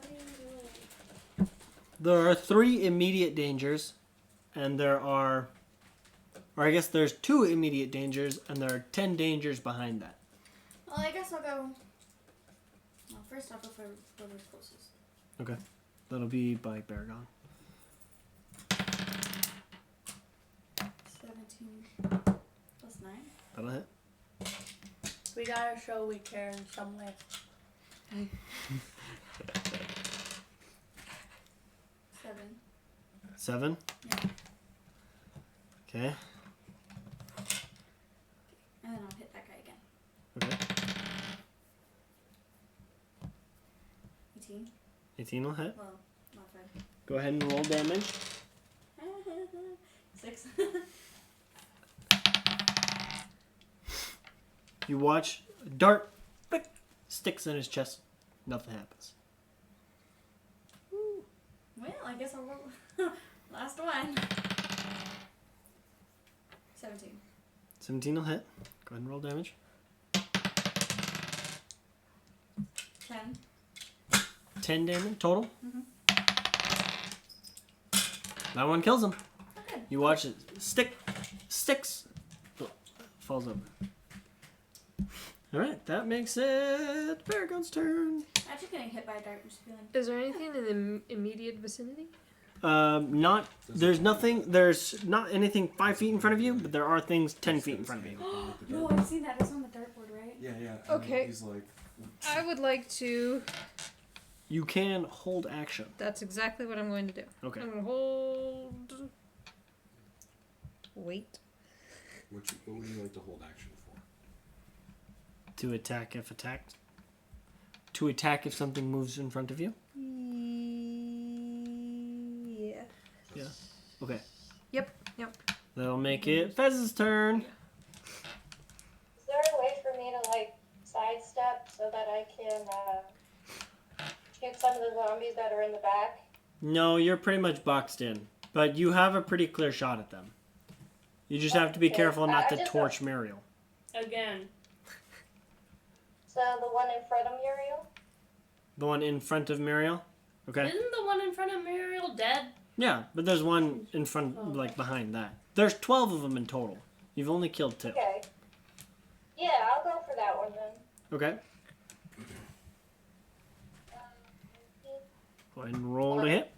are you doing? There are 3 immediate dangers, and there are, or I guess there's 2 immediate dangers, and there are 10 dangers behind that. Well, I guess I'll go. Well, first I'll go for whoever's closest. Okay, that'll be by Baragon. 17 plus 9. That'll hit. We gotta show we care in some way. 7. 7. Yeah. Okay. And then I'll hit that guy again. Okay. 18. 18 will hit. Well, not 5. Go ahead and roll damage. 6. You watch a dart, quick, sticks in his chest. Nothing happens. Well, I guess I'll roll. Last one. 17. 17 will hit. Go ahead and roll damage. 10. 10 damage total. Mhm. That one kills him. Okay. You watch it. Sticks. Oh, falls over. Alright, that makes it Baragon's turn. Actually getting hit by a dart, I'm just feeling. Is there anything in the immediate vicinity? There's not anything 5 feet in front of you, but there are things 10 feet in front of you. No, I've seen that. It's on the dartboard, right? Yeah, yeah. Okay. He's like, I would like to. You can hold action. That's exactly what I'm going to do. Okay. I'm going to hold. Wait. what would you like to hold action for? To attack if attacked. To attack if something moves in front of you. Yeah. Yeah. Okay. Yep. That'll make it Fez's turn. Is there a way for me to like sidestep so that I can shoot some of the zombies that are in the back? No, you're pretty much boxed in. But you have a pretty clear shot at them. You just have to be Okay. careful not I to just torch Muriel. Again. So the one in front of Muriel? The one in front of Muriel? Okay. Isn't the one in front of Muriel dead? Yeah, but there's one in front, like behind that. There's 12 of them in total. You've only killed 2. Okay. Yeah, I'll go for that one then. Okay. Go ahead and roll to hit.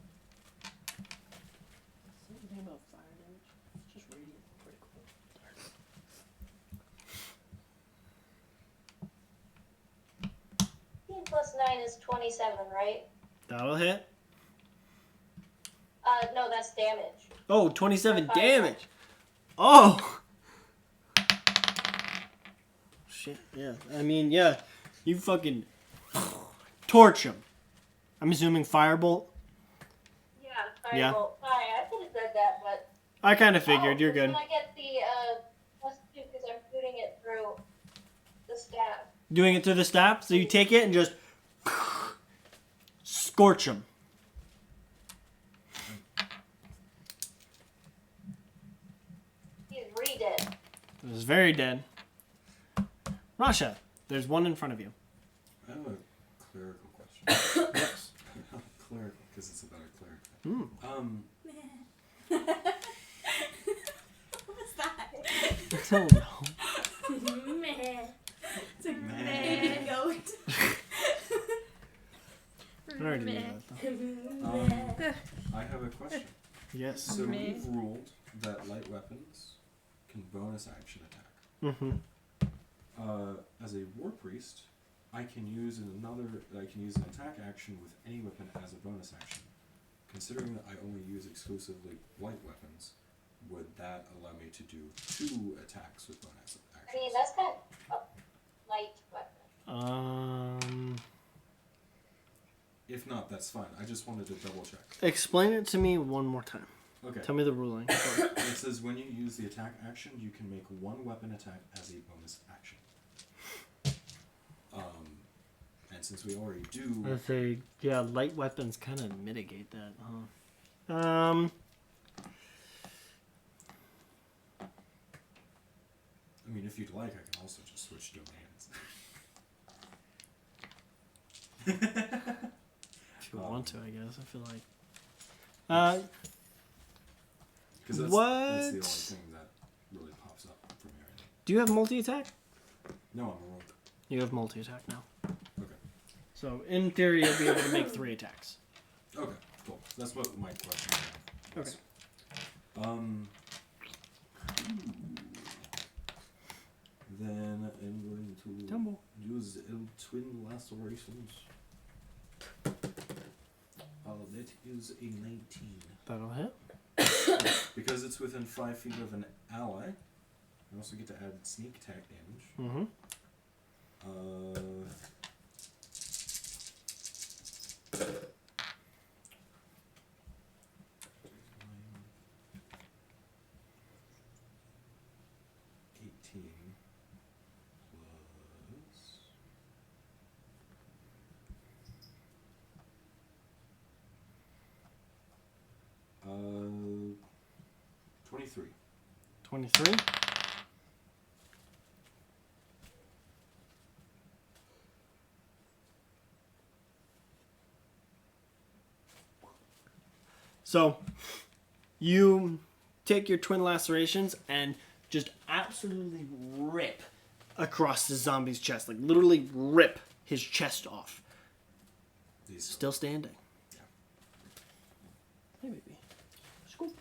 Plus 9 is 27, right? That'll hit. No, that's damage. Oh, 27 Fire. damage. Oh! Shit, yeah. I mean, yeah. You fucking torch him. I'm assuming firebolt. Yeah, Yeah. firebolt. Sorry, I could have said that, but... I kind of figured. You're good. Can I get the, plus 2 because I'm shooting it through the staff. Doing it through the staff, so you take it and just scorch him. He's re-dead. It was very dead. Rasha, there's one in front of you. I have a clerical question. Yes. Clerical, because it's about a cleric. Hmm. What was that? I don't know. Meh. It's a baby goat. I already knew that, though. I have a question. Yes. So Meh. we've ruled that light weapons can bonus action attack. Mm-hmm. As a war priest, I can use an attack action with any weapon as a bonus action. Considering that I only use exclusively light weapons, would that allow me to do 2 attacks with bonus actions? I mean, that's kind of a light weapon. If not, that's fine. I just wanted to double check. Explain it to me one more time. Okay. Tell me the ruling. It says when you use the attack action, you can make one weapon attack as a bonus action. And since we already do... I say, yeah, light weapons kind of mitigate that, huh? I mean, if you'd like, I can also just switch domains. If you want to, I guess. I feel like... Because that's the only thing that really pops up for me right now. Do you have multi-attack? No, I'm a rogue. You have multi-attack now. Okay. So, in theory, you'll be able to make 3 attacks. Okay, cool. That's what my question was. Okay. Then I'm going to Tumble. use twin lacerations. That is a 19. That'll hit. Because it's within 5 feet of an ally, I also get to add sneak attack damage. Mm-hmm. Plus 23. 23. So, you take your twin lacerations and just absolutely rip across the zombie's chest. Like, literally rip his chest off. These Still standing. Yeah. Hey, baby. Scoop.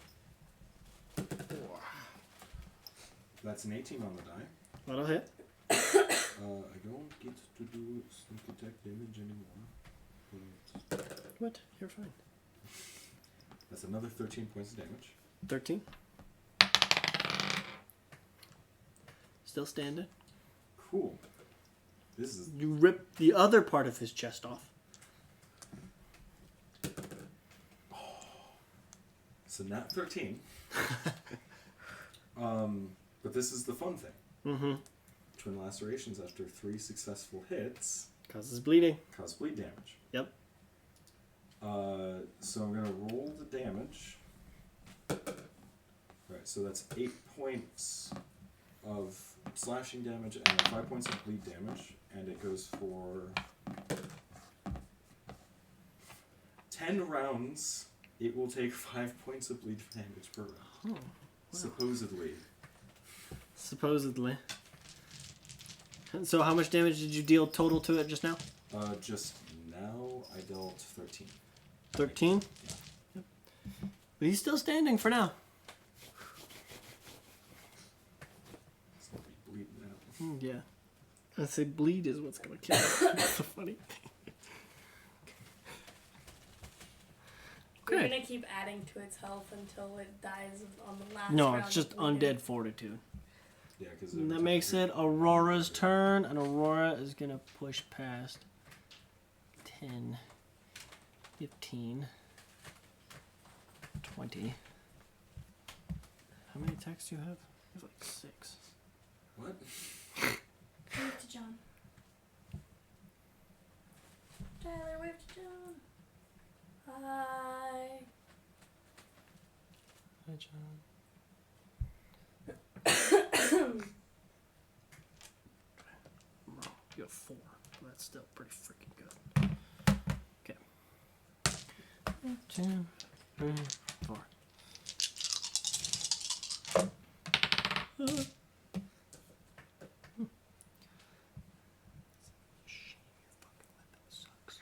That's an 18 on the die. That'll hit. I don't get to do sneak attack damage anymore. But What? You're fine. that's another 13 points of damage. 13. Still standing. Cool. This is You rip the other part of his chest off. so not 13. But this is the fun thing. Mm-hmm. Twin lacerations after 3 successful hits Causes bleeding. cause bleed damage. Yep. So I'm gonna roll the damage. Right, so that's 8 points of slashing damage and 5 points of bleed damage, and it goes for 10 rounds. It will take 5 points of bleed damage per round. Oh, wow. Supposedly. Supposedly. So how much damage did you deal total to it just now? Just now I dealt 13. 13? Yeah. Yep. But he's still standing for now. It's gonna be bleeding out. Yeah. I say bleed is what's gonna kill him. That's the funny thing. We're Okay. gonna keep adding to its health until it dies on the last No, round it's just of bleeding. undead fortitude. Yeah, because And that makes it Aurora's turn, and Aurora is gonna push past 10, 15, 20. How many attacks do you have? You have like 6. What? Wave to John. Tyler, wave to John. Hi. Hi, John. Wow, you have 4. That's still pretty freaking good. Okay. 1, 2, 3, 4. Shame your fucking weapon sucks.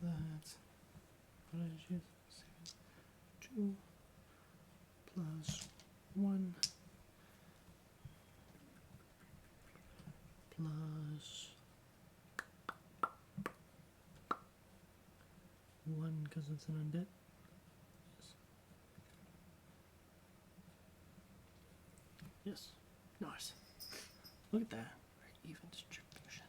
That's what did you say? 2, plus 1 plus 1 because it's an undead. Yes. Nice. Look at that. Very even distribution.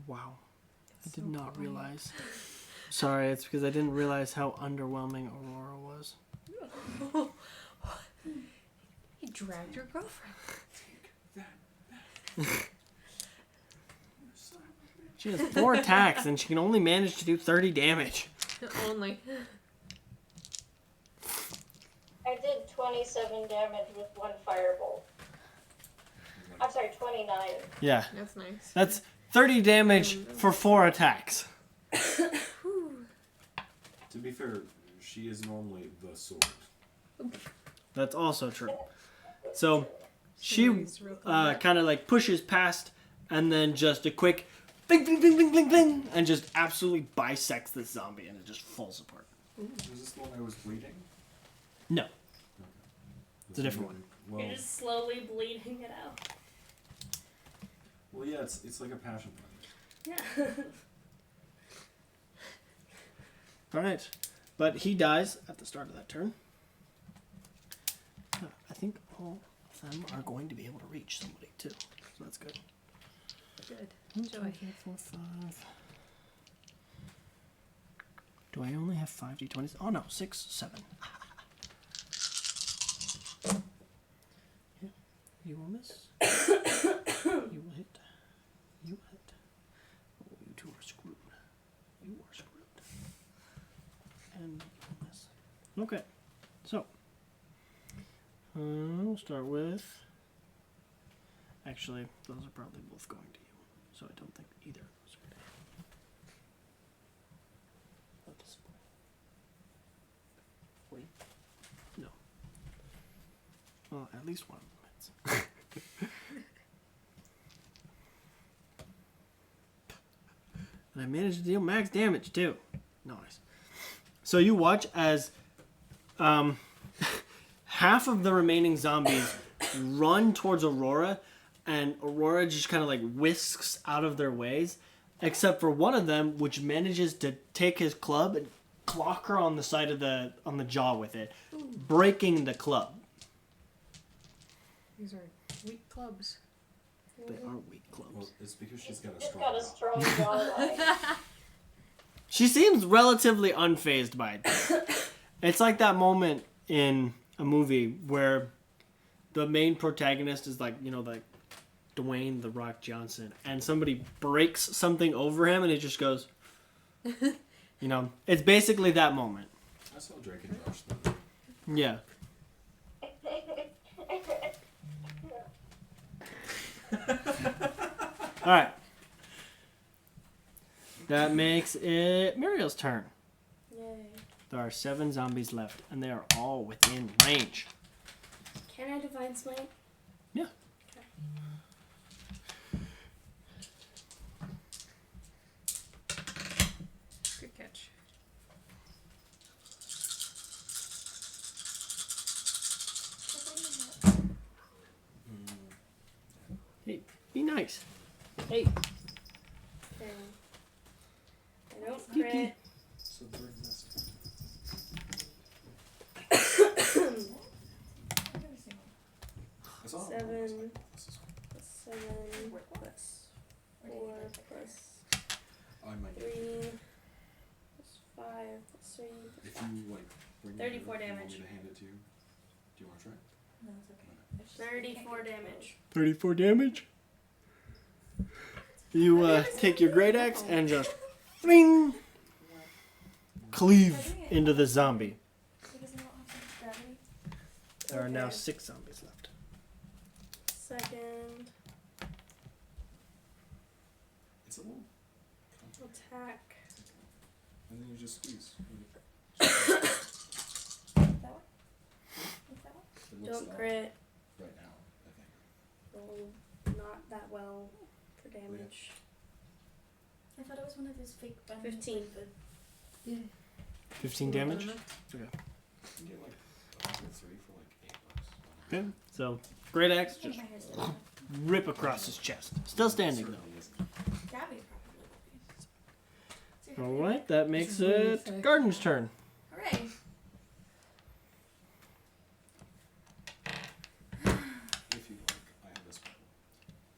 Wow. I did not realize. Sorry, it's because I didn't realize how underwhelming Aurora was. He dragged your girlfriend. She has 4 attacks and she can only manage to do 30 damage. Only. I did 27 damage with 1 firebolt. I'm sorry, 29. Yeah. That's nice. That's 30 damage for 4 attacks. To be fair, she is normally the sword. That's also true. So she kind of like pushes past and then just a quick bing, bing, bing, bing, bing, bing, and just absolutely bisects this zombie and it just falls apart. Was this the one I was bleeding? No. Okay. It's a different one. Well, You're just slowly bleeding it out. well, yeah, it's like a passion project. Yeah. Alright. But he dies at the start of that turn. I think all of them are going to be able to reach somebody too. So that's good. Good. 1, 2, 3, 4, 5. Do I only have 5 d20s? Oh no, 6, 7. Yeah. You will miss. You will hit. You will hit. Oh, you two are screwed. You are screwed. And you will miss. Okay. So. We'll start with. Actually, those are probably both going to you. So I don't think either of those are going to. At this point. Wait. No. Well, at least one of them hits. And I managed to deal max damage too. Nice. So you watch as half of the remaining zombies run towards Aurora, and Aurora just kind of like whisks out of their ways, except for one of them, which manages to take his club and clock her on the side of the jaw with it, breaking the club. These are weak clubs. They are weak clubs. Well, it's because she's got a It's strong got a jaw. strong jawline. She seems relatively unfazed by it. It's like that moment in a movie where the main protagonist is like, like Dwayne "The Rock" Johnson, and somebody breaks something over him and it just goes, it's basically that moment. I saw Drake and Josh though. Yeah. Alright. That makes it Muriel's turn. Yay. There are 7 zombies left, and they are all within range. Can I divine smite? Yeah. Okay. Good catch. Hey, be nice. Hey. Okay. I don't Kiki. crit. So the bird nest. I saw it. 7 This is- plus 7 plus 4 plus I might 3 plus 5 plus 3 If plus 5. you like bring 34 it over, damage. You want me to hand it to you? Do you want to try? No, it's okay. 34 damage. 34 damage? You take your great axe and just fling, cleave into the zombie. There are now Okay. 6 zombies left. Second It's a little. attack. And then you just squeeze. It looks Don't odd crit. right now, I think. Roll not that well for damage. I thought it was one of those fake buns. 15. 15 damage. You can get like a 3 for like $8. Okay, so great axe I think just my hair's still rip across his chest. Still standing though. Certainly isn't. Gabby probably. All right, that makes really it thick. Garden's turn. Hooray. If you like, I have this problem.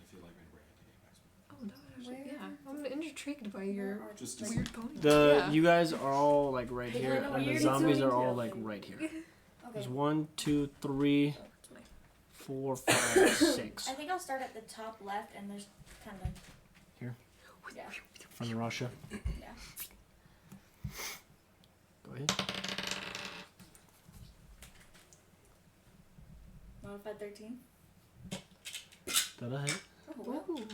If you like me to bring it to Game Expo. Oh, no, actually, Where- yeah. I'm intrigued by your Just weird pony. The you guys are all like right Hey, here, I know and the you're zombies doing are all too. like right here. There's Okay. 1, 2, 3, Oh, it's my 4, 5, 6 I think I'll start at the top left and there's kind of. Here? Yeah. from Russia. Yeah. Go ahead. Modified 13. That'll hit. Oh, well. Ooh.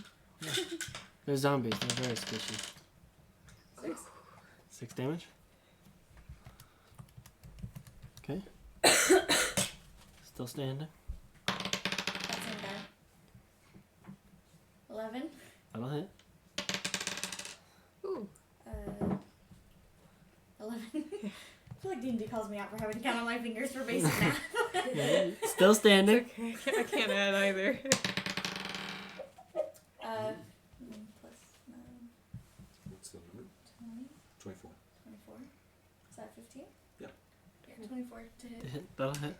They're zombies. They're very squishy. 6. 6 damage. Okay. Still standing. That's in bad. 11. That'll hit. Ooh. 11. I feel like D&D calls me out for having to count on my fingers for basic math. Still standing. Okay, I can't add either. Plus 9, What's the number? 20, 24. 24. Is that 15? Yeah. Yeah, 24 to hit. That'll hit.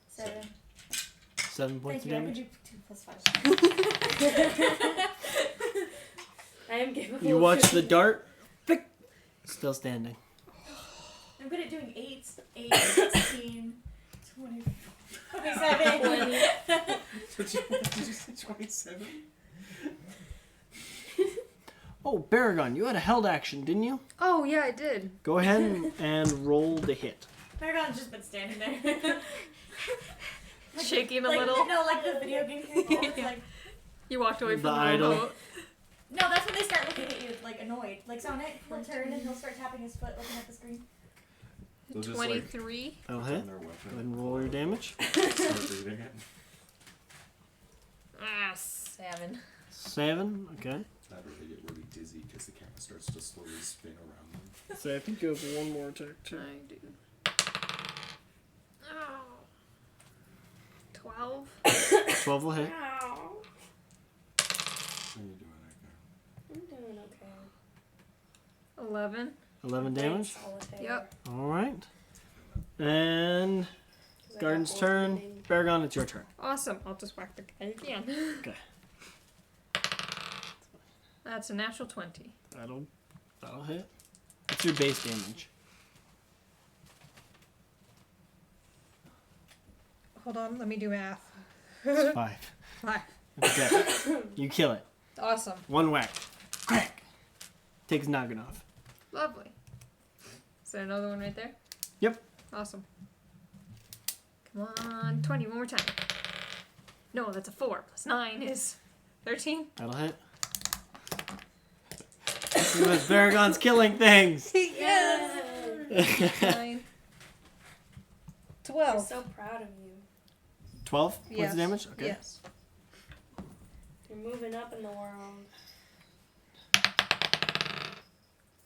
7. 7 points Thank of you. I damage. could do 2 plus 5. I am capable. You of watch the doing- dart. Flick. Still standing. I'm good at doing 8, 16, 20, 27. 20. Did you say 27? Oh, Baragon, you had a held action, didn't you? Oh, yeah, I did. Go ahead and roll the hit. Paragon's just been standing there. Shaking a like, little. No, like the video game character. It's Yeah. like, You walked away The from the idol. remote. no, that's when they start looking at you, like, annoyed. Like, Sonic will turn and he'll start tapping his foot looking at the screen. They'll just, like, 23. That'll on hit. their Go ahead weapon. and roll your damage. Start reading it. Ah, 7. 7. Okay. That or they get really dizzy because the camera starts to slowly spin around them. So I think you have one more attack too. I do. Oh. 12. 12 will hit. Ow. How are you doing right I'm doing okay. 11. 11 damage. Solitaire. Yep. Alright. And 'Cause I Garden's got turn. both Baragon, it's your turn. Awesome. I'll just whack the guy again. Okay. That's a natural 20. That'll hit. What's your base damage? Hold on, let me do math. It's 5. 5. Okay. You kill it. Awesome. One whack. Crack. Takes noggin off. Lovely. Is there another one right there? Yep. Awesome. Come on, 20, one more time. No, that's a 4 plus 9 is 13. That'll hit. See what Baragon's killing things. Yes! 9. I'm 12. so proud of you. 12 points Yes. of damage? Okay. Yes. You're moving up in the world.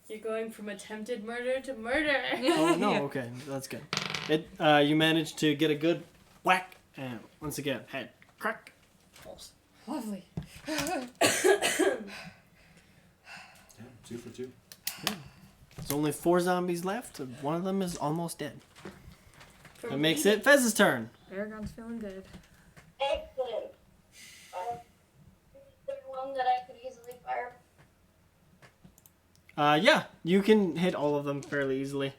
You're going from attempted murder to murder. Oh, no, Yeah. okay. That's good. You managed to get a good whack, and once again, head crack. Falls. Lovely. Yeah, 2 for 2. There's only 4 zombies left, and one of them is almost dead. From That makes eating. it Fez's turn. Aragon's feeling good. Excellent. Is there one that I could easily fire? Yeah, you can hit all of them fairly easily.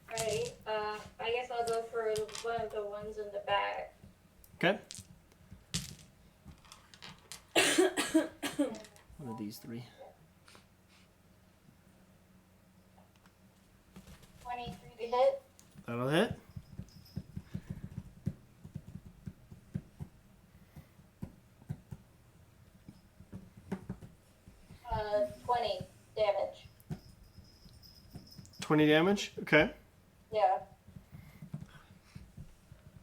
Alrighty. I guess I'll go for one of the ones in the back. Okay. these three. 23 to hit. That'll hit. Uh, 20 damage. 20 damage. Okay. Yeah.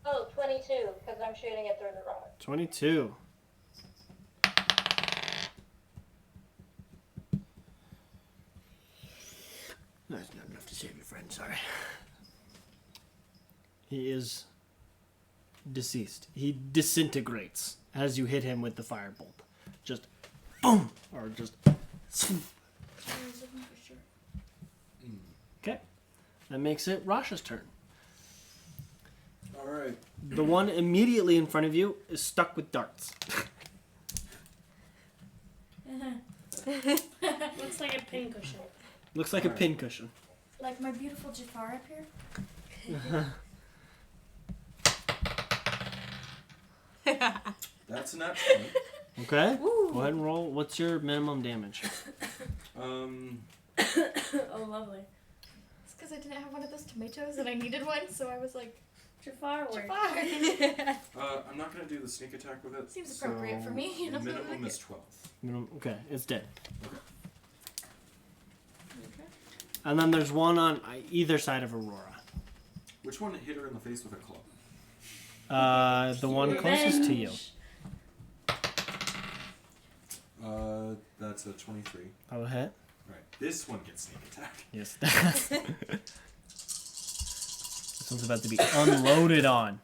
Oh, 22, because I'm shooting it through the rock. 22. That's not enough to save your friend, sorry. He is deceased. He disintegrates as you hit him with the firebolt. Just boom! Or just. Okay. That makes it Rasha's turn. Alright. The one immediately in front of you is stuck with darts. Looks like a pincushion. Looks like a pincushion. Like my beautiful Jafar up here. That's an action. Okay. Go ahead and roll. What's your minimum damage? Oh, lovely. It's because I didn't have one of those tomatoes and I needed one, so I was like, Jafar work. Jafar. I'm not going to do the sneak attack with it. Seems appropriate for me, you know. Minimum is 12. Okay, it's dead. And then there's one on either side of Aurora. Which one hit her in the face with a club? The one closest to you. That's a 23. That'll hit. Right. This one gets sneak attack. Yes. This one's about to be unloaded on.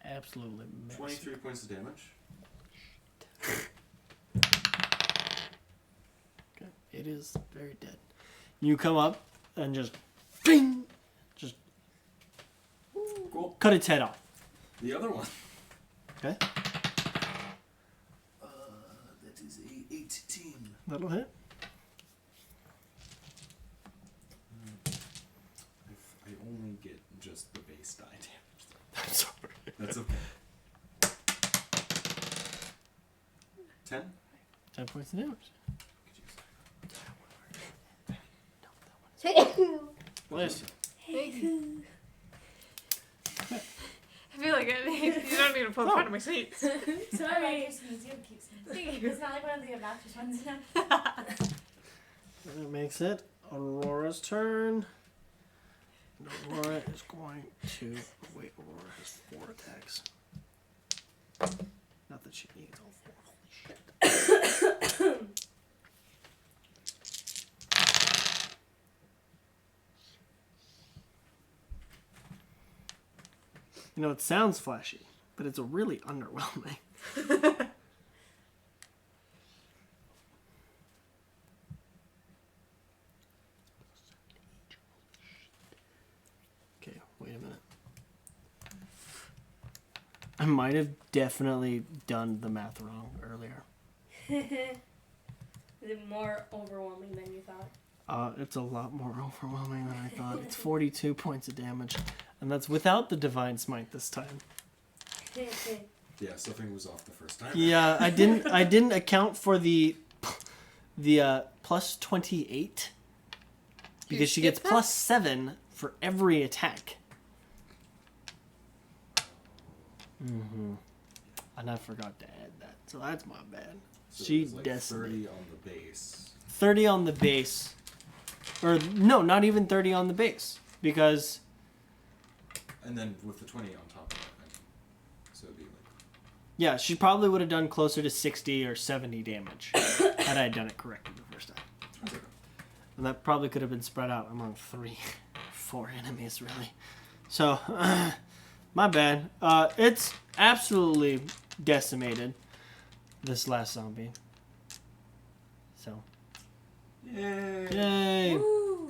Absolutely. Missed. 23 points of damage. Okay. It is very dead. You come up and just, bing, just Cool. cut its head off. The other one. Okay. That is a 18. That'll hit. I only get just the base die damage. I'm sorry. That's okay. 10? 10 points of damage. Bless you. Thank you. I feel like you don't need to pull front of my seats. I like your Sorry. sneeze. You keep sneezing. Thank you. It's not like one of the obnoxious ones. That makes it Aurora's turn. And Aurora is going to. Wait, Aurora has 4 attacks. Not that she needs all 4. Holy shit. You know, it sounds flashy, but it's really underwhelming. Okay, wait a minute. I might have definitely done the math wrong earlier. Is it more overwhelming than you thought? It's a lot more overwhelming than I thought. It's 42 points of damage, and that's without the Divine Smite this time. Yeah, something was off the first time. Yeah, I didn't account for the plus 28 because she gets plus 7 for every attack. And I forgot to add that, so that's my bad. So She it was like decimated. 30 on the base. 30 on the base, or no, not even 30 on the base because And then with the 20 on top of that. So it'd be like. yeah, she probably would have done closer to 60 or 70 damage had I done it correctly the first time. That's okay. And that probably could have been spread out among 3, 4 enemies, really. So, my bad. It's absolutely decimated, this last zombie. So, Yay! yay!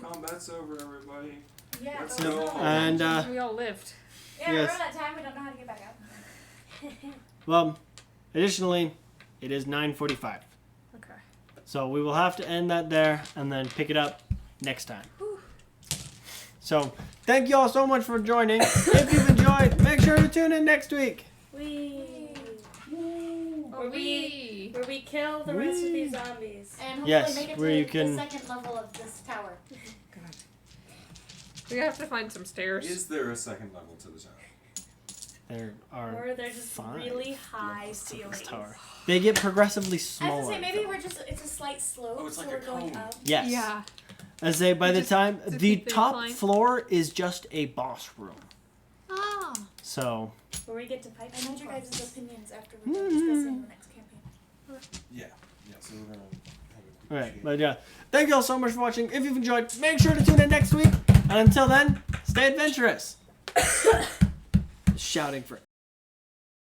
Combat's over, everybody. Yeah, Let's go go home. home. And, We all lived. Yeah, Yes. remember that time we don't know how to get back out? well, additionally, it is 9:45. Okay. So we will have to end that there and then pick it up next time. So, thank you all so much for joining. If you've enjoyed, make sure to tune in next week. Wee. Where we kill the rest of these zombies. And hopefully Yes, make it where to you the can- second level of this tower. God. We have to find some stairs. Is there a second level to the tower? There are Or they're just 5 really high levels to ceilings. this tower. They get progressively I smaller. was gonna say maybe though. it's a slight slope, Oh, it's like so a we're going cone. up. Yes. Yeah. I say by the Just time to the keep the top incline. floor is just a boss room. Ah. So Where we get to fight I need your more guys' boss. opinions after we're done discussing the next campaign. Yeah. Yeah. So we're gonna have a quick Alright, chat. but yeah. Thank you all so much for watching. If you've enjoyed, make sure to tune in next week. And until then, stay adventurous. Shouting for